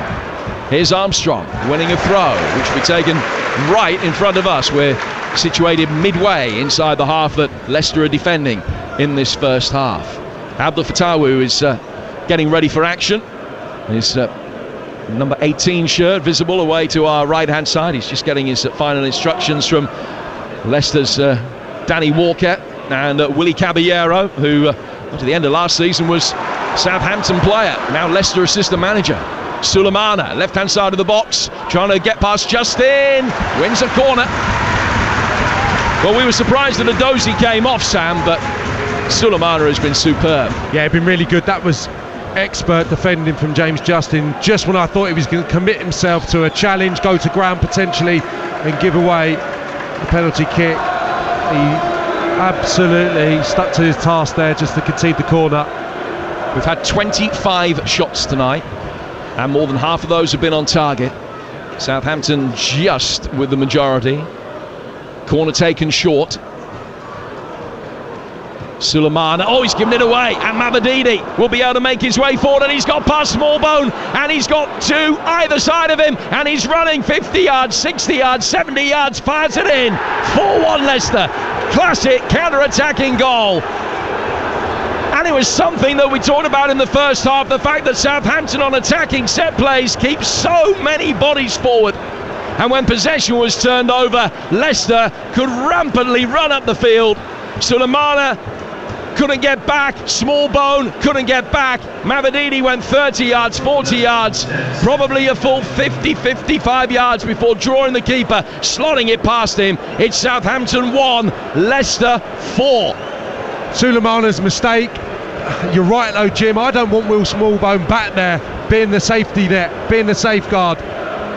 Here's Armstrong winning a throw, which will be taken right in front of us. We're situated midway inside the half that Leicester are defending in this first half. Abdul Fatawu is getting ready for action. His number 18 shirt visible away to our right hand side. He's just getting his final instructions from Leicester's Danny Walker and Willie Caballero, who up to the end of last season was Southampton player, now Leicester assistant manager. Sulemana, left hand side of the box, trying to get past Justin, wins a corner. Well, we were surprised that Adozi came off, Sam, but Sulemana has been superb. Yeah, been really good. That was expert defending from James Justin, just when I thought he was going to commit himself to a challenge, go to ground potentially and give away a penalty kick. He absolutely stuck to his task there just to concede the corner. We've had 25 shots tonight, and more than half of those have been on target. Southampton just with the majority. Corner taken short. Sulemana, oh, he's given it away, and Mavididi will be able to make his way forward, and he's got past Smallbone, and he's got 2 either side of him, and he's running 50 yards, 60 yards, 70 yards, fires it in. 4-1 Leicester. Classic counter-attacking goal. And it was something that we talked about in the first half, the fact that Southampton on attacking set plays keeps so many bodies forward. And when possession was turned over, Leicester could rampantly run up the field. Sulemana couldn't get back, Smallbone couldn't get back, Mavididi went 30 yards, 40 yards, probably a full 50, 55 yards before drawing the keeper, slotting it past him. It's Southampton 1, Leicester 4. Sulemana's mistake. You're right though, Jim, I don't want Will Smallbone back there being the safety net, being the safeguard,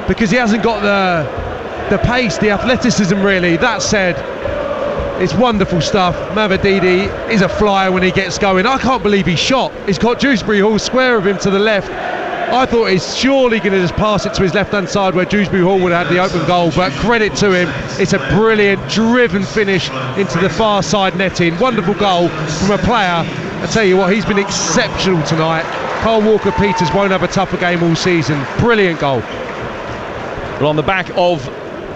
because he hasn't got the pace, the athleticism really. That said, it's wonderful stuff. Mavididi is a flyer when he gets going. I can't believe he shot. He's got Dewsbury Hall square of him to the left. I thought he's surely going to just pass it to his left-hand side where Dewsbury Hall would have had the open goal, but credit to him. It's a brilliant, driven finish into the far side netting. Wonderful goal from a player. I tell you what, he's been exceptional tonight. Carl Walker-Peters won't have a tougher game all season. Brilliant goal. Well, on the back of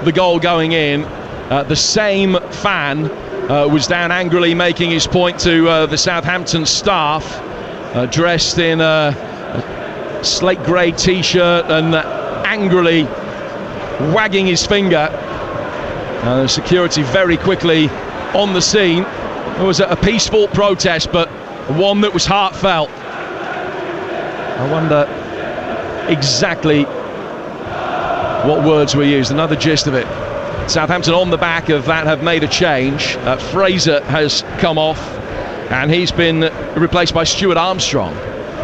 the goal going in, the same fan was down angrily making his point to the Southampton staff, dressed in a slate grey t-shirt and angrily wagging his finger Security very quickly on the scene. It was a peaceful protest, but one that was heartfelt. I wonder exactly what words were used. Another gist of it. Southampton on the back of that have made a change. Fraser has come off and he's been replaced by Stuart Armstrong.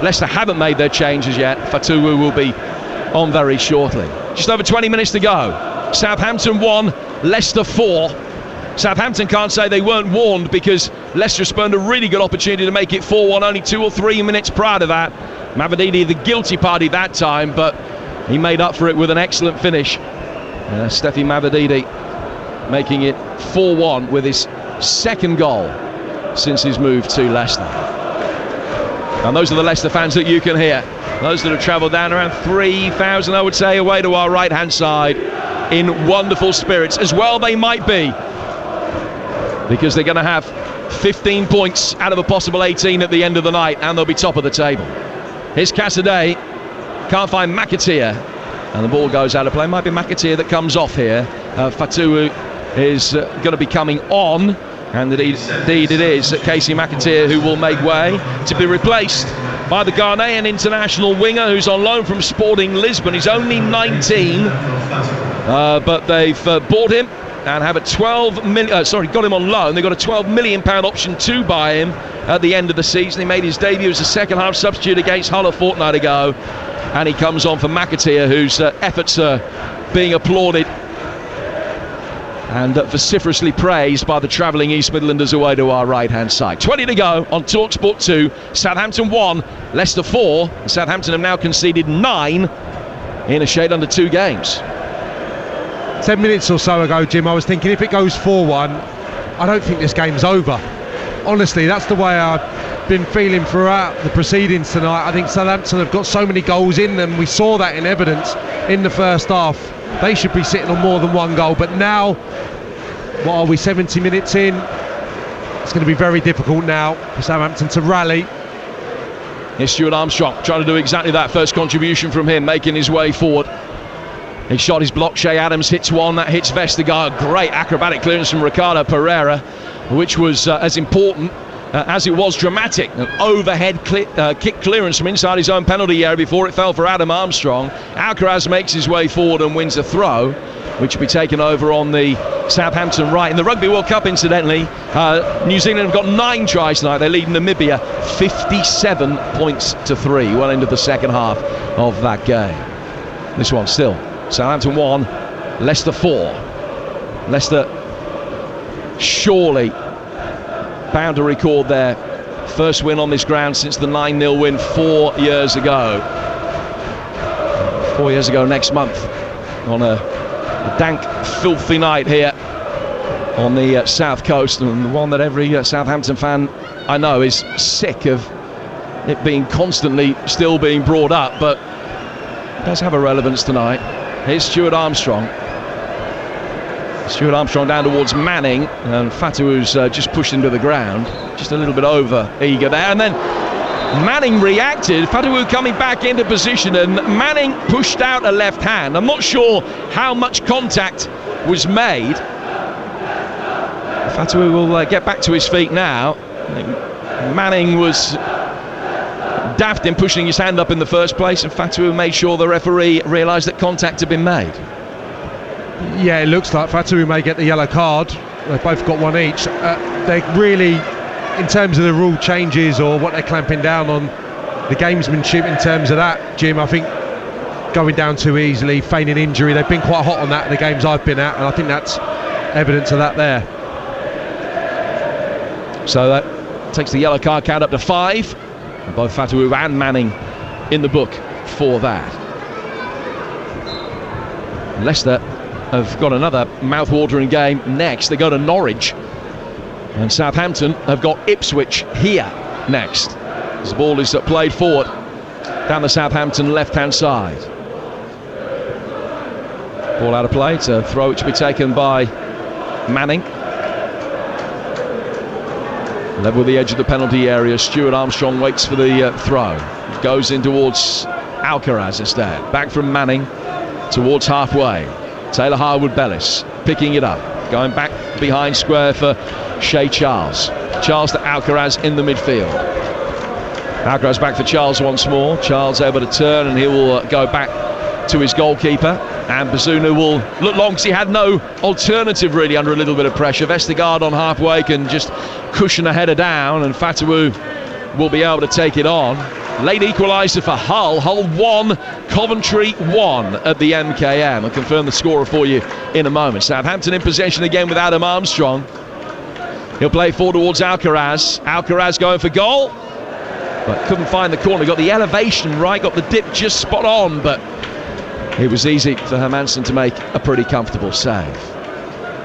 Leicester haven't made their changes yet. Fatawu will be on very shortly. Just over 20 minutes to go. Southampton 1, Leicester 4. Southampton can't say they weren't warned, because Leicester spurned a really good opportunity to make it 4-1 only 2 or 3 minutes prior to that. Mavididi the guilty party that time, but he made up for it with an excellent finish. Steffi Mavididi making it 4-1 with his second goal since his move to Leicester. And those are the Leicester fans that you can hear. Those that have travelled down, around 3,000 I would say, away to our right hand side, in wonderful spirits, as well they might be, because they're going to have 15 points out of a possible 18 at the end of the night, and they'll be top of the table. Here's Cassidy, can't find McAteer, and the ball goes out of play. Might be McAteer that comes off here. Fatawu is going to be coming on, and indeed it is Casey McAteer who will make way to be replaced by the Ghanaian international winger who's on loan from Sporting Lisbon. He's only 19, but they've bought him and have a got him on loan. They've got a £12 million option to buy him at the end of the season. He made his debut as a second half substitute against Hull a fortnight ago, and he comes on for McAteer, whose efforts are being applauded and vociferously praised by the travelling East Midlanders away to our right hand side. 20 to go on Talksport 2. Southampton 1, Leicester 4. And Southampton have now conceded 9 in a shade under 2 games. 10 minutes or so ago, Jim, I was thinking if it goes 4-1, I don't think this game's over. Honestly, that's the way I've been feeling throughout the proceedings tonight. I think Southampton have got so many goals in them. We saw that in evidence in the first half. They should be sitting on more than 1 goal. But now, what are we, 70 minutes in? It's going to be very difficult now for Southampton to rally. Here's Stuart Armstrong trying to do exactly that. First contribution from him, making his way forward. His shot is blocked. Shea Adams hits one, that hits Vestergaard. Great acrobatic clearance from Ricardo Pereira, which was as important as it was dramatic. An overhead kick clearance from inside his own penalty area before it fell for Adam Armstrong. Alcaraz makes his way forward and wins a throw, which will be taken over on the Southampton right. In the Rugby World Cup, incidentally, New Zealand have got 9 tries tonight. They lead Namibia 57 points to 3, well into the second half of that game. This one still Southampton 1, Leicester 4. Leicester surely bound to record their first win on this ground since the 9-0 win 4 years ago. 4 years ago next month, on a dank, filthy night here on the south coast, and the one that every Southampton fan I know is sick of it being constantly still being brought up, but it does have a relevance tonight. Here's Stuart Armstrong. Stuart Armstrong down towards Manning, and Fatawu's just pushed into the ground, just a little bit over eager there, and then Manning reacted. Fatawu coming back into position, and Manning pushed out a left hand. I'm not sure how much contact was made. Fatawu will get back to his feet now. Manning was daft in pushing his hand up in the first place, and Fatawu made sure the referee realised that contact had been made. Yeah, it looks like Fatawu may get the yellow card. They've both got one each. They really, in terms of the rule changes or what they're clamping down on, the gamesmanship in terms of that, Jim, I think going down too easily, feigning injury, they've been quite hot on that in the games I've been at, and I think that's evidence of that there. So that takes the yellow card count up to 5, and both Fatawu and Manning in the book for that. Leicester have got another mouth-watering game next. They go to Norwich, and Southampton have got Ipswich here next. As the ball is played forward down the Southampton left-hand side. Ball out of play. It's a throw which will be taken by Manning. Level with the edge of the penalty area. Stuart Armstrong waits for the throw. Goes in towards Alcaraz instead. Back from Manning towards halfway. Taylor Harwood-Bellis picking it up. Going back behind square for Shea Charles. Charles to Alcaraz in the midfield. Alcaraz back for Charles once more. Charles able to turn, and he will go back to his goalkeeper. And Bazunu will look long because he had no alternative really under a little bit of pressure. Vestergaard on halfway can just cushion a header down, and Fatawu will be able to take it on. Late equaliser for Hull. Hull 1, Coventry 1 at the MKM. I'll confirm the scorer for you in a moment. Southampton in possession again with Adam Armstrong. He'll play forward towards Alcaraz. Alcaraz going for goal, but couldn't find the corner. Got the elevation right, got the dip just spot on, but it was easy for Hermansen to make a pretty comfortable save.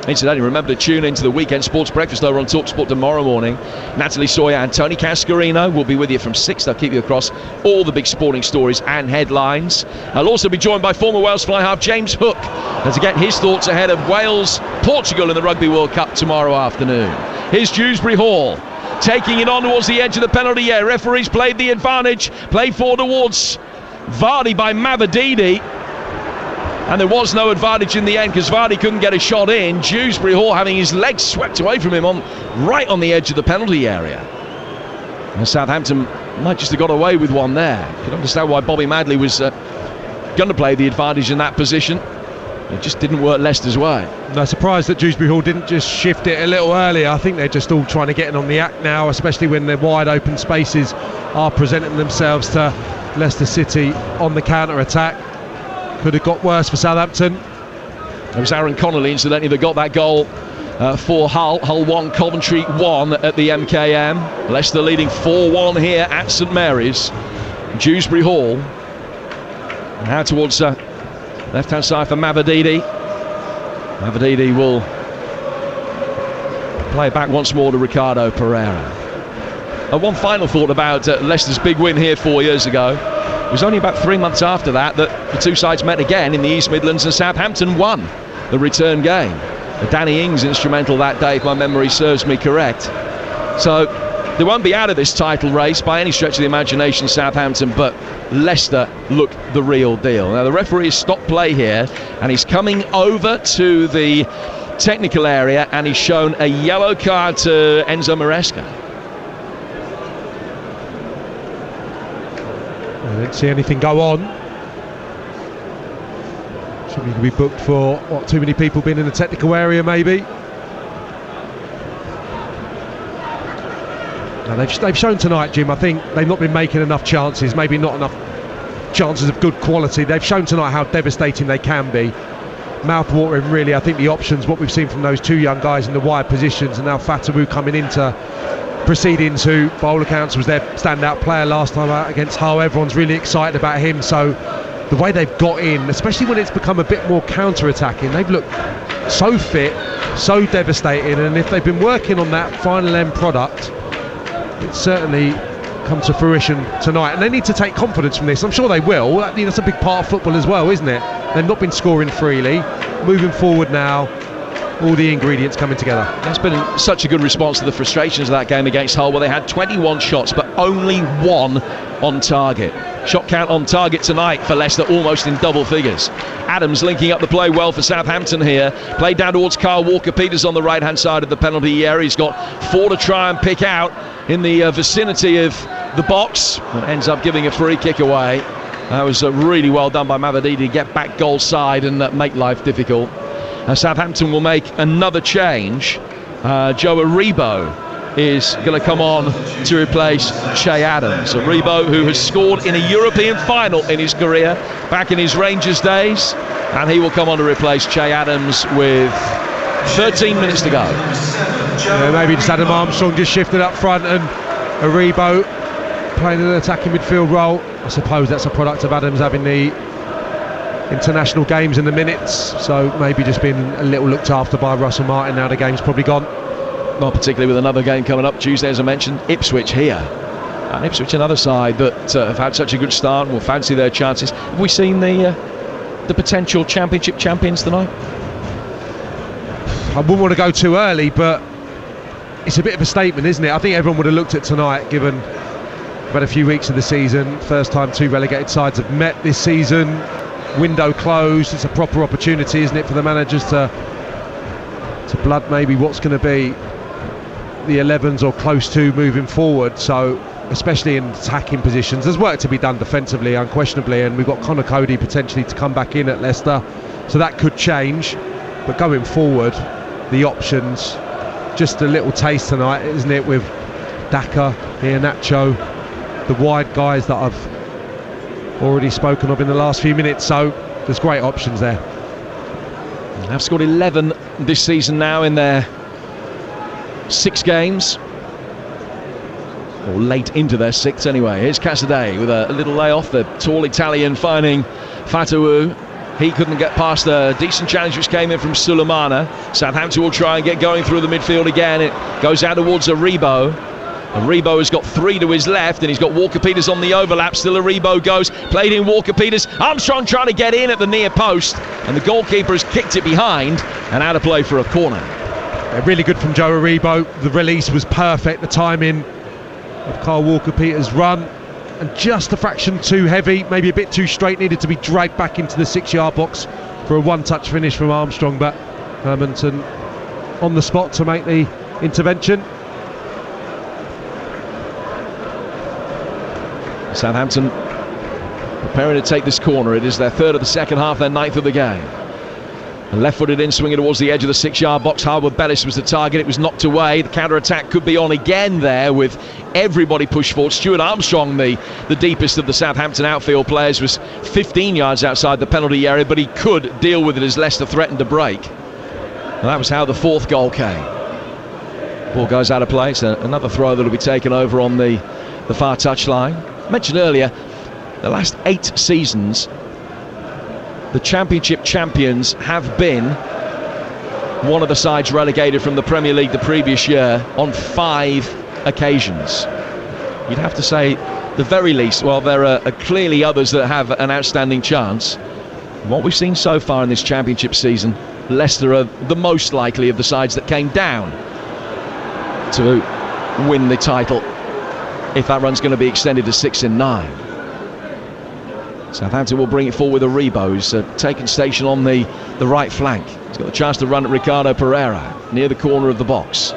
Incidentally, remember to tune into the Weekend Sports Breakfast over on Talksport tomorrow morning. Natalie Sawyer and Tony Cascarino will be with you from 6. They'll keep you across all the big sporting stories and headlines. I'll also be joined by former Wales fly half James Hook to get his thoughts ahead of Wales-Portugal in the Rugby World Cup tomorrow afternoon. Here's Dewsbury Hall taking it on towards the edge of the penalty area. Referees played the advantage. Played forward towards Vardy by Mavididi. And there was no advantage in the end because Vardy couldn't get a shot in. Dewsbury Hall having his legs swept away from him right on the edge of the penalty area. And Southampton might just have got away with one there. You can understand why Bobby Madley was going to play the advantage in that position. It just didn't work Leicester's way. No surprise that Dewsbury Hall didn't just shift it a little earlier. I think they're just all trying to get in on the act now, especially when the wide open spaces are presenting themselves to Leicester City on the counter-attack. Could have got worse for Southampton. It was Aaron Connolly, incidentally, that got that goal for Hull. Hull 1, Coventry 1 at the MKM. Leicester leading 4-1 here at St Mary's. Dewsbury Hall. Now towards left-hand side for Mavididi. Mavididi will play it back once more to Ricardo Pereira. One final thought about Leicester's big win here 4 years ago. It was only about 3 months after that the two sides met again in the East Midlands, and Southampton won the return game. Danny Ings instrumental that day, if my memory serves me correct. So they won't be out of this title race by any stretch of the imagination, Southampton, but Leicester look the real deal. Now the referee has stopped play here, and he's coming over to the technical area, and he's shown a yellow card to Enzo Maresca. I didn't see anything go on. Something could be booked for too many people being in the technical area, maybe. No, they've shown tonight, Jim. I think they've not been making enough chances, maybe not enough chances of good quality. They've shown tonight how devastating they can be. Mouth-watering, really. I think the options, what we've seen from those two young guys in the wide positions, and now Fatawu coming into proceeding to, by all accounts, was their standout player last time out against Hull. Everyone's really excited about him, so the way they've got in, especially when it's become a bit more counter-attacking, they've looked so fit, so devastating, and if they've been working on that final end product, it's certainly come to fruition tonight, and they need to take confidence from this. I'm sure they will. That's a big part of football as well, isn't it? They've not been scoring freely. Moving forward now, all the ingredients coming together. That's been such a good response to the frustrations of that game against Hull, where they had 21 shots but only one on target. Shot count on target tonight for Leicester almost in double figures. Adams linking up the play well for Southampton here. Played down towards Kyle Walker-Peters on the right hand side of the penalty area. He's got 4 to try and pick out in the vicinity of the box, and ends up giving a free kick away. That was really well done by Mavididi to get back goal side and make life difficult. Southampton will make another change. Joe Aribo is going to come on to replace Che Adams. Aribo, who has scored in a European final in his career back in his Rangers days, and he will come on to replace Che Adams with 13 minutes to go. Maybe just Adam Armstrong just shifted up front, and Aribo playing an attacking midfield role. I suppose that's a product of Adams having the international games in the minutes, so maybe just been a little looked after by Russell Martin. Now the game's probably gone. Not particularly with another game coming up Tuesday, as I mentioned, Ipswich here. And Ipswich, another side that have had such a good start and will fancy their chances. Have we seen the potential championship champions tonight? I wouldn't want to go too early, but it's a bit of a statement, isn't it? I think everyone would have looked at tonight, given about a few weeks of the season. First time two relegated sides have met this season. Window closed. It's a proper opportunity, isn't it, for the managers to to blood maybe what's going to be the 11s or close to moving forward. So especially in attacking positions, there's work to be done defensively unquestionably, and we've got Conor Cody potentially to come back in at Leicester, so that could change. But going forward, the options, just a little taste tonight, isn't it, with Daka, Iheanacho, the wide guys that I've already spoken of in the last few minutes, so there's great options there. They've scored 11 this season now in their 6 games, or late into their 6th anyway. Here's Casadei with a little layoff, the tall Italian finding Fatawu. He couldn't get past a decent challenge which came in from Sulemana. Southampton will try and get going through the midfield again. It goes out towards Aribo. Aribo has got 3 to his left, and he's got Walker-Peters on the overlap. Still Aribo goes, played in Walker-Peters. Armstrong trying to get in at the near post, and the goalkeeper has kicked it behind and out of play for a corner. Yeah, really good from Joe Aribo. The release was perfect. The timing of Carl Walker-Peters' run, and just a fraction too heavy, maybe a bit too straight, needed to be dragged back into the 6-yard box for a one-touch finish from Armstrong, but Hermanton on the spot to make the intervention. Southampton preparing to take this corner. It is their 3rd of the second half, their 9th of the game. A left-footed in, swinging towards the edge of the 6-yard box. Harwood Bellis was the target. It was knocked away. The counter-attack could be on again there with everybody pushed forward. Stuart Armstrong, the deepest of the Southampton outfield players, was 15 yards outside the penalty area, but he could deal with it as Leicester threatened to break. And that was how the 4th goal came. Ball goes out of play. So another throw that will be taken over on the far touchline. I mentioned earlier, the last 8 seasons, the Championship champions have been one of the sides relegated from the Premier League the previous year on 5 occasions. You'd have to say, the very least, well, there are clearly others that have an outstanding chance. What we've seen so far in this Championship season, Leicester are the most likely of the sides that came down to win the title, if that run's going to be extended to 6 in 9. Southampton will bring it forward with Aribo, who's taken station on the right flank. He's got the chance to run at Ricardo Pereira near the corner of the box.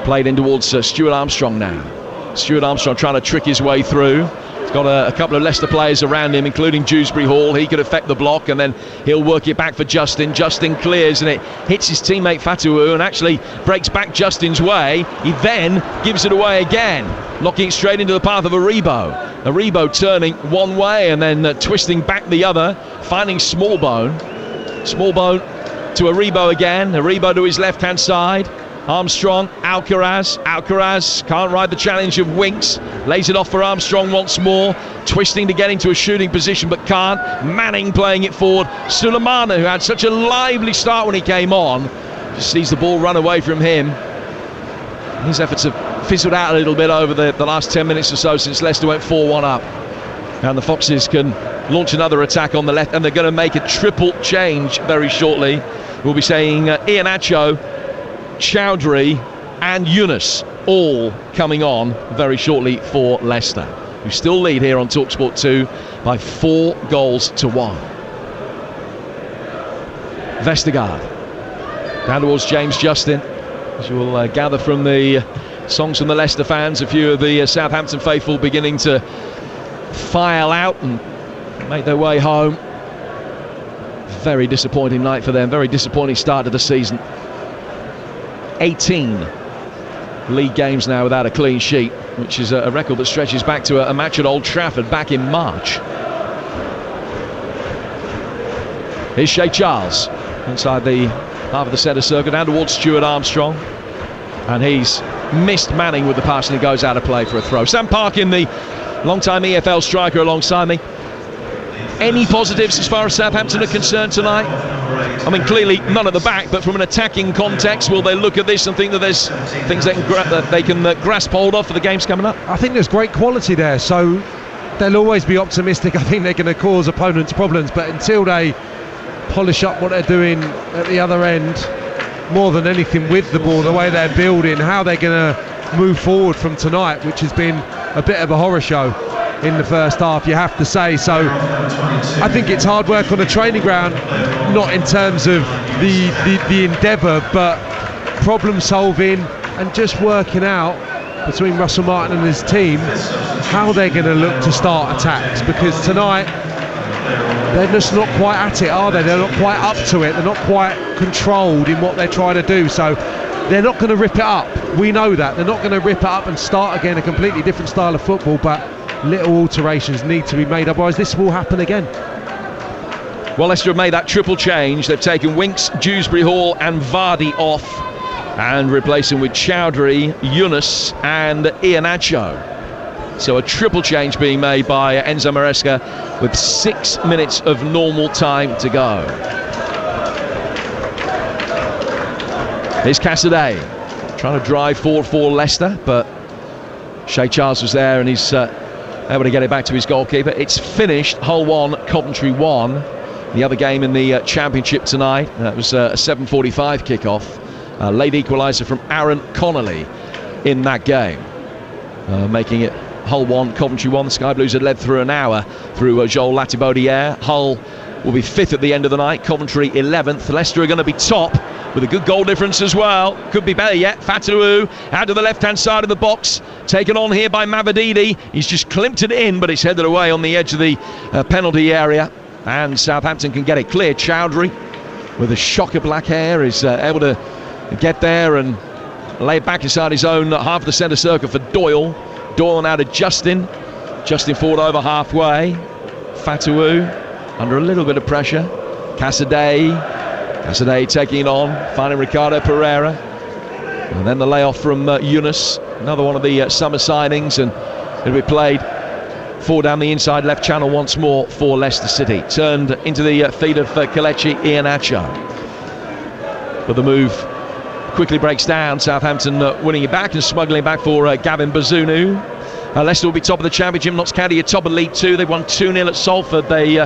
Played in towards Stuart Armstrong now. Stuart Armstrong trying to trick his way through. He's got a couple of Leicester players around him, including Dewsbury Hall. He could affect the block, and then he'll work it back for Justin. Justin clears, and it hits his teammate Fatawu, and actually breaks back Justin's way. He then gives it away again, knocking it straight into the path of Aribo. Aribo turning one way and then twisting back the other, finding Smallbone. Smallbone to Aribo again. Aribo to his left-hand side. Armstrong, Alcaraz can't ride the challenge of Winks. Lays it off for Armstrong once more. Twisting to get into a shooting position but can't. Manning playing it forward. Sulemana, who had such a lively start when he came on, just sees the ball run away from him. His efforts have fizzled out a little bit over the last 10 minutes or so since Leicester went 4-1 up. And the Foxes can launch another attack on the left, and they're going to make a triple change very shortly. We'll be saying Iheanacho, Chowdhury and Yunus all coming on very shortly for Leicester, who still lead here on Talksport 2 by 4-1. Vestergaard down towards James Justin. As you will gather from the songs from the Leicester fans, a few of the Southampton faithful beginning to file out and make their way home. Very disappointing night for them, very disappointing start to the season. 18 league games now without a clean sheet, which is a record that stretches back to a match at Old Trafford back in March. Here's Shea Charles inside the half of the centre circle, down towards Stuart Armstrong, and he's missed Manning with the pass, and he goes out of play for a throw. Sam Parkin, the long-time EFL striker, alongside me. Any positives as far as Southampton are concerned tonight? I mean, clearly none at the back, but from an attacking context, will they look at this and think that there's things they can grasp hold of for the games coming up? I think there's great quality there, so they'll always be optimistic. I think they're going to cause opponents problems, but until they polish up what they're doing at the other end, more than anything with the ball, the way they're building, how they're going to move forward from tonight, which has been a bit of a horror show in the first half, you have to say. So I think it's hard work on the training ground not in terms of the endeavour, but problem solving and just working out between Russell Martin and his team how they're going to look to start attacks, because tonight they're just not quite at it, are they? They're not quite up to it, they're not quite controlled in what they're trying to do, so they're not going to rip it up. We know that they're not going to rip it up and start again a completely different style of football, but little alterations need to be made, otherwise this will happen again. Well, Leicester have made that triple change. They've taken Winks, Dewsbury Hall and Vardy off and replacing with Chowdhury, Yunus and Iheanacho. So a triple change being made by Enzo Maresca with 6 minutes of normal time to go. Here's Cassidy trying to drive forward for Leicester, but Shea Charles was there and he's able to get it back to his goalkeeper. It's finished. Hull 1, Coventry 1. The other game in the Championship tonight, that was a 7:45 kickoff. Late equaliser from Aaron Connolly in that game, making it Hull 1, Coventry 1. The Sky Blues had led through an hour through Joel Latibaudiere. Hull will be 5th at the end of the night, Coventry 11th. Leicester are going to be top with a good goal difference as well. Could be better yet. Fatawu out to the left-hand side of the box, taken on here by Mavididi. He's just klimped it in, but it's headed away on the edge of the penalty area, and Southampton can get it clear. Chowdhury, with a shock of black hair, is able to get there and lay it back inside his own half of the centre circle for Doyle. Doyle now to Justin forward over halfway. Fatawu under a little bit of pressure. Cassidy taking it on, finding Ricardo Pereira, and then the layoff from Yunus, another one of the summer signings, and it'll be played forward down the inside left channel once more for Leicester City. Turned into the feet of Kelechi Iheanacho, but the move quickly breaks down. Southampton winning it back and smuggling it back for Gavin Bazunu. Leicester will be top of the Championship. Notts County are top of League 2. They won 2-0 at Salford. They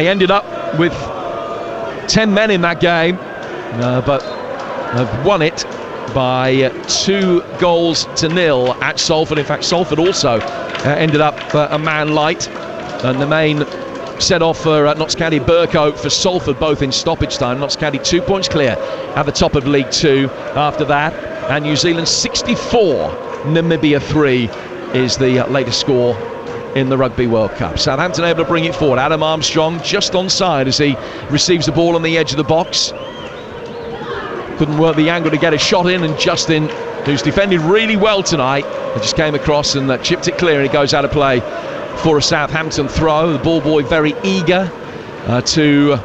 ended up with 10 men in that game, but have won it by 2-0 at Salford. In fact, Salford also ended up a man light, and the main set off for Notts County Burkoak for Salford, both in stoppage time. Notts County 2 points clear at the top of League 2 after that, and New Zealand 64, Namibia 3 is the latest score in the Rugby World Cup. Southampton able to bring it forward. Adam Armstrong just onside as he receives the ball on the edge of the box. Couldn't work the angle to get a shot in, and Justin, who's defended really well tonight, just came across and chipped it clear, and it goes out of play for a Southampton throw. The ball boy very eager to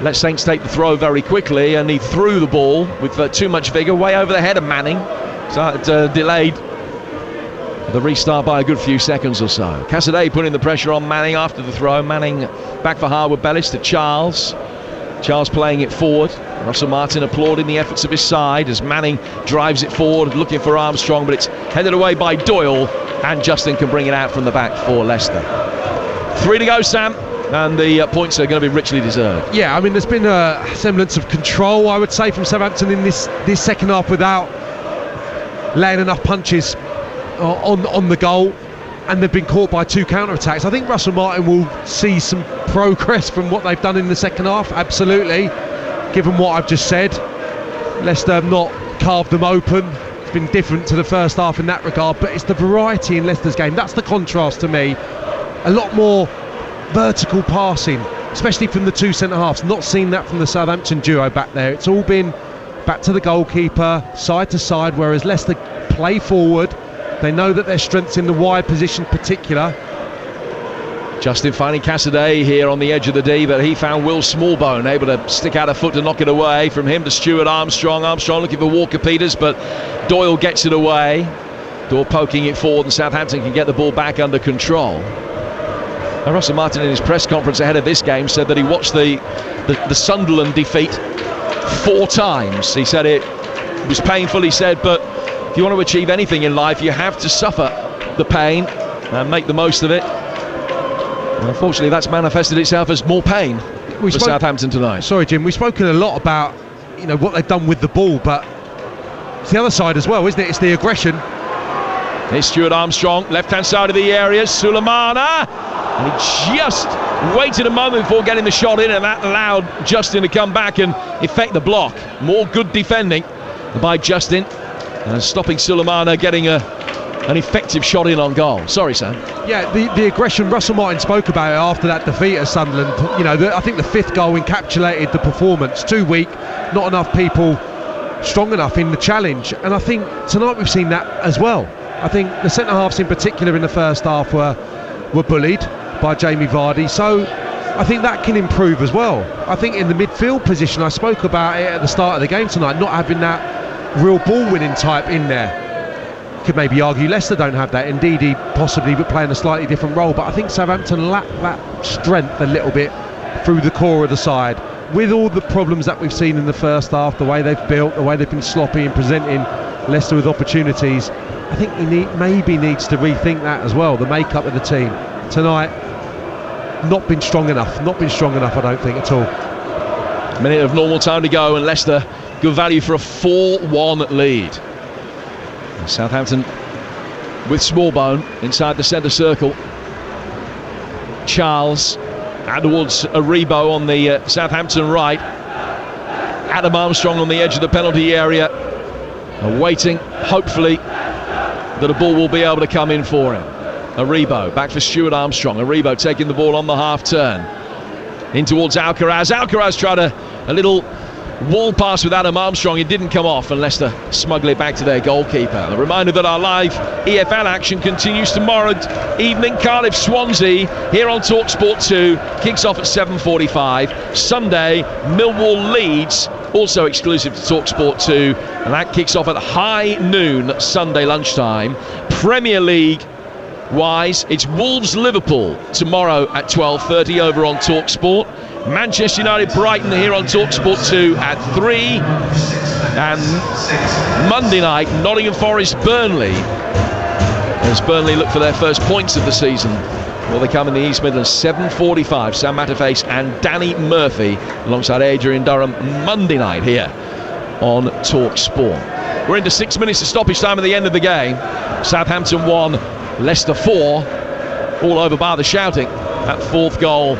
let Saints take the throw very quickly, and he threw the ball with too much vigour way over the head of Manning, so it delayed the restart by a good few seconds or so. Cassidy putting the pressure on Manning after the throw. Manning back for Harwood Bellis to Charles playing it forward. Russell Martin applauding the efforts of his side as Manning drives it forward looking for Armstrong, but it's headed away by Doyle, and Justin can bring it out from the back for Leicester. 3 to go, Sam, and the points are going to be richly deserved. Yeah, I mean, there's been a semblance of control, I would say, from Southampton in this second half without laying enough punches on the goal, and they've been caught by 2 counter-attacks. I think Russell Martin will see some progress from what they've done in the second half, absolutely, given what I've just said. Leicester have not carved them open. It's been different to the first half in that regard, but it's the variety in Leicester's game. That's the contrast to me. A lot more vertical passing, especially from the 2 centre-halves. Not seen that from the Southampton duo back there. It's all been back to the goalkeeper, side to side, whereas Leicester play forward. They know that their strengths in the wide position particular. Justin finding Cassidy here on the edge of the D, but he found Will Smallbone able to stick out a foot to knock it away. From him to Stuart Armstrong. Armstrong looking for Walker Peters, but Doyle gets it away. Doyle poking it forward, and Southampton can get the ball back under control. And Russell Martin in his press conference ahead of this game said that he watched the Sunderland defeat 4 times. He said it was painful, he said, but if you want to achieve anything in life, you have to suffer the pain and make the most of it. And unfortunately, that's manifested itself as more pain for Southampton tonight. Sorry, Jim, we've spoken a lot about what they've done with the ball, but it's the other side as well, isn't it? It's the aggression. Here's Stuart Armstrong, left-hand side of the area, Sulemana, and he just waited a moment before getting the shot in, and that allowed Justin to come back and effect the block. More good defending by Justin, and stopping Sulemana getting an effective shot in on goal. Sorry, Sam. Yeah, the aggression, Russell Martin spoke about it after that defeat at Sunderland. You know, I think the 5th goal encapsulated the performance. Too weak, not enough people strong enough in the challenge, and I think tonight we've seen that as well. I think the centre-halves in particular in the first half were bullied by Jamie Vardy, so I think that can improve as well. I think in the midfield position, I spoke about it at the start of the game tonight, not having that real ball-winning type in there. Could maybe argue Leicester don't have that. Indeed, he possibly would play in a slightly different role, but I think Southampton lack that strength a little bit through the core of the side. With all the problems that we've seen in the first half, the way they've built, the way they've been sloppy in presenting Leicester with opportunities, I think he maybe needs to rethink that as well, the makeup of the team. Tonight, not been strong enough, I don't think at all. A minute of normal time to go, and Leicester good value for a 4-1 lead. Southampton with Smallbone inside the centre circle. Charles out towards Aribo on the Southampton right. Adam Armstrong on the edge of the penalty area, awaiting hopefully that a ball will be able to come in for him. Aribo back for Stuart Armstrong. Aribo taking the ball on the half turn in towards Alcaraz. Alcaraz tried a little wall pass with Adam Armstrong. It didn't come off, and Leicester smuggle it back to their goalkeeper. A reminder that our live EFL action continues tomorrow evening. Cardiff Swansea here on Talksport 2 kicks off at 7:45. Sunday Millwall Leeds, also exclusive to Talksport 2, and that kicks off at high noon Sunday lunchtime. Premier League wise, it's Wolves Liverpool tomorrow at 12:30 over on Talksport. Manchester United Brighton here on Talksport 2 at 3, and Monday night Nottingham Forest Burnley, as Burnley look for their first points of the season. Well, they come in the East Midlands, 7:45. Sam Matterface and Danny Murphy alongside Adrian Durham Monday night here on Talksport. We're into 6 minutes of stoppage time at the end of the game. Southampton 1, Leicester 4, all over by the shouting. That 4th goal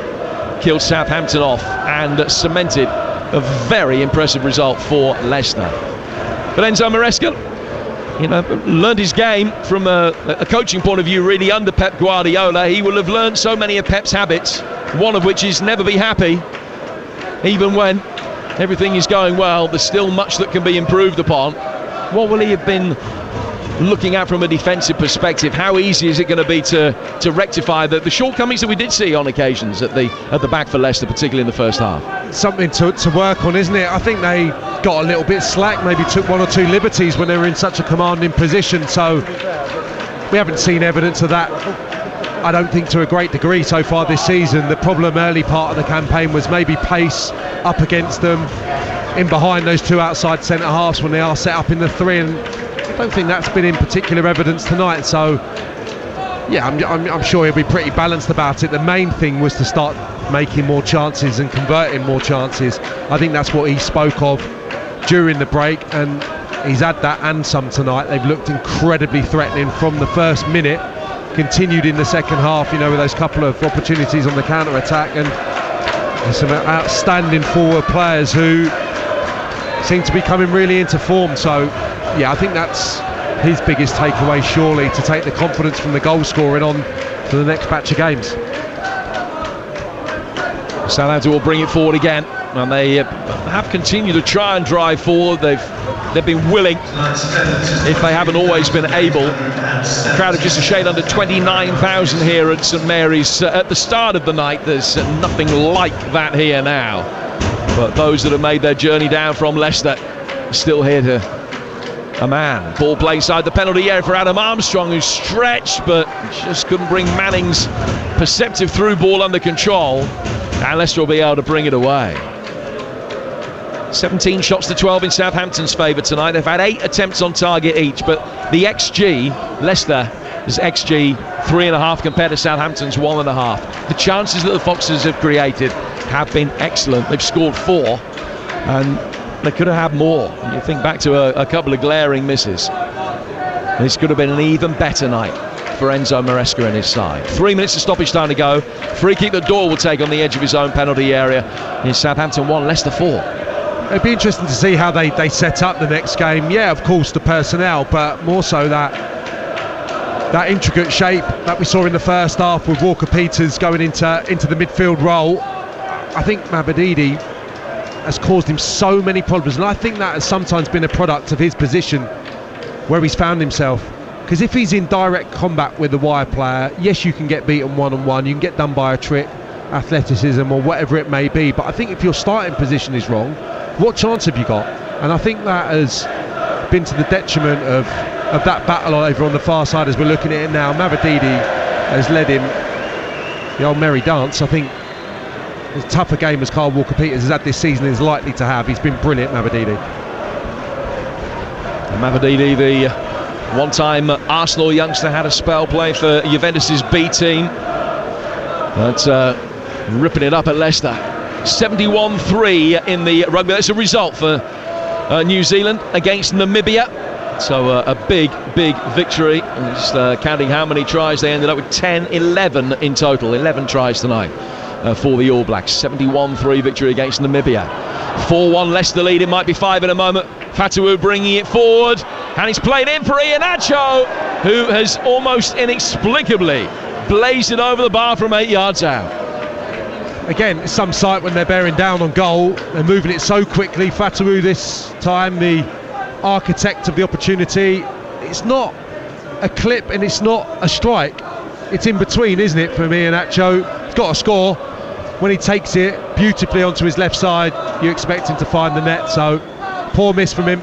killed Southampton off and cemented a very impressive result for Leicester. But Enzo Maresca, learned his game from a coaching point of view really under Pep Guardiola. He will have learned so many of Pep's habits, one of which is never be happy. Even when everything is going well, there's still much that can be improved upon. What will he have been looking at from a defensive perspective? How easy is it going to be to rectify the shortcomings that we did see on occasions at the back for Leicester, particularly in the first half? Something to work on, isn't it? I think they got a little bit slack, maybe took 1 or 2 liberties when they were in such a commanding position, so we haven't seen evidence of that, I don't think, to a great degree so far this season. The problem early part of the campaign was maybe pace up against them in behind those 2 outside centre halves when they are set up in the 3, and I don't think that's been in particular evidence tonight. So yeah, I'm sure he'll be pretty balanced about it. The main thing was to start making more chances and converting more chances. I think that's what he spoke of during the break, and he's had that and some tonight. They've looked incredibly threatening from the first minute, continued in the second half, with those couple of opportunities on the counter-attack, and there's some outstanding forward players who seem to be coming really into form. So yeah, I think that's his biggest takeaway, surely, to take the confidence from the goal scoring on to the next batch of games. Southampton will bring it forward again, and they have continued to try and drive forward. They've been willing, if they haven't always been able. A crowd of just a shade under 29,000 here at St Mary's at the start of the night. There's nothing like that here now, but those that have made their journey down from Leicester are still here to a man. Ball played inside the penalty area for Adam Armstrong, who stretched but just couldn't bring Manning's perceptive through ball under control, and Leicester will be able to bring it away. 17 shots to 12 in Southampton's favour tonight. They've had 8 attempts on target each, but the XG, Leicester's XG 3.5 compared to Southampton's 1.5. The chances that the Foxes have created have been excellent. They've scored 4, and they could have had more. And you think back to a couple of glaring misses. This could have been an even better night for Enzo Maresca and his side. 3 minutes of stoppage time to go. Free kick that Doyle will take on the edge of his own penalty area. In Southampton 1, Leicester 4. It'd be interesting to see how they set up the next game. Yeah, of course, the personnel, but more so that intricate shape that we saw in the first half with Walker-Peters going into the midfield role. I think Mabadidi has caused him so many problems, and I think that has sometimes been a product of his position where he's found himself. Because if he's in direct combat with the wide player, yes, you can get beaten one-on-one, you can get done by a trick, athleticism or whatever it may be, but I think if your starting position is wrong, what chance have you got? And I think that has been to the detriment of that battle over on the far side as we're looking at it now. Mabadidi has led him the old merry dance. I think as tough a game as Kyle Walker-Peters has had this season is likely to have. He's been brilliant, Mabadidi. Mabadidi, the one-time Arsenal youngster, had a spell play for Juventus's B team. But ripping it up at Leicester. 71-3 in the rugby. That's a result for New Zealand against Namibia. So a big victory. Just counting how many tries they ended up with, 11 in total. 11 tries tonight for the All Blacks. 71-3 victory against Namibia. 4-1 Leicester lead. It might be 5 in a moment. Fatawu bringing it forward, and he's played in for Iheanacho, who has almost inexplicably blazed it over the bar from 8 yards out. Again, it's some sight when they're bearing down on goal. They're moving it so quickly. Fatawu this time, the architect of the opportunity. It's not a clip and it's not a strike. It's in between, isn't it, for Iheanacho? He's got to score. When he takes it beautifully onto his left side, you expect him to find the net. So, poor miss from him.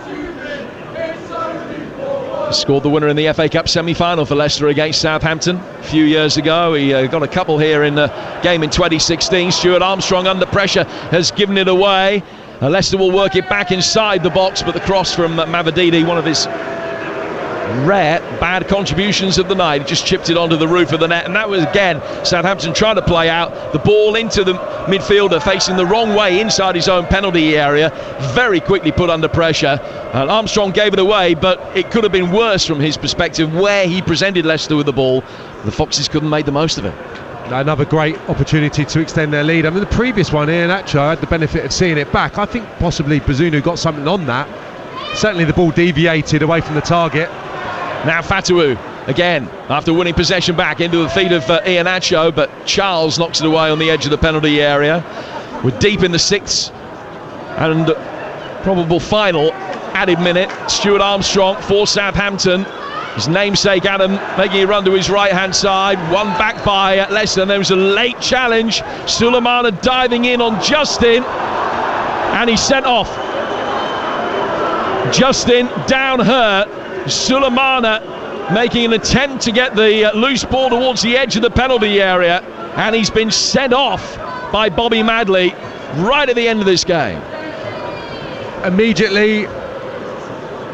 Scored the winner in the FA Cup semi-final for Leicester against Southampton a few years ago. He got a couple here in the game in 2016. Stuart Armstrong under pressure has given it away. Leicester will work it back inside the box, but the cross from Mabadidi, one of his rare bad contributions of the night, just chipped it onto the roof of the net, and that was again Southampton trying to play out the ball into the midfielder facing the wrong way inside his own penalty area, very quickly put under pressure, and Armstrong gave it away, but it could have been worse from his perspective where he presented Leicester with the ball. The Foxes couldn't make the most of it. Another great opportunity to extend their lead. I mean, the previous one, Iheanacho had the benefit of seeing it back. I think possibly Bazunu got something on that. Certainly the ball deviated away from the target. Now Fatawu again after winning possession back into the feet of Iheanacho, but Charles knocks it away on the edge of the penalty area. We're deep in the 6th and probable final added minute. Stuart Armstrong for Southampton. His namesake Adam making a run to his right hand side, one back by Leicester. There was a late challenge. Sulemana diving in on Justin, and he's sent off. Justin down hurt. Sulemana making an attempt to get the loose ball towards the edge of the penalty area, and he's been sent off by Bobby Madley right at the end of this game. Immediately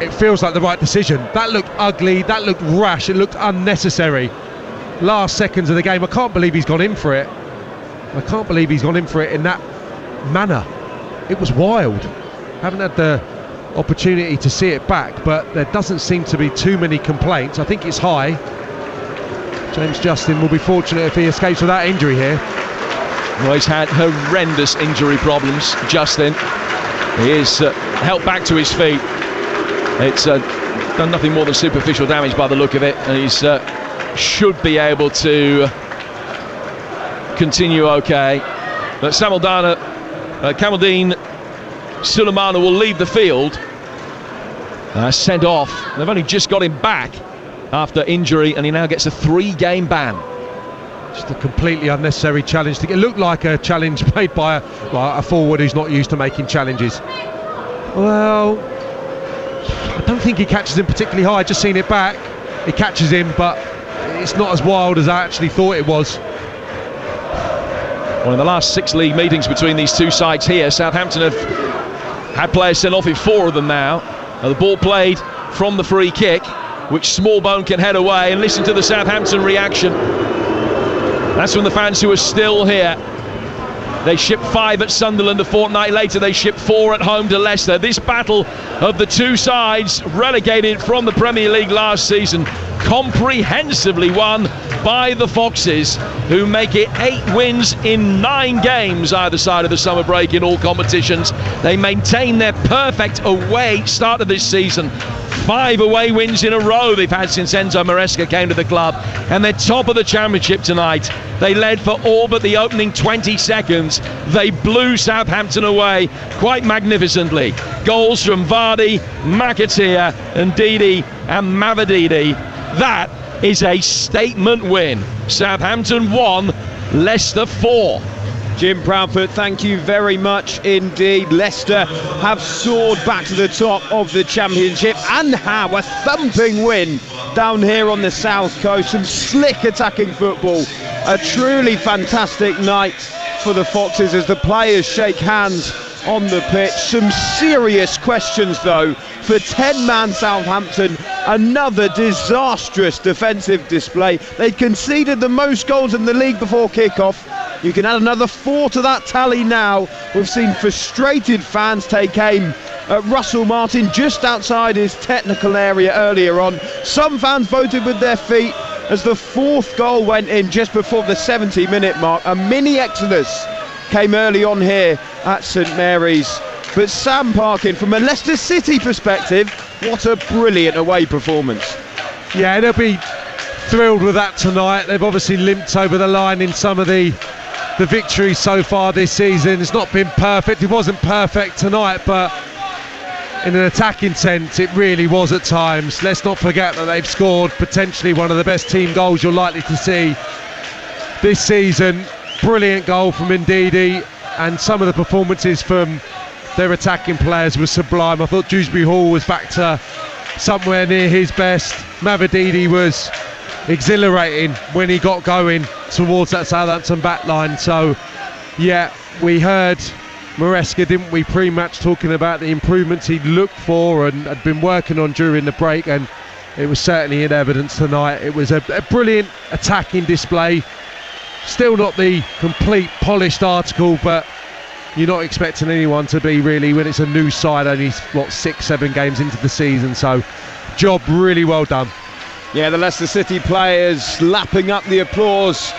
it feels like the right decision. That looked ugly, that looked rash, it looked unnecessary. Last seconds of the game, I can't believe he's gone in for it. I can't believe he's gone in for it in that manner. It was wild. Haven't had the opportunity to see it back, but there doesn't seem to be too many complaints. I think it's high. James Justin will be fortunate if he escapes without injury here. Well, he's had horrendous injury problems, Justin. He is helped back to his feet. It's done nothing more than superficial damage by the look of it, and he's should be able to continue okay. But Kamaldeen Sulemana will leave the field. Sent off. They've only just got him back after injury, and he now gets a 3-game ban. Just a completely unnecessary challenge. It looked like a challenge made by a forward who's not used to making challenges. Well, I don't think he catches him particularly high. Just seen it back. He catches him, but it's not as wild as I actually thought it was. Well, in the last 6 league meetings between these two sides here, Southampton have had players sent off in 4 of them now. The ball played from the free kick, which Smallbone can head away, and listen to the Southampton reaction. That's from the fans who are still here. They shipped 5 at Sunderland a fortnight later. They shipped 4 at home to Leicester. This battle of the two sides, relegated from the Premier League last season, comprehensively won by the Foxes, who make it 8 wins in 9 games either side of the summer break in all competitions. They maintain their perfect away start of this season. 5 away wins in a row they've had since Enzo Maresca came to the club, and they're top of the Championship tonight. They led for all but the opening 20 seconds. They blew Southampton away quite magnificently. Goals from Vardy, McAteer, and Didi and Mavididi. That is a statement win. Southampton 1, Leicester 4. Jim Proudfoot, thank you very much indeed. Leicester have soared back to the top of the Championship, and how a thumping win down here on the south coast. Some slick attacking football. A truly fantastic night for the Foxes as the players shake hands on the pitch. Some serious questions though for 10-man Southampton. Another disastrous defensive display. They conceded the most goals in the league before kick-off. You can add another 4 to that tally now. We've seen frustrated fans take aim at Russell Martin just outside his technical area earlier on. Some fans voted with their feet as the 4th goal went in just before the 70-minute mark. A mini exodus came early on here at St Mary's. But Sam Parkin, from a Leicester City perspective, what a brilliant away performance. Yeah, they'll be thrilled with that tonight. They've obviously limped over the line in some of the victories so far this season. It's not been perfect. It wasn't perfect tonight, but in an attacking sense, it really was at times. Let's not forget that they've scored potentially one of the best team goals you're likely to see this season. Brilliant goal from Ndidi, and some of the performances from their attacking players were sublime. I thought Dewsbury Hall was back to somewhere near his best. Mavididi was exhilarating when he got going towards that Southampton back line. So yeah, we heard Maresca, didn't we, pre-match, talking about the improvements he'd looked for and had been working on during the break, and it was certainly in evidence tonight. It was a brilliant attacking display. Still not the complete polished article, but you're not expecting anyone to be, really, when it's a new side, only 6-7 games into the season. So job really well done. Yeah, the Leicester City players lapping up the applause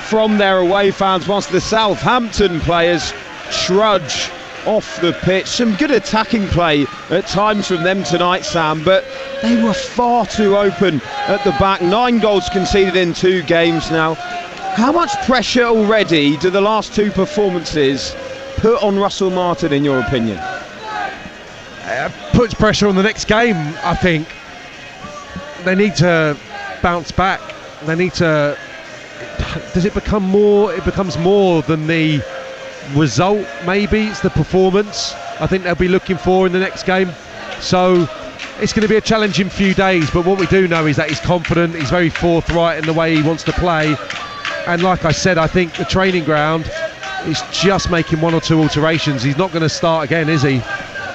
from their away fans, whilst the Southampton players trudge off the pitch. Some good attacking play at times from them tonight, Sam, but they were far too open at the back. 9 goals conceded in 2 games now. How much pressure already do the last 2 performances put on Russell Martin, in your opinion? Puts pressure on the next game, I think. They need to bounce back. They need to... Does it become more? It becomes more than the result, maybe. It's the performance I think they'll be looking for in the next game. So it's going to be a challenging few days, but what we do know is that he's confident, he's very forthright in the way he wants to play. And like I said, I think the training ground is just making 1 or 2 alterations. He's not going to start again, is he?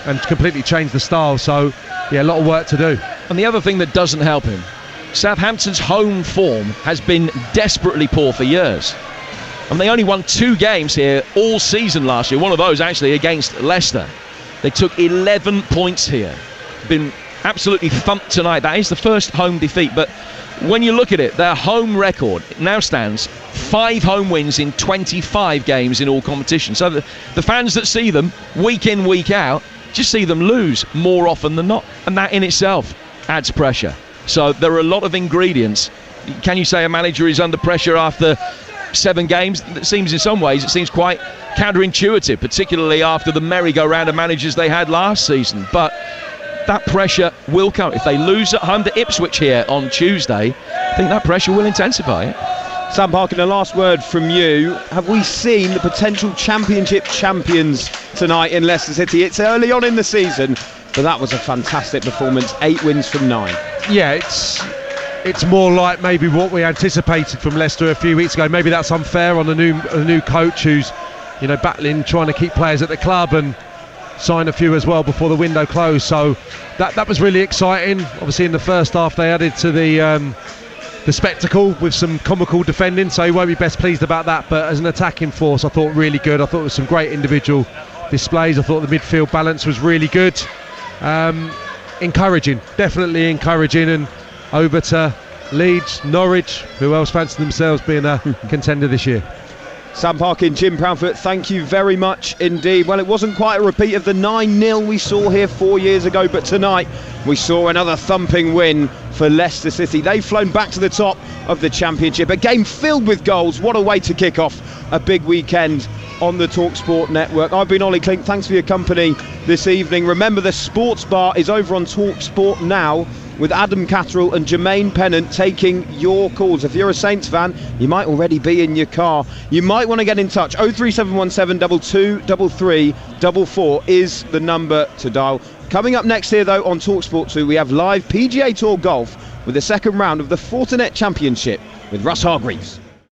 And completely change the style. So yeah, a lot of work to do. And the other thing that doesn't help him, Southampton's home form has been desperately poor for years. And they only won 2 games here all season last year. One of those actually against Leicester. They took 11 points here. Been absolutely thumped tonight. That is the first home defeat. But when you look at it, their home record now stands 5 home wins in 25 games in all competitions. So the fans that see them week in, week out, just see them lose more often than not. And that in itself adds pressure. So there are a lot of ingredients. Can you say a manager is under pressure after 7 games? It seems, in some ways, it seems quite counterintuitive, particularly after the merry-go-round of managers they had last season. But that pressure will come. If they lose at home to Ipswich here on Tuesday, I think that pressure will intensify. Sam Parkin, a last word from you. Have we seen the potential Championship champions tonight in Leicester City? It's early on in the season, but that was a fantastic performance. 8 wins from 9. Yeah, it's more like maybe what we anticipated from Leicester a few weeks ago. Maybe that's unfair on a new coach who's, you know, battling, trying to keep players at the club and sign a few as well before the window closed. So that was really exciting. Obviously in the first half they added to the the spectacle with some comical defending, so he won't be best pleased about that. But as an attacking force, I thought really good. I thought there was some great individual displays. I thought the midfield balance was really good. Encouraging, definitely encouraging. And over to Leeds, Norwich, who else fancy themselves being a contender this year? Sam Parkin, Jim Proudfoot, thank you very much indeed. Well, it wasn't quite a repeat of the 9-0 we saw here 4 years ago, but tonight we saw another thumping win for Leicester City. They've flown back to the top of the Championship. A game filled with goals. What a way to kick off a big weekend on the Talksport network. I've been Ollie Klink. Thanks for your company this evening. Remember, the Sports Bar is over on Talksport now, with Adam Catterall and Jermaine Pennant taking your calls. If you're a Saints fan, you might already be in your car. You might want to get in touch. 03717 2233 44 is the number to dial. Coming up next here, though, on Talksport 2, we have live PGA Tour golf with the second round of the Fortinet Championship with Russ Hargreaves.